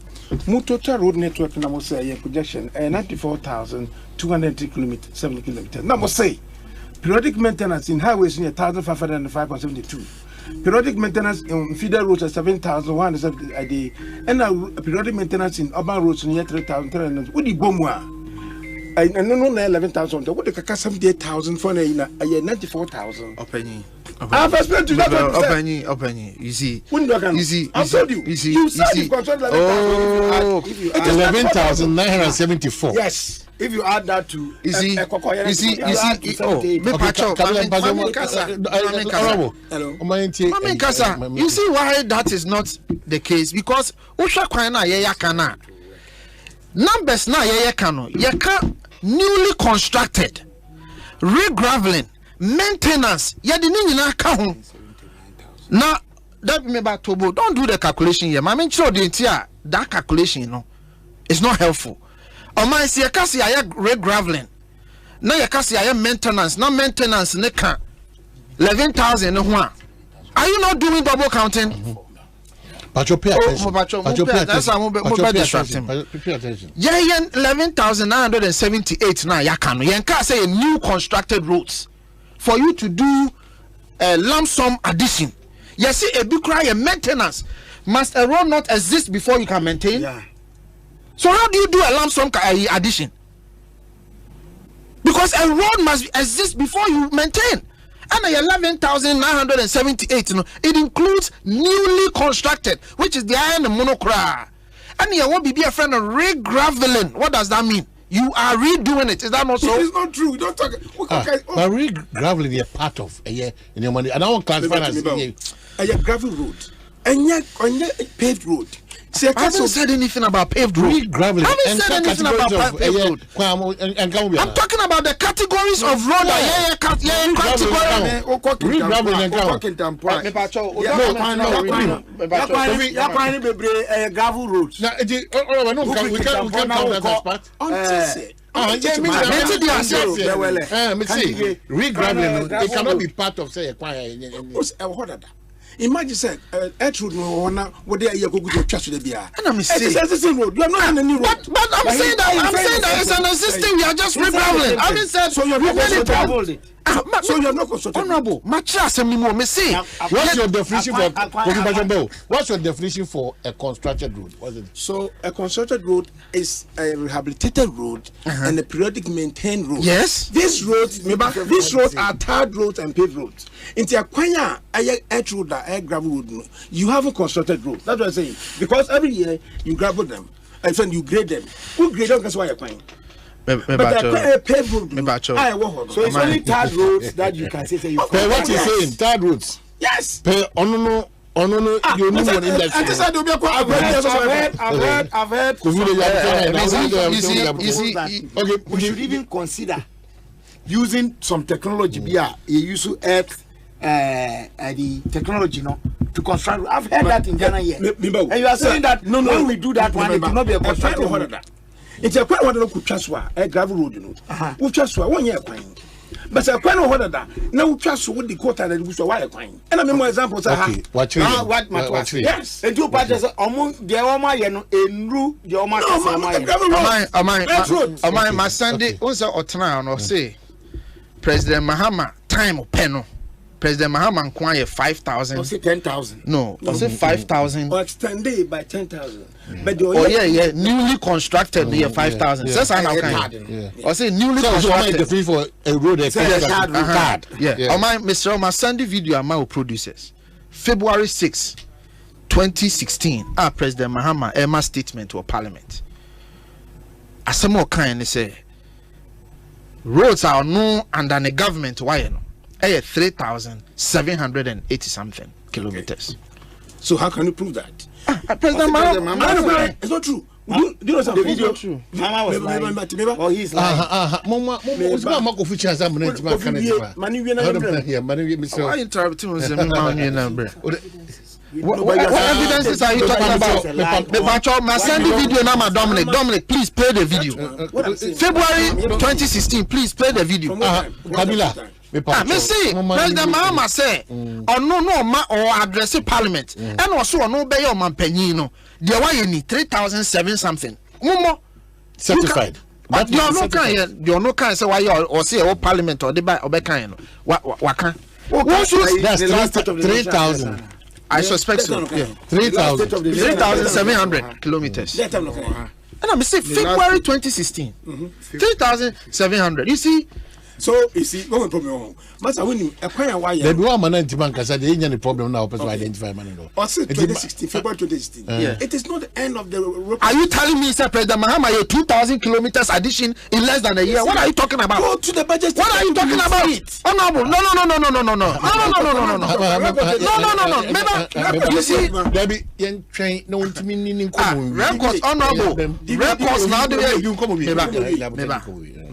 Mutocha road network na must say projection 94,270 kilometers, 70 kilometers. Now must say periodic maintenance in highways in 1,505.72. Periodic maintenance in feeder roads at 7,170 a day, and periodic maintenance in urban roads in 3,300. What the bomwa? I know 11,000. What the kaka 78,000 for a 94,000.
Opinion.
I've explained to that.
Opinion. You see.
I told you. You said you control
11,974.
Yes. If you add that to
you see, you see why that is not the case, because numbers na yeka newly constructed, regraveling, maintenance now that me back Tobo, don't do the calculation here. I mean, sure the entire that calculation, it's not helpful. O man see yakasi aye regraveling. Na yakasi aye maintenance, na maintenance ne kan 11,000 no ho. Are you not doing double counting?
But you pay attention.
That's how mobile distracting.
Pay attention.
Yeah, 11,978 na yakano. Yenka say a new constructed roads for you to do a lump sum addition. Yes, see a big cry maintenance. Must a road not exist before you can maintain?
Yeah.
So how do you do a lump sum addition? Because a road must exist before you maintain. And 11,978, it includes newly constructed, which is the iron monocra. And you won't be a friend of regraveling. What does that mean? You are redoing it. Is that not so?
It's not true. Don't talk.
But regraveling is a part of in your money. And I won't classify as
a gravel road. And yet, paved road.
I haven't said anything about paved road. I haven't said anything about paved road. I'm talking about the categories of road.
Gravel roads.
We can't count that as part. Regraveling, it cannot be part of say a choir.
Imagine said Electoral no what they are going to trust the beer.
And I'm saying
road. You are not in a new road.
But I'm saying that it's an existing. We are just regraveling. I mean said
so you're not consulted. So you're not consulted.
Honorable, what's
your definition for what's your definition for a constructed road? What's it?
So a constructed road is a rehabilitated road and a periodic maintained road.
Yes.
These roads are tarred roads and paved roads. Into a quanya a gravel road. You have a constructed road. That's what I'm saying. Because every year you gravel them and then you grade them. Who grade them? That's why you're crying. But a paved road. So it's only tarred roads that you can say.
What you saying? Tarred roads.
Yes.
You know one industry.
I've heard.
Okay, we should even consider using some technology. You use earth the technology no to construct. I've heard that in Ghana here. And you are saying that when we do that one, it will not be a construction.
It's a quite one of Kuchaswa, a gravel road, you know. Kuchaswa, 1 year coin. But a quite no that. Now, trust what the quota that was a wire coin. And I mean, more examples.
What
yes, the two parties among the Oma and Ru, the Oma.
Am I my Sunday also or tonight or say President Mahama time of penal. President Mahama acquired 5,000.
Or say 10,000.
No, or say 5,000.
Or extended by 10,000. But
newly constructed near 5,000. Says I now can. Or say newly constructed.
The free for a road.
Yeah. My Mr. My Sunday video among producers. February 6, 2016. President Mahama Emma statement to a parliament. Asamoah Gyan say roads are no under the government. Why no? 3,780 something kilometers.
So how can you prove that?
President Mahama,
it's not true. Do you know something?
The video true. Mama was lying. Oh, he's lying.
Mama,
what evidences are you talking about? My Sunday video now, Dominic, please play the video. February 2016, please play the video.
Kabila.
Me see, President Mahama say, or no ma or address parliament, and also no be your man penino. The way you need 3,007 something. Mumo
certified.
But you are no kind say why you or say oh parliament or the by or kind. What can?
That's 3,000.
I suspect so. 3,700 kilometers. And I'm saying February 2016, 3,700. You see.
So you see, no problem. Master, when you acquire why
the woman bank said they ain't any problem now. Person identify money.
Or 2016, February 2016. It is not the end of the.
Are you telling me, Sir President Mahama, you 2,000 kilometers addition in less than a year? What are you talking about?
Go to the budget.
What are you talking about? Honorable, no. You see, records, honorable, records now the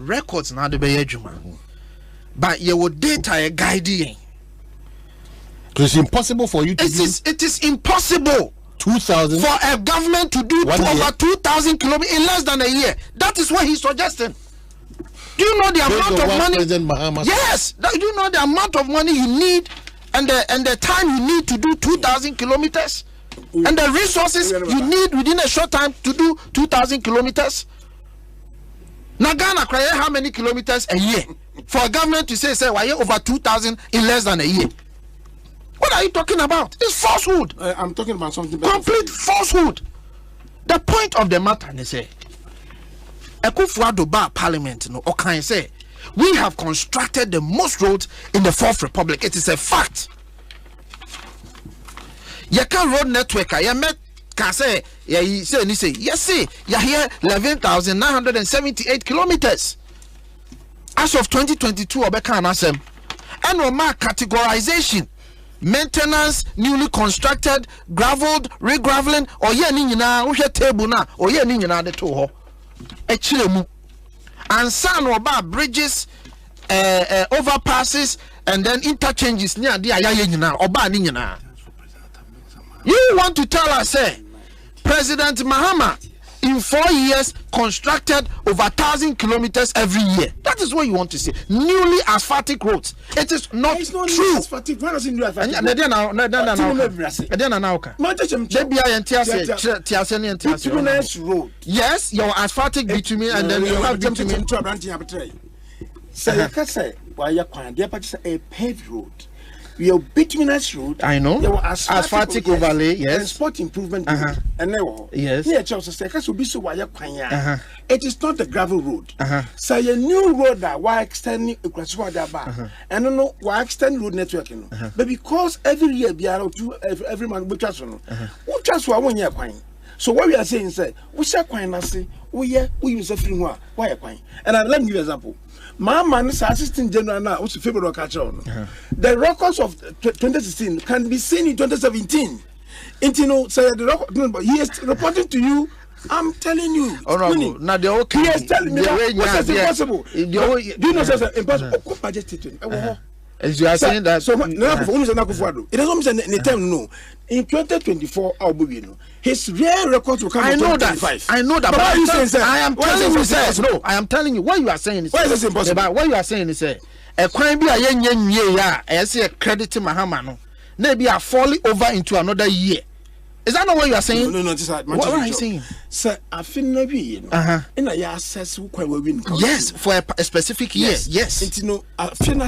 records now the way but your data guiding.
It's impossible for you to
it is impossible
2,000
for a government to do over 2,000 kilometers in less than a year. That is what he's suggesting. Do you know the amount of money? Yes. Do you know the amount of money you need and the time you need to do 2,000 kilometers and the resources you need within a short time to do 2,000 kilometers? Now Ghana cry how many kilometers a year for a government to say why over 2,000 in less than a year? What are you talking about? It's falsehood.
I'm talking about something better.
Complete falsehood. The point of the matter is say Ekosiisen Bar Parliament no Okan say we have constructed the most roads in the Fourth Republic. It is a fact. Yeka road network I met can say yes see you here 11,978 kilometers as of 2022 obeka anasem and no mark categorization maintenance newly constructed graveled regraveling or ye ni nyina wo hwe table na or ye ni nyina de to ho e kire mu ansa no ba bridges overpasses and then interchanges ni ade ayaye nyina oba ni nyina. You want to tell us, President Mahama in 4 years constructed over 1,000 kilometers every year? That is what you want to say. Newly asphaltic roads. It is not true.
Asphaltic. Why does it do asphaltic?
Yes, your asphaltic bitumen and then you have bitumen.
Say, why you can't? They are a paved road. Your bituminous road.
I know.
There were
asphaltic overlay. Yes.
And sport improvement. And there were.
Yes.
Here, Charles said, "Because we so why you can't? It is not a gravel road. Say a new road that why extending a crosswalk that bar. And no why extend road network. But because every year be out to every man we trust on. We trust for 1 year coin. So what we are saying is, we shall coin us. We use a free one. Why a coin? And let me give you an example. My man is assistant general now, also February catch on. The records of 2016 can be seen in 2017. And you know, say the record, he is reporting to you. I'm telling you.
Honorable, now the okay.
He is telling me that what is impossible. Do you know something impossible? Budget statement.
As you are saying that,
so it doesn't mean time no. In 2024, his real record will come.
I know that. But what you saying, sir? I am telling you, sir. No, I am telling you. What you are saying is.
Why is this impossible?
What you are saying is, a crime be a year. I see a credit to Mahamano. Maybe are falling over into another year. Is that not what you are saying?
No.
What are you saying?
Sir, I feel maybe in a year access quite win.
Yes, for a specific year. Yes.
Intino, I feel no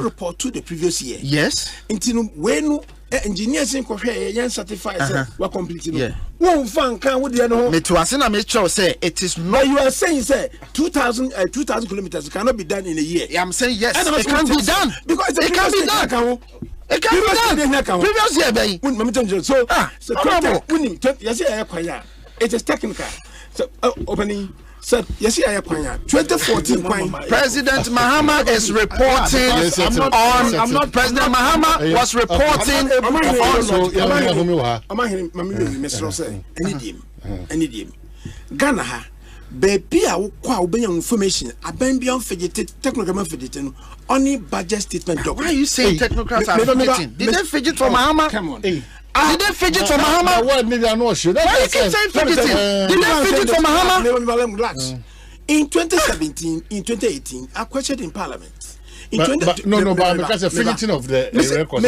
report to the previous year.
Yes.
Intino, when engineers in Korea certified were completed. Won't find can with the other.
Me to asina make sure say it is not.
You are saying say 2,000 kilometers cannot be done in a year.
I'm saying yes. It can be done
because
it can be done. It can be done. Previous year, baby.
So it is technical. So opening. So yes, 2014.
President Mahama is reporting I'm not President Mahama was reporting
on Ghana. Baby, I will be information. I been beyond fidgeted technical fidgeting only budget statement.
Why are you saying technocrats are fidgeting? Did they fidget for Mahama?
Come on.
Did they fidget for Mahama?
Maybe I'm not sure.
Why you keep saying fidgeting? Did they fidget for Mahama?
In 2017, in 2018, I questioned in Parliament.
But because the fidgeting of the records.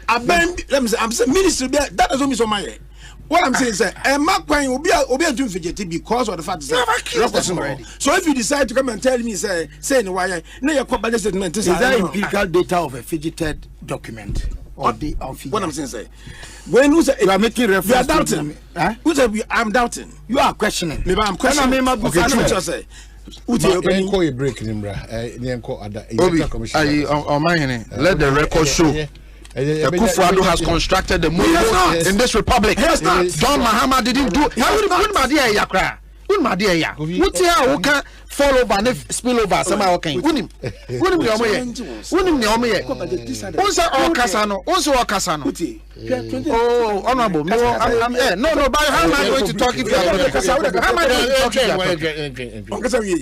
I'm saying ministry that doesn't mean so much. What I'm saying is that McQueen will be doing fidgeting because of the fact that so if you decide to come and tell me say why now your budget statement
is that empirical data of a fidgeted document or the
what I'm saying say when you say
you are making reference
you are doubting who say I'm doubting
you are questioning
maybe I'm questioning okay say
Uti a break nimra
let the record show Akufo-Addo has constructed the movement in this republic. John Mahama didn't do. Who can fall over and spill over somehow? Unim Oh, honorable. No, but how am I going to talk if you are going to talk? How am I going to talk?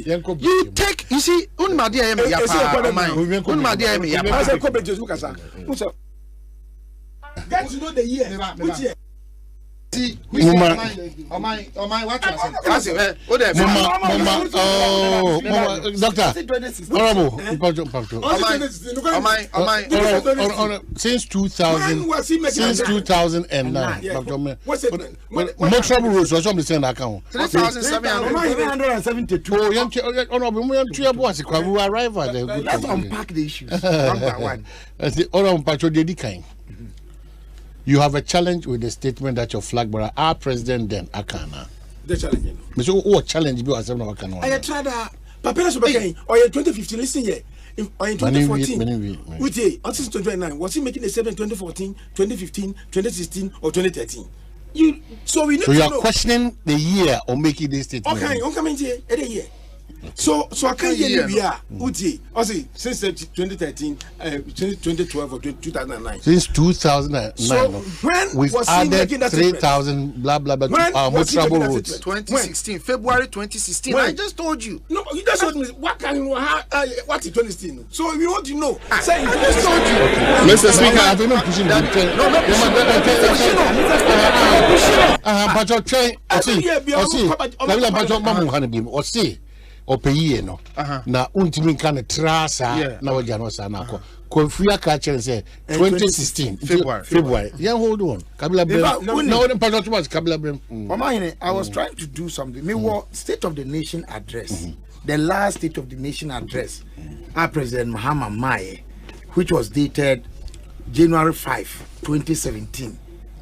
You take, you see, Unmadia
get to know the year.
Since 2009, more trouble rules was on the same account.
3,772.
We arrive at the good.
Let's unpack the issues. Number one.
You have a challenge with the statement that your flag bearer, our president then, Akana.
The challenge.
So, what challenge be as of Akana?
I tried Papela Subaka, or in 2015, listen here, or in 2014. With until 2029, was he making a 7 2014, 2015, 2016, or 2013? So we need to know.
You are questioning the year or making this statement.
Okay, I'm coming here every year. So I can't hear you. Uti, I see since 2013, 2012 or 2009.
Since 2009.
So when
we've added 3,000 blah blah blah to our more trouble roads.
2016, February 2016. I just told you.
No, you just told me what is 2016? So we want to know. Say
I just told you.
Mr. Speaker, I don't know pushing that. No, see. Opeye no na untimi kan trasa na waja no sa na ko Kofi Akache say 2016 February yeah hold on Kabila
I was trying to do something me State of the Nation address the last State of the Nation address our President Mahama Maye which was dated January 5 2017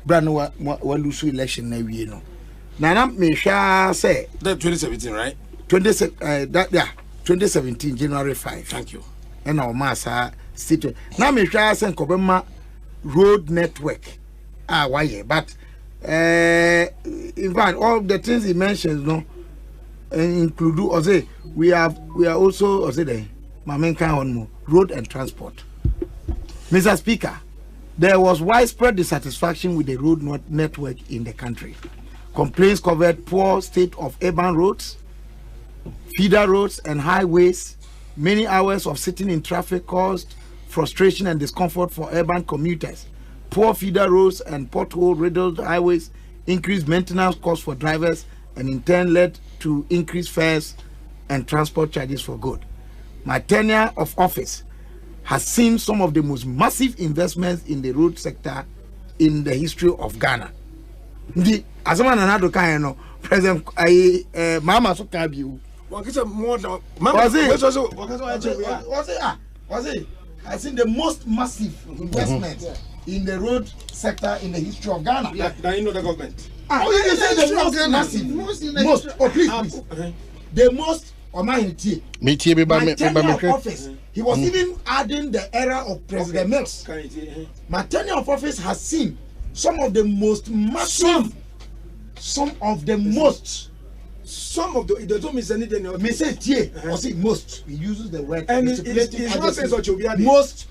brano wa lose election na wie no na me sha say
that 2017 right
2017 January 5.
Thank you.
And our massa state. Now me try say Kobema road network. Why? But in fact, all the things he mentions, no, include also we are also also the Mamenka on road and transport. Mr. Speaker, there was widespread dissatisfaction with the road network in the country. Complaints covered poor state of urban roads, feeder roads and highways, Many hours of sitting in traffic caused frustration and discomfort for urban commuters. Poor feeder roads and pothole-riddled highways increased maintenance costs for drivers and in turn led to increased fares and transport charges for goods. My tenure of office has seen some of the most massive investments in the road sector in the history of Ghana. The Asamoah Gyan, President Mama Sokabiu. Was it? I think the most massive investment in the road sector in the history of Ghana.
Yeah, now you know the government.
You say the most massive, most. Oh, please. The most. My tenure of office. He was even adding the era of President Mills. My tenure of office has seen some of the most massive, some of the don't miss anything. Me say or say most. He uses the word.
And it's not saying such
most.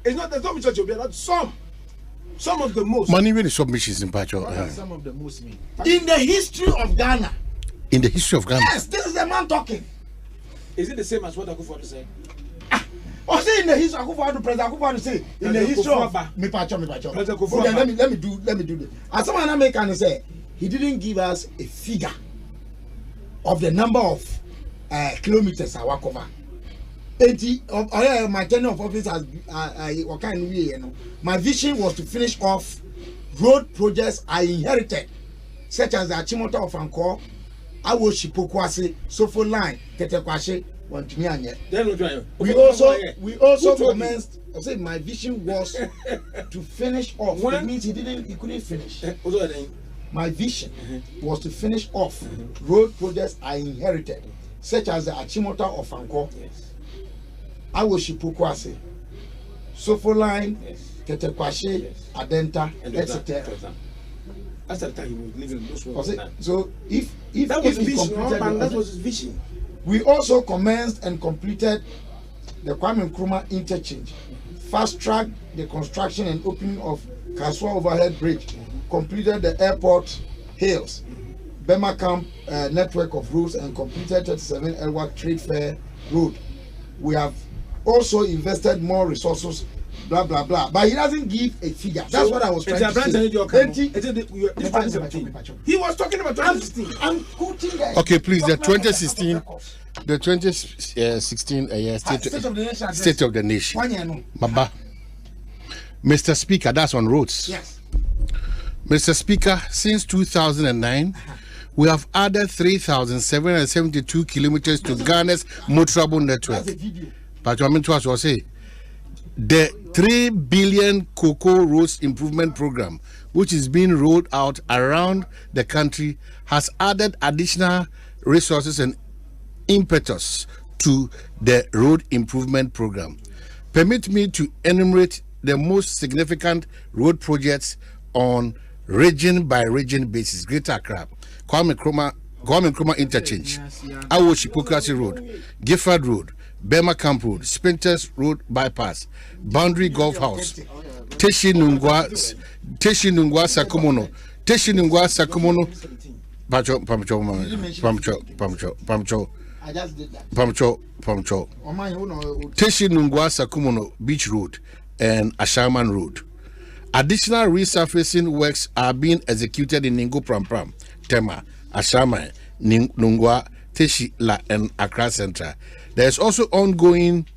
It's not the don't miss such some of the most.
Money really submissions in Pacho.
Some of the most in the history of Ghana.
In the history of Ghana.
Yes, this is the man talking.
Is it the same as what Akufo-Addo said?
Or say in the history of President Akufo-Addo say in the history of me Pacho. Let me do this. As someone American say, he didn't give us a figure of the number of kilometers I walk over. 80 of my tenure of office has my vision was to finish off road projects I inherited, such as the Achimota of Anko, Awoshipokwase, Sofo Line, Tetekwashe, Wantimianye. We also commenced. I said my vision was to finish off. That means he couldn't finish. My vision was to finish off road projects I inherited, such as the Achimota of Anko, Awoshipokwase, Sofo Line, Tetekwashe, Adenta, etc.
After the time he was living in those world.
So if
that was his vision.
We also commenced and completed the Kwame Nkrumah interchange, fast-tracked the construction and opening of Kaswa Overhead Bridge, completed the airport hills, Bema Camp network of roads, and completed 37 Elwak Trade Fair Road. We have also invested more resources, blah blah blah, but he doesn't give a figure. That's what I was trying to say.
He was talking about 2016.
I'm quoting that.
Okay, please, the 2016 State of the Nation. Baba. Mr. Speaker, that's on roads.
Yes.
Mr. Speaker, since 2009, we have added 3,772 kilometers to Ghana's motorable network. But I mean to us, say the 3 billion cocoa roads improvement program, which is being rolled out around the country, has added additional resources and impetus to the road improvement program. Permit me to enumerate the most significant road projects on region by region basis. Greater Accra, Kwame Nkrumah Interchange, Awoshipokwase Road, Gifford Road, Bema Camp Road, Sprinters Road Bypass, Boundary Golf House, Teshi Nungwa Sakumono, Teshi Nungwa Sakumono Beach Road and Ashaman Road. Additional resurfacing works are being executed in Ningo Prampram, Tema, Ashaman, Nungwa, Teshi La and Accra Central. There is also ongoing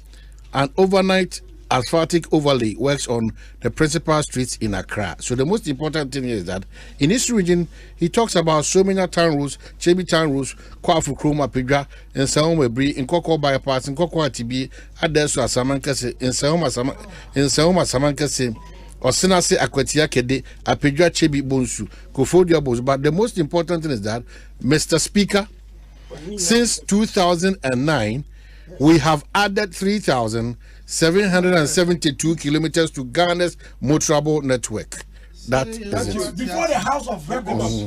an overnight asphaltic overlay works on the principal streets in Accra. So the most important thing is that in this region, he talks about so many town roads, Chebi town roads, Kwafu Kroma Pidra, and Saumebri, in Koko Bypass, in Koko Atibi, Adesu Asamankase, in Sauma Samankase, or Senase Akwatia Kede, Apidra Chebi Bonsu, Kofodia Bos. But the most important thing is that, Mr. Speaker, since 2009, we have added 3,772 kilometers to Ghana's motorable network. That is it.
Before the House of Records.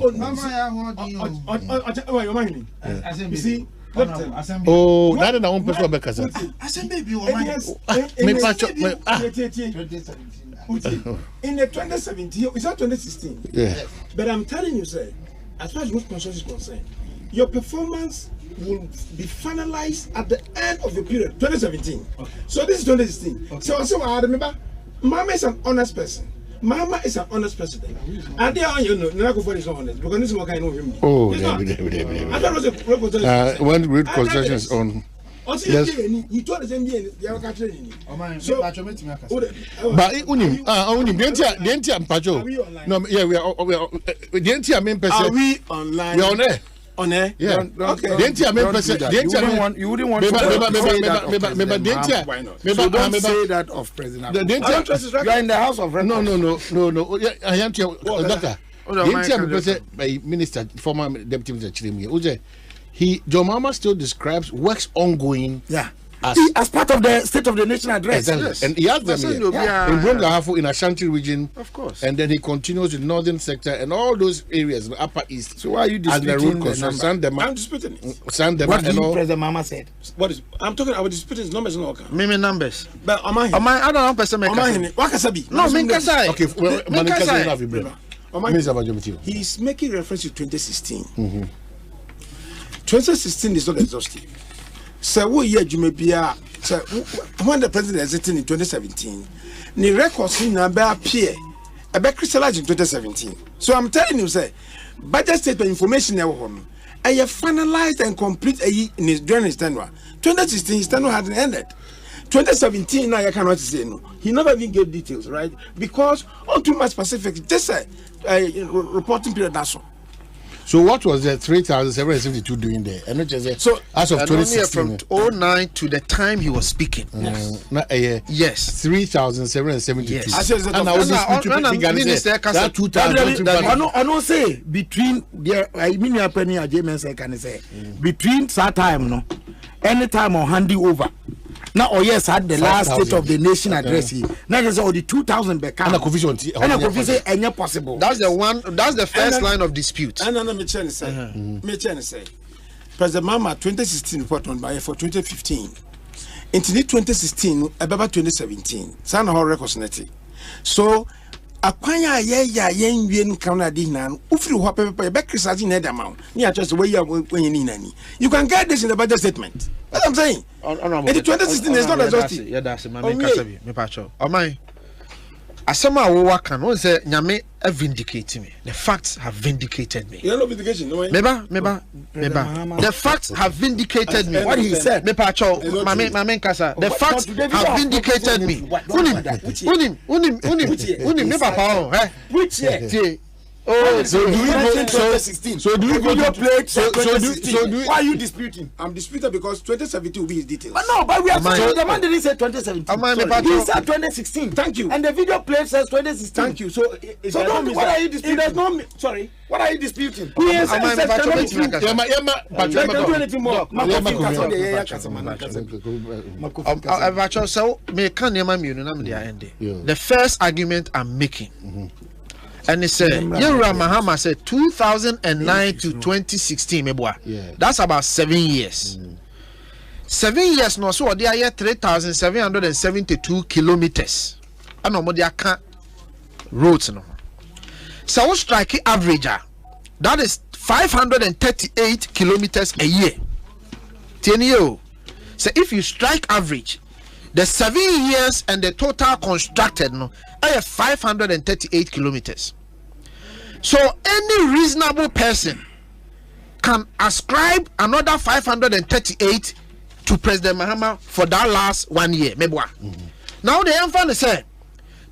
You see,
oh, that is the one person who said.
In the 2017, it's not 2016.
Yeah.
But I'm telling you, sir, as far as road construction is concerned, your performance will be finalized at the end of the period, 2017. Okay. So this is 2016. Okay. So I remember, Mama is an honest person. Mama is an honest president. And they are, you know, Nako is not honest because this is what I know him.
Oh,
I thought it was a reconstruction.
When reconstruction is on.
Yes. He told the same day they are catching. So, but
unim, no, yeah, we are. The main person.
Are we online?
We are on air.
On air?
Yeah.
Okay.
The main person.
You wouldn't want to say that of President. You are in the House of Records.
No. I am to doctor. The minister, former deputy minister Chirimi. John Mahama still describes works ongoing.
Yeah. As part of the State of the Nation address.
Exactly. Yes. And he has them here. In Brouhaha, in Ashanti region.
Of course.
And then he continues in northern sector and all those areas, the upper east.
So why are you disputing the number?
I'm disputing it.
What did President Mahama said?
What is? I'm talking about disputing his numbers. No,
Mimi numbers.
But
I don't know person make.
What can be?
No,
Okay, he's making reference to 2016. 2016 is not exhaustive. So we hear Jumebia. So when the president is sitting in 2017, the records in appear about crystallized in 2017. So I'm telling you, say, budget statement information never home. I have finalized and complete in his during his tenure. 2016, his tenure hadn't ended. 2017, now I cannot say no. He never even gave details, right? Because all too much specific. Just a reporting period. That's all.
So what was the 3,772 doing there? And not just
so
as of 2016
from 09 to the time he was speaking.
Yes.
Yes.
3,772.
Yes.
And I was that 2,000.
I don't say between there. I mean, you penny a James I can say between that time no, any time or handing over. Now, yes, had the last State of the Nation address here. Now, there's already 2,000 back. And a coefficient possible.
That's the one. That's the first line of dispute.
And then me say, President Mahama 2016 report on by for 2015. Into 2016, about 2017. San how records neti. So, akwanya yen Canada nan. Ufri ho paper back criticizing that amount. Near just where you you can get this in the budget statement. That's what I'm saying. In 2016 is not exhaustive.
Yeah, that's it. Me pacho. Asamoah Gyan won say nyame vindicate me. The facts have vindicated me.
You know vindication, no?
Meba. The facts have vindicated me.
What he said.
Me pacho. Mame kasa. The facts have vindicated me. Unim. Me papa. Eh?
Which year?
Oh,
so do you video play? Why are you disputing?
I'm disputing because 2017 will be his details.
But no, but we are saying the man didn't say 2017. He said 2016.
Thank you.
And the video play says 2016.
Thank you. So
what are you disputing?
There's no sorry.
What are you disputing?
He said
the first argument I'm making. And it said, Yura Mahama said 2009 to 2016, yeah. That's about 7 years. 7 years, no, so they are 3,772 kilometers. I know what they are roads. No. So, strike average, that is 538 kilometers a year. 10 years. So, if you strike average, the 7 years and the total constructed, no, I have 538 kilometers. So any reasonable person can ascribe another 538 to President Mahama for that last 1 year. Now the emphasis say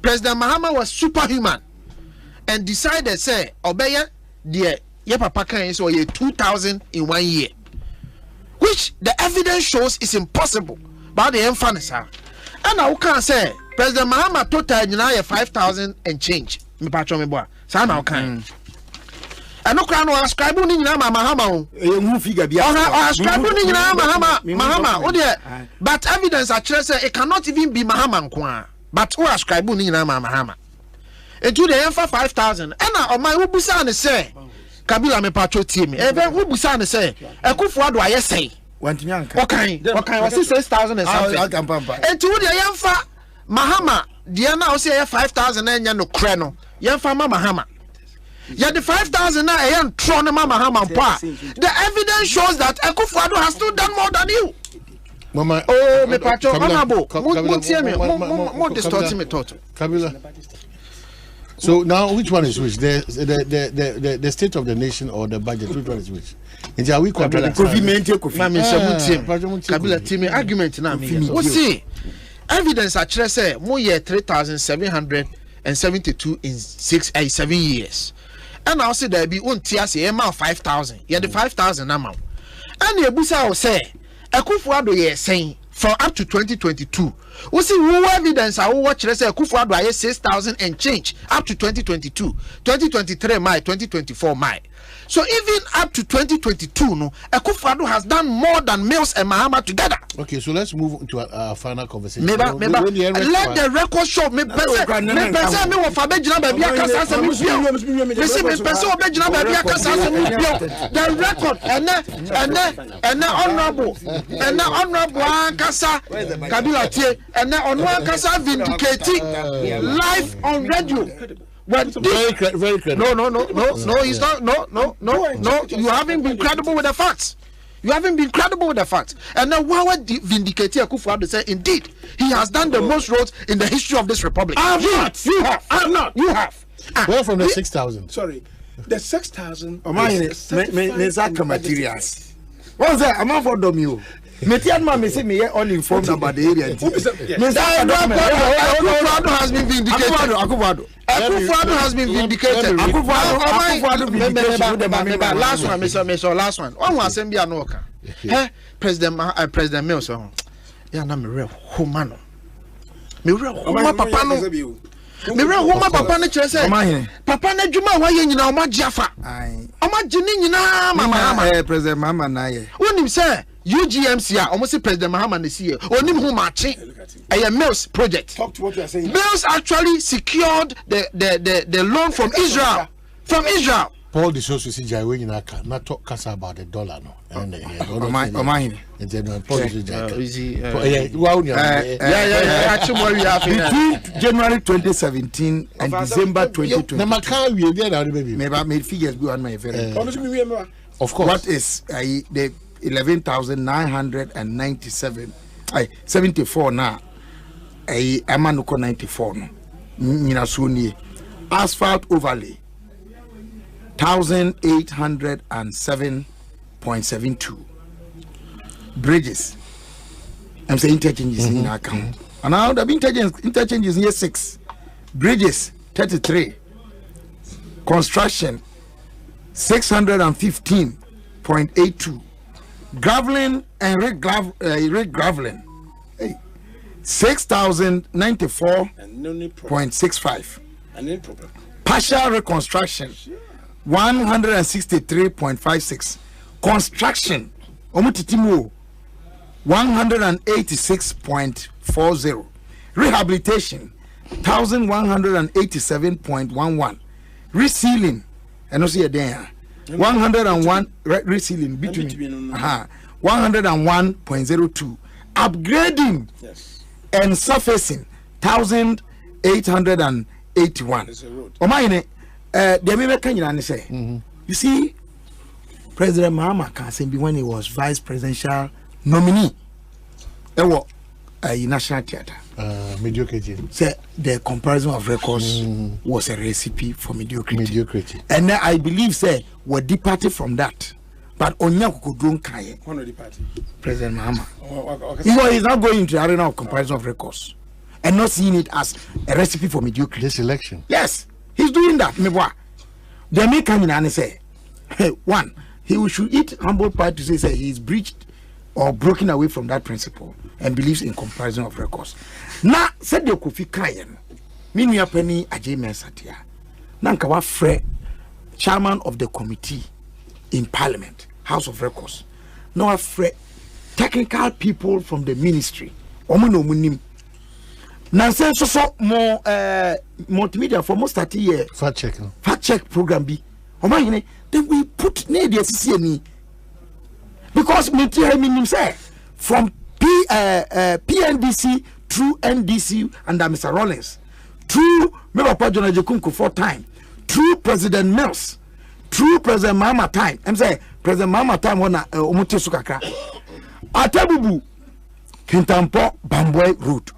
President Mahama was superhuman and decided say obey the papa can so 2,000 in 1 year, which the evidence shows is impossible. But the emphasis and I can say President Mahama total now 5,000 and change. Me patcho me boy. Sa na kan. And no crown was ascribe ni nyina Mahama.
Mu figure bia.
Ascribe ni nyina Mahama. O de. But evidence actually say it cannot even be Mahama nko. But who ascribe ni nyina Mahama. Etu de emfa 5,000. And na my who busa ne say Kabila me patcho tie me. Even who busa ne say Ekofo ado aye say.
Wantimi anka.
Okay, was 6,000 and something. And to the Yamfa Mahama, Diana, I say 5,000 and no crano. Yamfa Mahama.
Yeah, the 5,000 now and thrown mama hamampa. The evidence shows that Akufo-Addo has still done more than you.
Mama,
me pacho, honorable. More distorting me total.
Kabila. So now, which one is which? The state of the nation or the budget? Which one is which? And are we contradicting?
Kabila, team argument now. What's see? Evidence actually say more year 3,772 in 7 years. And I'll say there be one tier say amount 5,000. Yeah, the 5,000 amount. And the Busa will say, Akufo-Addo ye saying from up to 2022. We see who evidence I will watch say Akufo-Addo ye 6,000 and change up to 2022, 2023 May, 2024 May. So even up to 2022, no, Akufo-Addo has done more than Mills and Mahama together.
Okay, so let's move into our final conversation.
Let the record show me person me will fabe jina baby akasa asem bio. Me see me person obe jina baby akasa asem bio. The record and honorable akasa Kabila tie and onu akasa vindicating live on radio. When
very credible.
No, he's not. No. You haven't been credible with the facts. You haven't been credible with the facts. And now, why would vindicate Akufo-Addo say, indeed, he has done the most roads in the history of this republic?
I have not.
You have.
Where from the 6,000?
Sorry, the 6,000.
Materials. What's that? I'm not for them you. Me say me uninformed about the area.
Akufo-Addo has been vindicated. Akufo-Addo has been vindicated. Last one. One was Assembly Anoka. President Mills. Yeah, na me real woman. Me real woman papa no. Me real woman papa no chere say. Papa na djuma wa ye nyina o ma giafa. O ma gini nyina mama.
President Mama na ye.
Wonim say UGMC almost say President Mahama this year. Onim who marching a Mills project.
Talk to what you are saying.
Mills actually secured the loan from Israel. From Israel.
Paul the source is Jaiwe in Aka, not talk kasa about the dollar no. And
between January 2017 and December 2020. Maybe made figures go on my very.
Of course.
What is the 11,997 74 now amanuko 94 no nyina so nie asphalt overlay 1,807.72 bridges I'm saying interchanges in account and now the interchanges here 6 bridges 33 construction 615.82 graveling and re-graveling 6,094.65 partial reconstruction 163.56 construction 186.40 rehabilitation 1,187.11 resealing and also there 101 resealing between 101.02 upgrading and surfacing 1,881 you see President Mahama can say when he was vice presidential nominee National Theatre
mediocrity.
Say the comparison of records was a recipe for mediocrity. And I believe say we departed from that. But Onya Kukudun Kaye. President Mahama. He's not going into the arena of comparison of records and not seeing it as a recipe for mediocrity.
This election.
Yes, he's doing that. The American say, hey, one, he should eat humble pie to say he's breached or broken away from that principle and believes in comparison of records. Now, said the Kofi Kayen, Minya Penny Ajay Satia, Nankawa Fre, chairman of the committee in Parliament, House of Records. Now, Fre, technical people from the ministry, Omuno Munim. Nansen so more multimedia for most 30 years.
Fact
check program be. Then we put near the CCNE. Because say from PNDC through NDC under Mr. Rollins, through Mebapa John Jekunku 4 times, through President Mills, through President Mama Time. I'm saying President Mama Time wana omuti sukakra. Atabubu Kintampo Bamboy Road.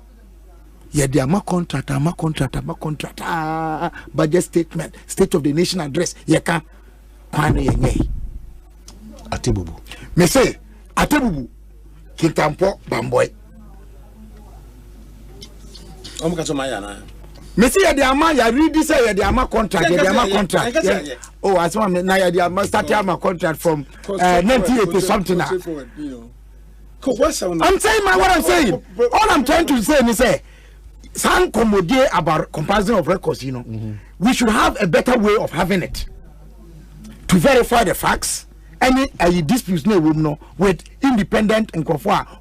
Yeah, they are my contract, budget statement, State of the Nation address. Yeka kwano yenye.
Atebubu.
Me say Atebubu Kintampo Bamboy. Me say the ama ya read this ya the ama contract, the ama contract. Oh, as one now ya the ama start ama contract from 1980 something. I'm saying what I'm saying. All I'm trying to say is say some commodity about comparison of records, you know. We should have a better way of having it to verify the facts. Any disputes no with independent and or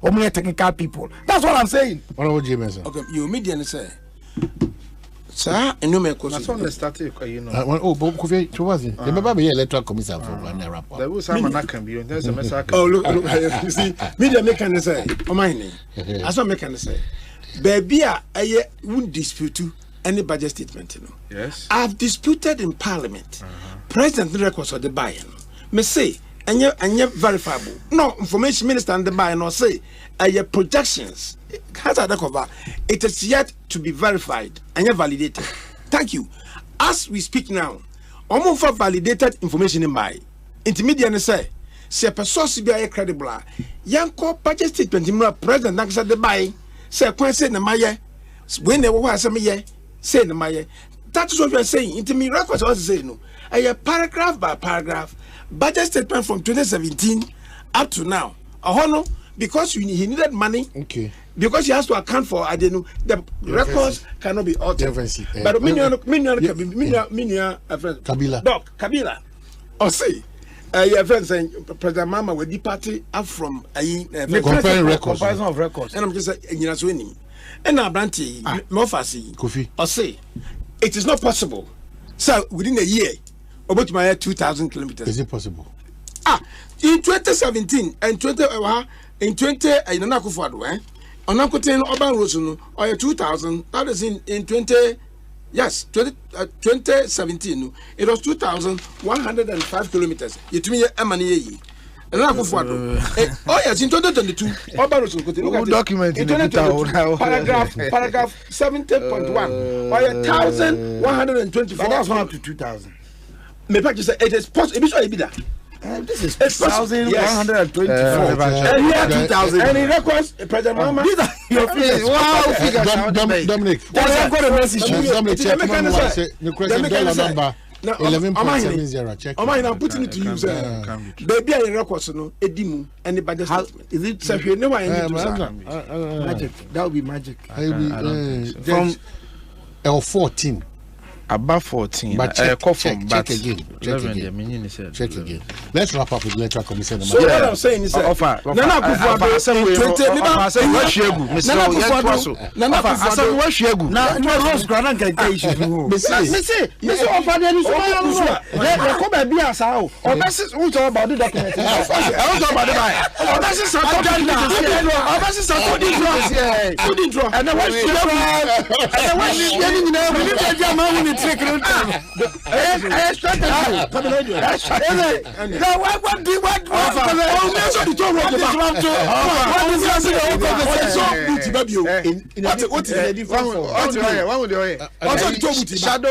more technical people. That's what I'm saying.
What would you mention?
Okay, you immediately say, sir, and you make
that's on the static, you know.
Oh, but Kofi, was it? Remember me electoral commission for one wrap.
There was some that can be. There's a message.
Oh, look, you see, media can say, oh, my name. That's what I can say. Baby, I won't dispute any budget statement, you know.
Yes.
I've disputed in Parliament. President records of the buy-in. Me say, and you verifiable. No information minister and the buy no say projections. It is yet to be verified and you validated. Thank you. As we speak now, almost for validated information in my intermediate say a person be credible. Young budget statement in president next the buy say say na maye when they were say na maye. That is what we are saying. Intermediate records also say no. A paragraph by paragraph. Budget statement from 2017 up to now. Because he needed money. Okay. Because he has to account for the records cannot be altered. But Kabila. Doc Kabila. Or say your friend saying President Mama with the party up from
comparing records.
Comparison of records. And I'm just saying and now Branty Mofasi Kofi. Or say it is not possible. So within a year. About my 2,000 kilometers.
Is it possible?
In 2017 and 20 in 20 in Nakufado, on Nakutin urban roads, or 2,000. That is in 20. Yes, 2017. It was 2,105 kilometers. You to me a money. And Nakufado. Oh yes, in 2022, urban roads.
Document in
paragraph 70.1 or 1,124.
That's up to 2,000.
Me practice it is possible.
This is 1,124.
And here 2,000. And he records President Mama.
These are your figures. Wow,
figures. Dominic.
I've got a message.
Dominic, check the question number 11.70. Check.
I'm putting it to you, sir. Baby, I records no edimu and the budget statement.
Is it?
So you know I need
magic. That would be magic.
From L14.
About 14.
But check again. Check again. Let's wrap up with electoral commission.
So what I'm saying is offer. Nana Akufo-Addo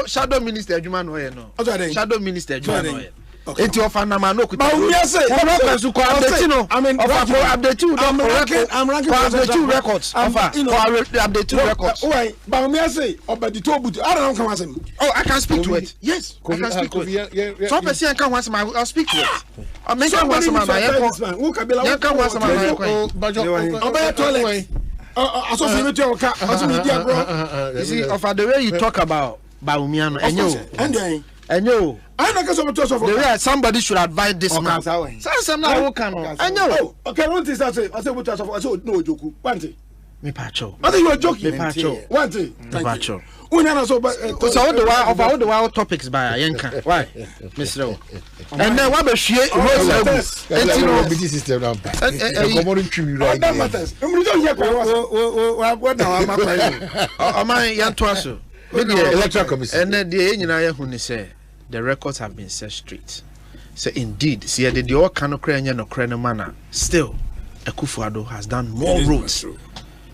Shadow minister adwuma no ye no. Shadow minister adwuma no ye. Enti ofa na ma no kuta.
Bawumia say
records ko update no. Update you don't update records. Update records.
Why? Bawumia say obedi to buti. I don't come asem.
Oh, I can speak to it. Yes, I can speak to it. So person can once I'll speak to it. I make one once my
who Kabila.
You can once my
Obey toilet.
You see, of the way you talk about Bawumia no and you the way somebody should advise this man. Some now who can
okay, one thing I say what I say no joke. One thing.
Me pacho.
I think you are joking.
Me pacho.
One thing.
Me pacho.
So
all the wild topics by Yenka. Why? Mr. And then what about she and you know BT system now.
That matters. What now am I
young twaso. Electoral commission. And then the nyina ye hu ni say the records have been set straight. So indeed, see the all cano crane no crane manner. Still, Akufo-Addo has done more roads.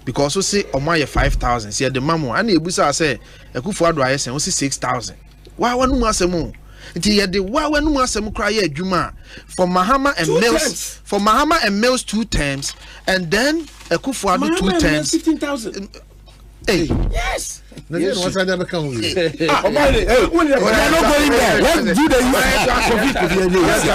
Because we say Omaya 5,000. See the mamu and Ebusa say Akufo-Addo I say 6,000. Why one more asemu? Until the why one more asemu cry Juma for Mahama and Mills for Mahama and Mills 2 times, and then Akufo-Addo 2 times
15,000.
Hey,
yes.
Yes, what's that ever come with?
We're not going there. Let's do the
Let's do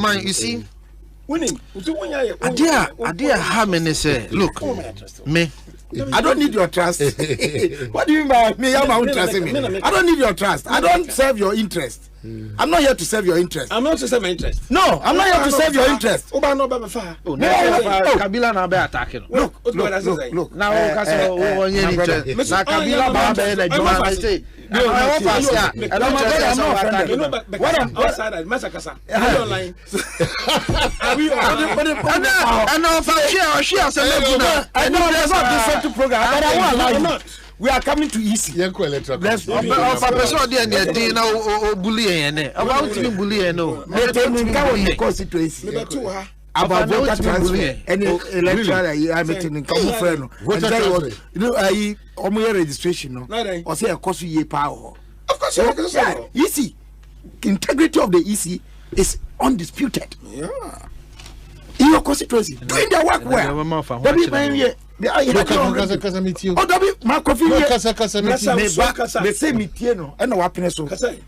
the
you see. Winning. Adia Hamene say, look, me.
I don't need your trust. What do you mean by me? I'm not trusting me. I don't need your trust. I don't serve your interest. I'm not here to serve your interest.
I'm not to serve my interest.
No, I'm not here to serve your interest.
Kabila na be attacking.
Look.
Now Kabila ba be na juma say. I'm
outside at Masakasa. Online.
I know there's not this sort of program, but I won't allow you. We are coming to easy.
Let's
constituency. About voter transfer and electoral I'm making friend. You know, registration. No, or say a cost ye power.
Of course,
EC integrity of the EC is undisputed.
Yeah.
In your constituency, doing their work well.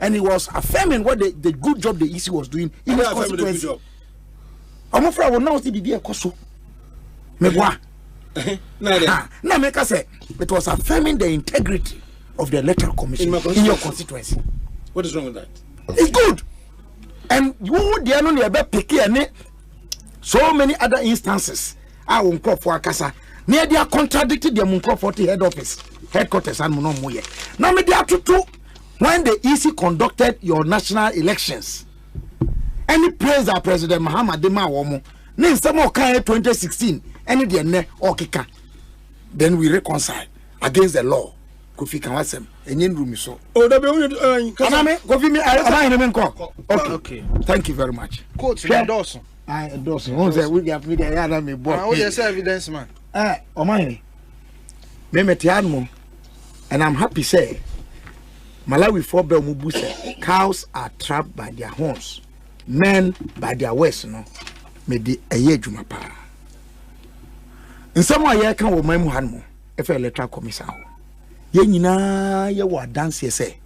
And he was affirming what the good job the EC was doing in his constituency. I'm afraid I will now see the Ekoso. Now make us say it was affirming the integrity of the Electoral Commission in your constituency.
What is wrong with that?
It's good. And you the only about picking so many other instances. I won't call for Akasa. Near they are contradicted the Munko 40 head office, headquarters, and Monomoye. Now, me there to when the EC conducted your national elections. Any praise our President Muhammad Dema Womo, name some more kind 2016, any the ne or kika. Then we reconcile against the law. Kofi Kanwasem, and yen room so. Oh, the okay. Thank you very much.
Coach, Dawson.
I endorse him. Once we have me there, I me boy.
Oh, yes, evidence, man.
Oh my. Me and I'm happy say. Malawi for Belmubuse, cows are trapped by their horns, men by their waist. No, me di aye jumapa. In some way, I can my muhanmo. If Electoral Commission, ye nyina ye wa dance ye say.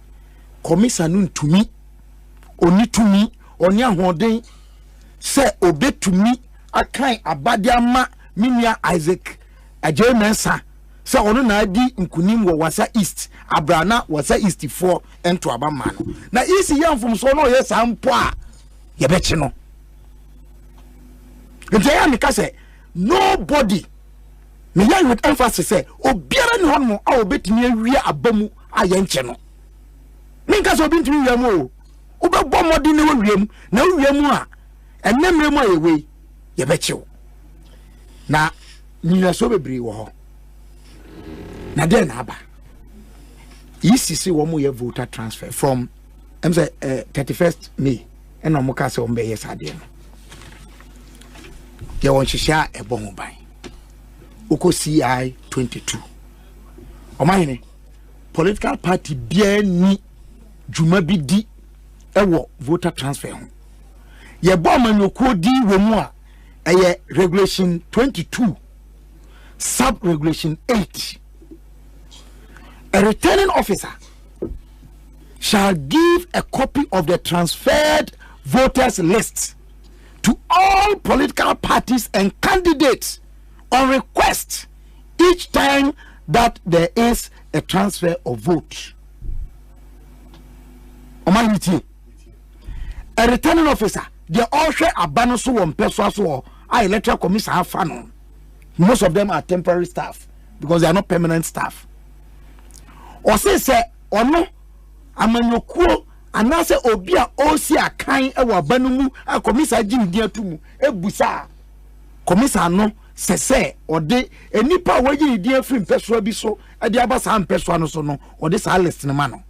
Commission nun to me, oni to me, onya hoden. Say obey to me a kind abadiama minia Isaac a Mensa. Say ono na di nkunim wo wasa east abrana wasa east 4 ento abama no na easy yam from so no yes ampo a ye bechi no nti ya me ka say nobody me ya with emphasis say obiara ni hono a obetimi awie abamu aye nche no me ka so obintimi wiam o obebo modi ne wiam na wiam a and memory my way, you bet you. Now, you are so bebree wo. Na den aba. ECC wo mo ye voter transfer from 31st May. And no ka se o mbe yes ade no. Ye won hihia ebo ho ban. Oko CI 22. O mahene political party bia ni djuma bi di ewo voter transfer ho. Ye bomb no kodi womua eye regulation 22 sub regulation 8. A returning officer shall give a copy of the transferred voters list to all political parties and candidates on request each time that there is a transfer of vote. A returning officer they all share abano so one person so our Electoral Commission have fun. Most of them are temporary staff because they are not permanent staff. or say ono amanyokuo anase obi a osi akan ewa banumu a komisa gym dia tumu ebusa komisa no sese ode enipa waji dia free mpeswa bi so e dia ba sa mpeswa no so no ode sa list ne ma no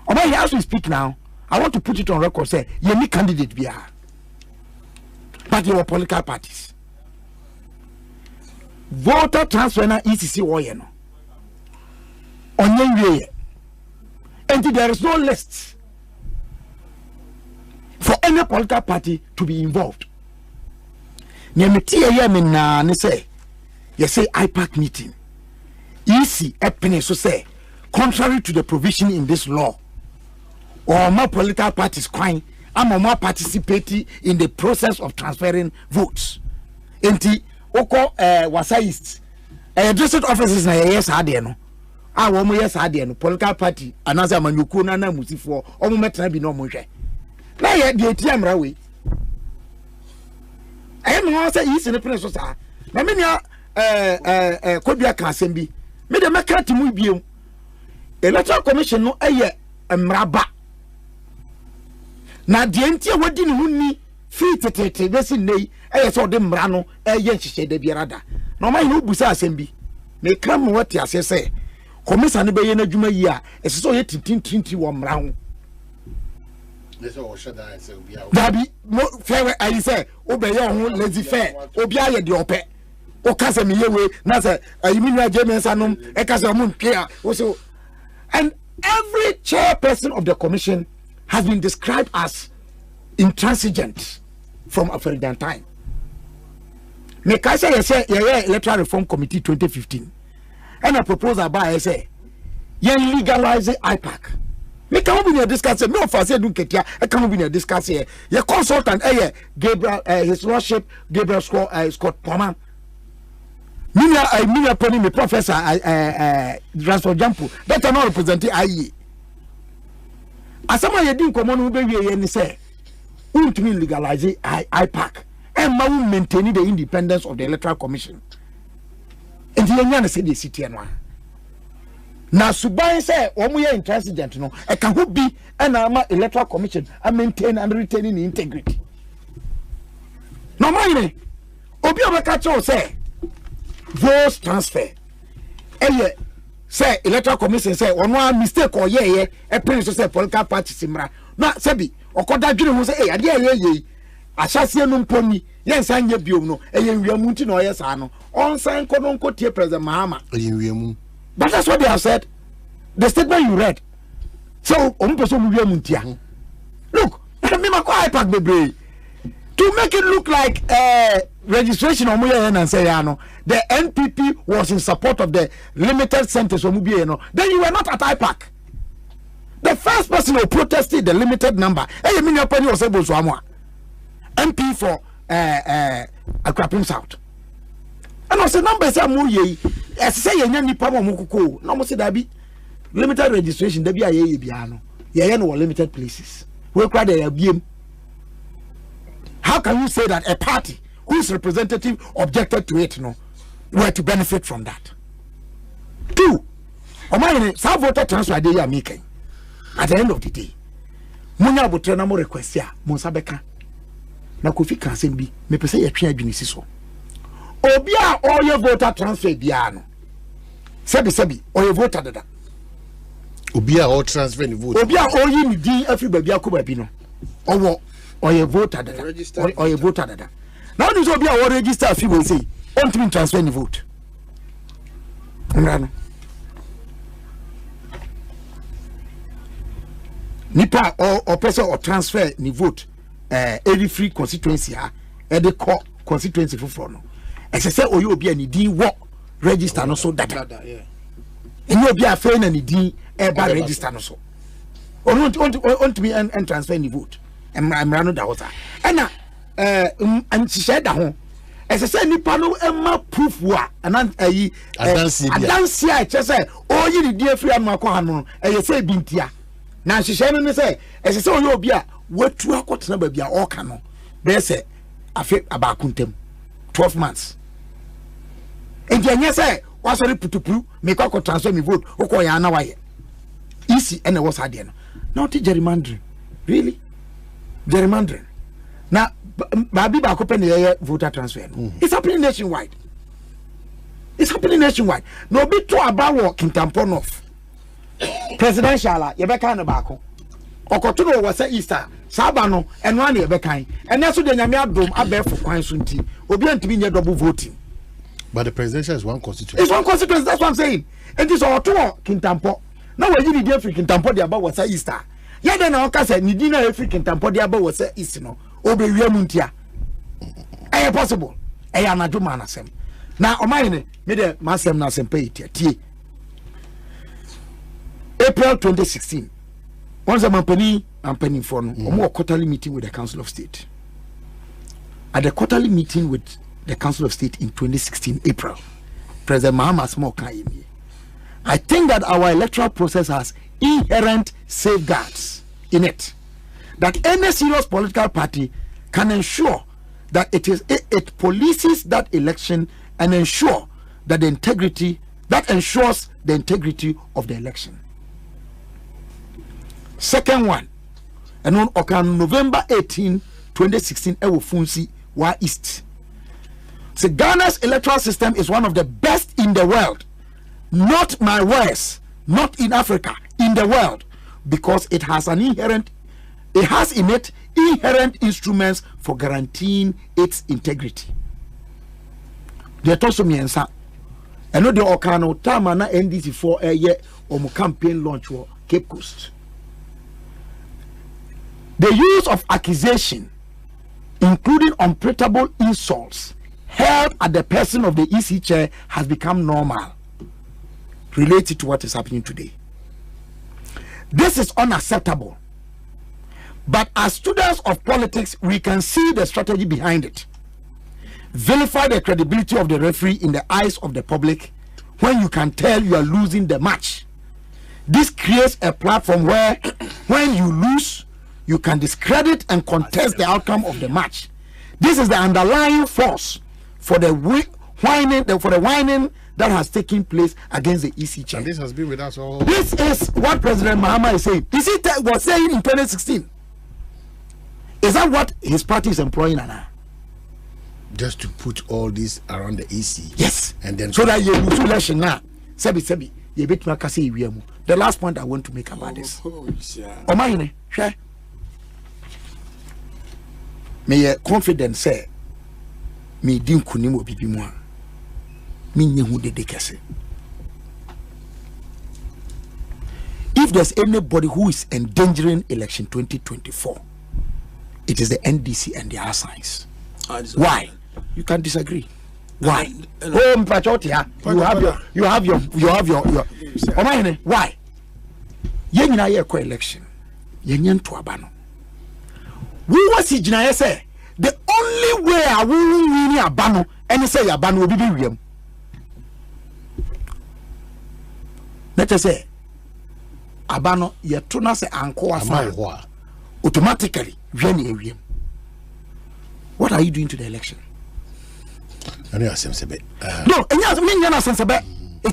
oba here as we speak now I want to put it on record say ye ni candidate bia but your political parties voter transfer na ECC wo ye no onye wie and there is no list for any political party to be involved. Say, you say IPAC meeting. Easy so say, contrary to the provision in this law, or more political parties crying, I'm more participating in the process of transferring votes. Enti oko wasaist district offices na yes no. Womo yes no political party anasa manyuku na na musifo omo metena bi no mo hwe. Na ye de etiamra we. No say yi se ne pene so sa. Na me nia Kodua ka asem bi. Me de meka ti mu biem. Electoral commission no eye mraba. Na de entia wadi ne hunni fi tetete besi nei eye so de mra no eye nhihye da biarada. Na o ma no busa asem bi. Me kam what ase say. Komisa ne beye na dwuma yi a esiso ye tintintinti wo mra ho.
Eso wo shada say obi a.
Dabi mo fair I say obeye ho lazy fair obi a ye de ope. O kasa me yewe na say ayiminu ajemensa nom e kasa mo ntwe a wo so. And every chairperson of the commission has been described as intransigent from a very long time. Me kasa ye say Electoral Reform Committee 2015. And a proposal by say, you legalize IPAC. Me can't be discussing. Me offer say do ketia. I can't be discussing. Your consultant, Gabriel, His Lordship Gabriel Scott Palmer. Me pony me professor, Transfer Jampu. That are not representing IE. Asamoah Gyan common who be here say, won't me legalize IPAC and ma maintain the independence of the Electoral Commission. And the young say the city and one. Now, Subai say, Omuya intransigent, no, I can who be an Electoral Commission and maintain and retaining integrity. No, my Obia Kacho say, votes transfer. Say, Electoral Commission say, one mistake or a prince say, political party simra. No, Sabi, or Koda Junior say, ye. I shall see no pony. Yes, I am you no. And we are moving no yes, I know. On sign Kodon Kotia President Mahama. But that's what they have said. The statement you read. So, look, I mean, my IPAC baby. To make it look like registration on and say, the NPP was in support of the limited sentence of Mubieno. Then you were not at IPAC. The first person who protested the limited number, hey, you mean your penny was able to MP for Akrapim South. And I said, numbers are more ye. As say, any problem, Mukuko, no more said, I be limited registration, there be a piano. Ye no limited places. We'll cry there, BM. How can you say that a party whose representative objected to it, no, were to benefit from that? Two, some voter transfer they are making. At the end of the day, Munya Butrena more request ya, Monsabeka. Na Kofi Kansen bi me pese ye twa adwinisi so obi a all your voter transfer bia no sebi all your voter dada
obi a all transfer ni vote
obi a all yi ni din afi ba bia ko ba bi no owo all your voter dada all your voter dada now this obi a all register afi we say on to transfer ni vote ngano nipa or person or transfer ni vote every free constituency the constituency for no as I say oyo obi ani din wo register no so data and obi a fair na ni din eba register no so on to be and transfer ni vote emra no da wota na and she said that ho as I say nipa no emma proof wa and ayi adansi a che say oyi ni din free anu akọ no say bintia na she say no say as I say oyo obi a watu akotena ba bia oka no be say afi abakuntem 12 months and anya say was sorry putupu make ko transfer me vote oko ya na waye easy and was ade no now to gerrymandering really gerrymandering now baby ba ko pen ye voter transfer no it's happening nationwide. It's happening nationwide. No be to about Kintampo North. Presidential, you be kind of back. Okotuno was a Easter, Sabano, and one year behind. And that's what the Namia Dome are there for Quine Sunti. Obian to be near double voting.
But the presidential is one constituency.
It's one constituency, that's what I'm saying. And this all two Kintampo. Now, when you did free Kintampo, the about was a Easter. Yeah, then our case, Nidina free Kintampo, the about was a Easter. Obe Yamuntia. Aye, possible. Aye, Anajumana Sem. Now, o mine me de masem na sempe tie. April 2016. Once a company for no more quarterly meeting with the Council of State. At the quarterly meeting with the Council of State in 2016 April, President Asamoah Gyan, I think that our electoral process has inherent safeguards in it. That any serious political party can ensure that it polices that election and ensure that ensures the integrity of the election. Second one, and on November 18, 2016, Ewofunsi wa East. So Ghana's electoral system is one of the best in the world. Not my words, not in Africa, in the world, because it has in it inherent instruments for guaranteeing its integrity. They told me and I know the Okano Tamana NDC for a year or campaign launch for Cape Coast. The use of accusation, including unpredictable insults, held at the person of the EC chair has become normal, related to what is happening today. This is unacceptable. But as students of politics, we can see the strategy behind it. Vilify the credibility of the referee in the eyes of the public when you can tell you are losing the match. This creates a platform where when you lose, you can discredit and contest the outcome of the match. This is the underlying force for the whining that has taken place against the EC chair.
And this has been with us all.
This is what President Mahama is saying. Is it was saying in 2016? Is that what his party is employing now?
Just to put all this around the EC.
Yes.
And then
so that you lose election now. Sebi. The last point I want to make about this. Omayine, share. May confidence say me din kunimo bibi mo a me nyehu de kese. If there's anybody who is endangering election 2024, it is the NDC and their signs. Why? You can disagree. Why? Oh, Mpachotia, you have your. Why? Yenina ye ko election. Yenyen to abano. We was Jina say the only way I will win abano and say abano will be wiem. Let us say abano ye tuna se anko afa automatically wiem. What are you doing to the election?
No,
it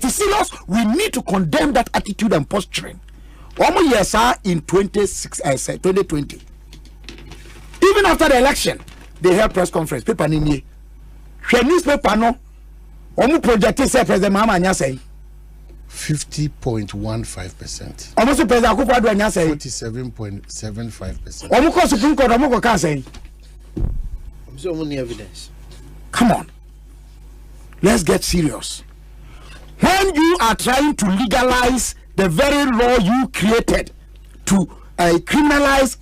is serious. We need to condemn that attitude and posturing. Yes, in 2020. Even after the election, they held press conference. Paper nini. Newspaper no. Project say President Mahama say
50.15%.
Almost President Akufo-Addo say
47.75%.
Omuko Supreme Court omuko can say.
So many evidence.
Come on. Let's get serious. When you are trying to legalize the very law you created to criminalize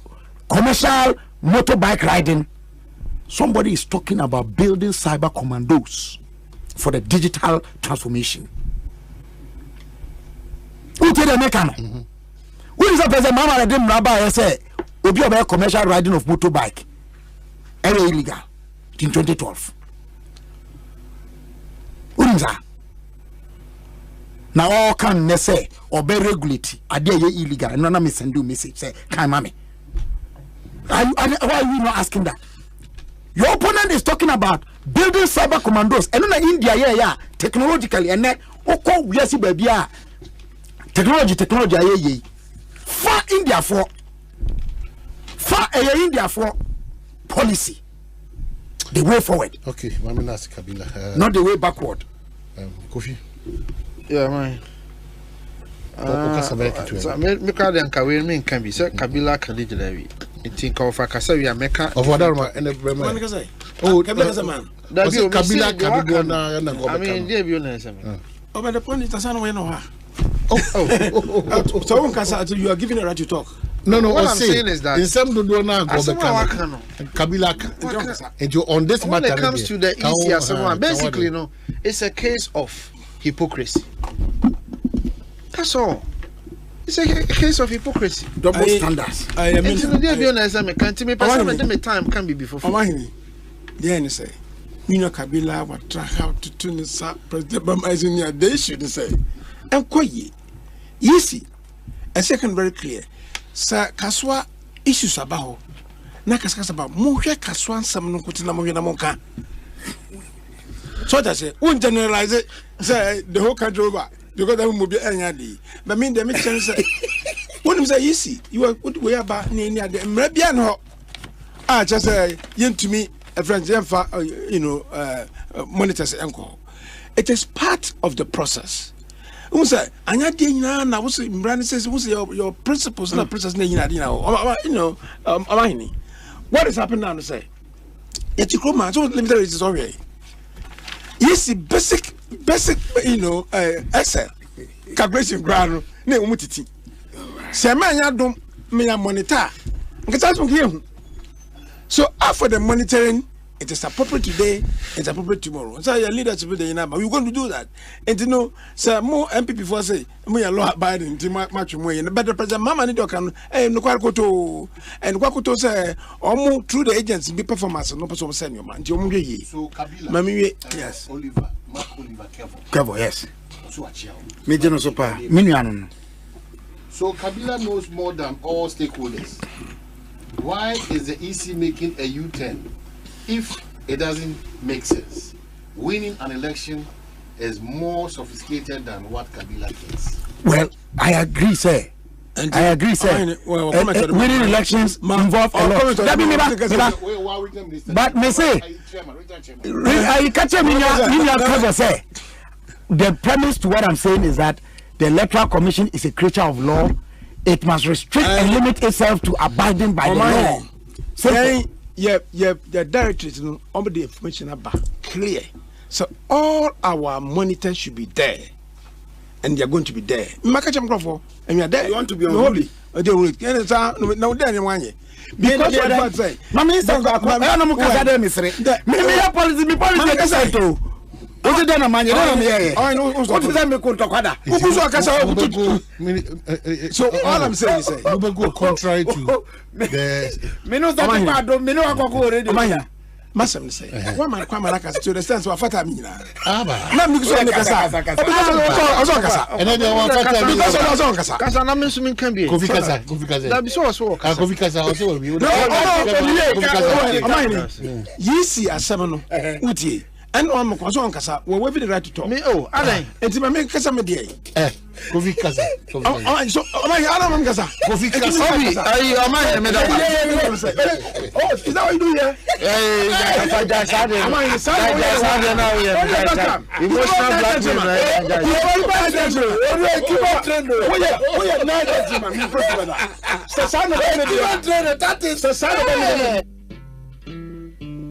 commercial motorbike riding, somebody is talking about building cyber commandos for the digital transformation. Who tell the mechanic? Who is the president? Mama, I didn't rabbi say, "Obi about commercial riding of motorbike, illegal in 2012." Who is that? Now all can say or be regulated. Are they illegal? And none of me send you message say, "Kai mami." Why are you not asking that? Your opponent is talking about building cyber commandos. And in India, technologically, and then oko wiase ba bia technology aye fa India for policy the way forward.
Okay, Maminas Kabila.
Not the way backward.
Kofi.
Yeah, man. Me crowd and Kawin mean can be said Kabila Kalijavi. It think of a Kasavi America
of what are and
oh, Kabila man.
Kabila.
I mean, dear Bioness.
Oh, but the point is, I don't know. So you are giving a right to talk.
No,
what I'm saying is that
in some do now Kabila and you on this matter.
When it comes to the EC Asamoah, basically, no, it's a case of hypocrisy. That's all. It's a case of hypocrisy.
Double standards.
I mean, can't me time can be before.
Then say, you know, Kabila what try how to tune the President Bama is in your day should say. And quite easy. A second very clear. Sir Kaswa issues about Nakaskas about Muhe Kaswan some no kutina monka. So that's it. Won't generalize it, say the whole country over because that will be any day. But mean the mission say, what is easy? You are good way about near the Mrabian ho. Ah, just say, yen to me, a friend, monitors uncle. It is part of the process. Who say? Anya dina na who say? Brand says who say your principles na principles na what is happening now? Say, yet you come so limited is already. Yes, basic, Excel calculation ground ne umutiti. Se anya dom me monitor. So after the monitoring, it is appropriate today, it's appropriate tomorrow. So your leadership is the we're going to do that. And sir, more MPP for say, we are law abiding to much more. But the president, Mama Nido can, no Kwakoto, and Kwakoto say, or through the agents, be performance, no person send your man. So Kabila, Mammy, yes,
Oliver,
Kevo, yes.
So Kabila knows more than all stakeholders. Why is the EC making a U-turn? If it doesn't make sense, winning an election is more sophisticated than what Kabila thinks.
Well, I agree, sir. Winning elections involve a lot. But me say, I catch him say. The premise to what I'm saying is that the Electoral Commission is a creature of law. It must restrict and limit itself to abiding by the law.
So, the directories on the information about clear. So all our monitors should be there, and they are going to be there. And you are there.
You want to be on holy?
They will. No, there one year. Because what say?
Mami, what is that man?
So all I'm saying is,
contrary to
the Massam say, what my Kwamarakas to the sense of Fatamina. Let me go and then
Casa can be
Ye see a seminal, Uti. And on Kasa, we have the right to talk.
Me, oh, I
and to make Casa Media.
Kofi Kasa.
So, I'm Kasa.
Kofi Kasa.
Oh, is that what you do here?
Emotional blackmail.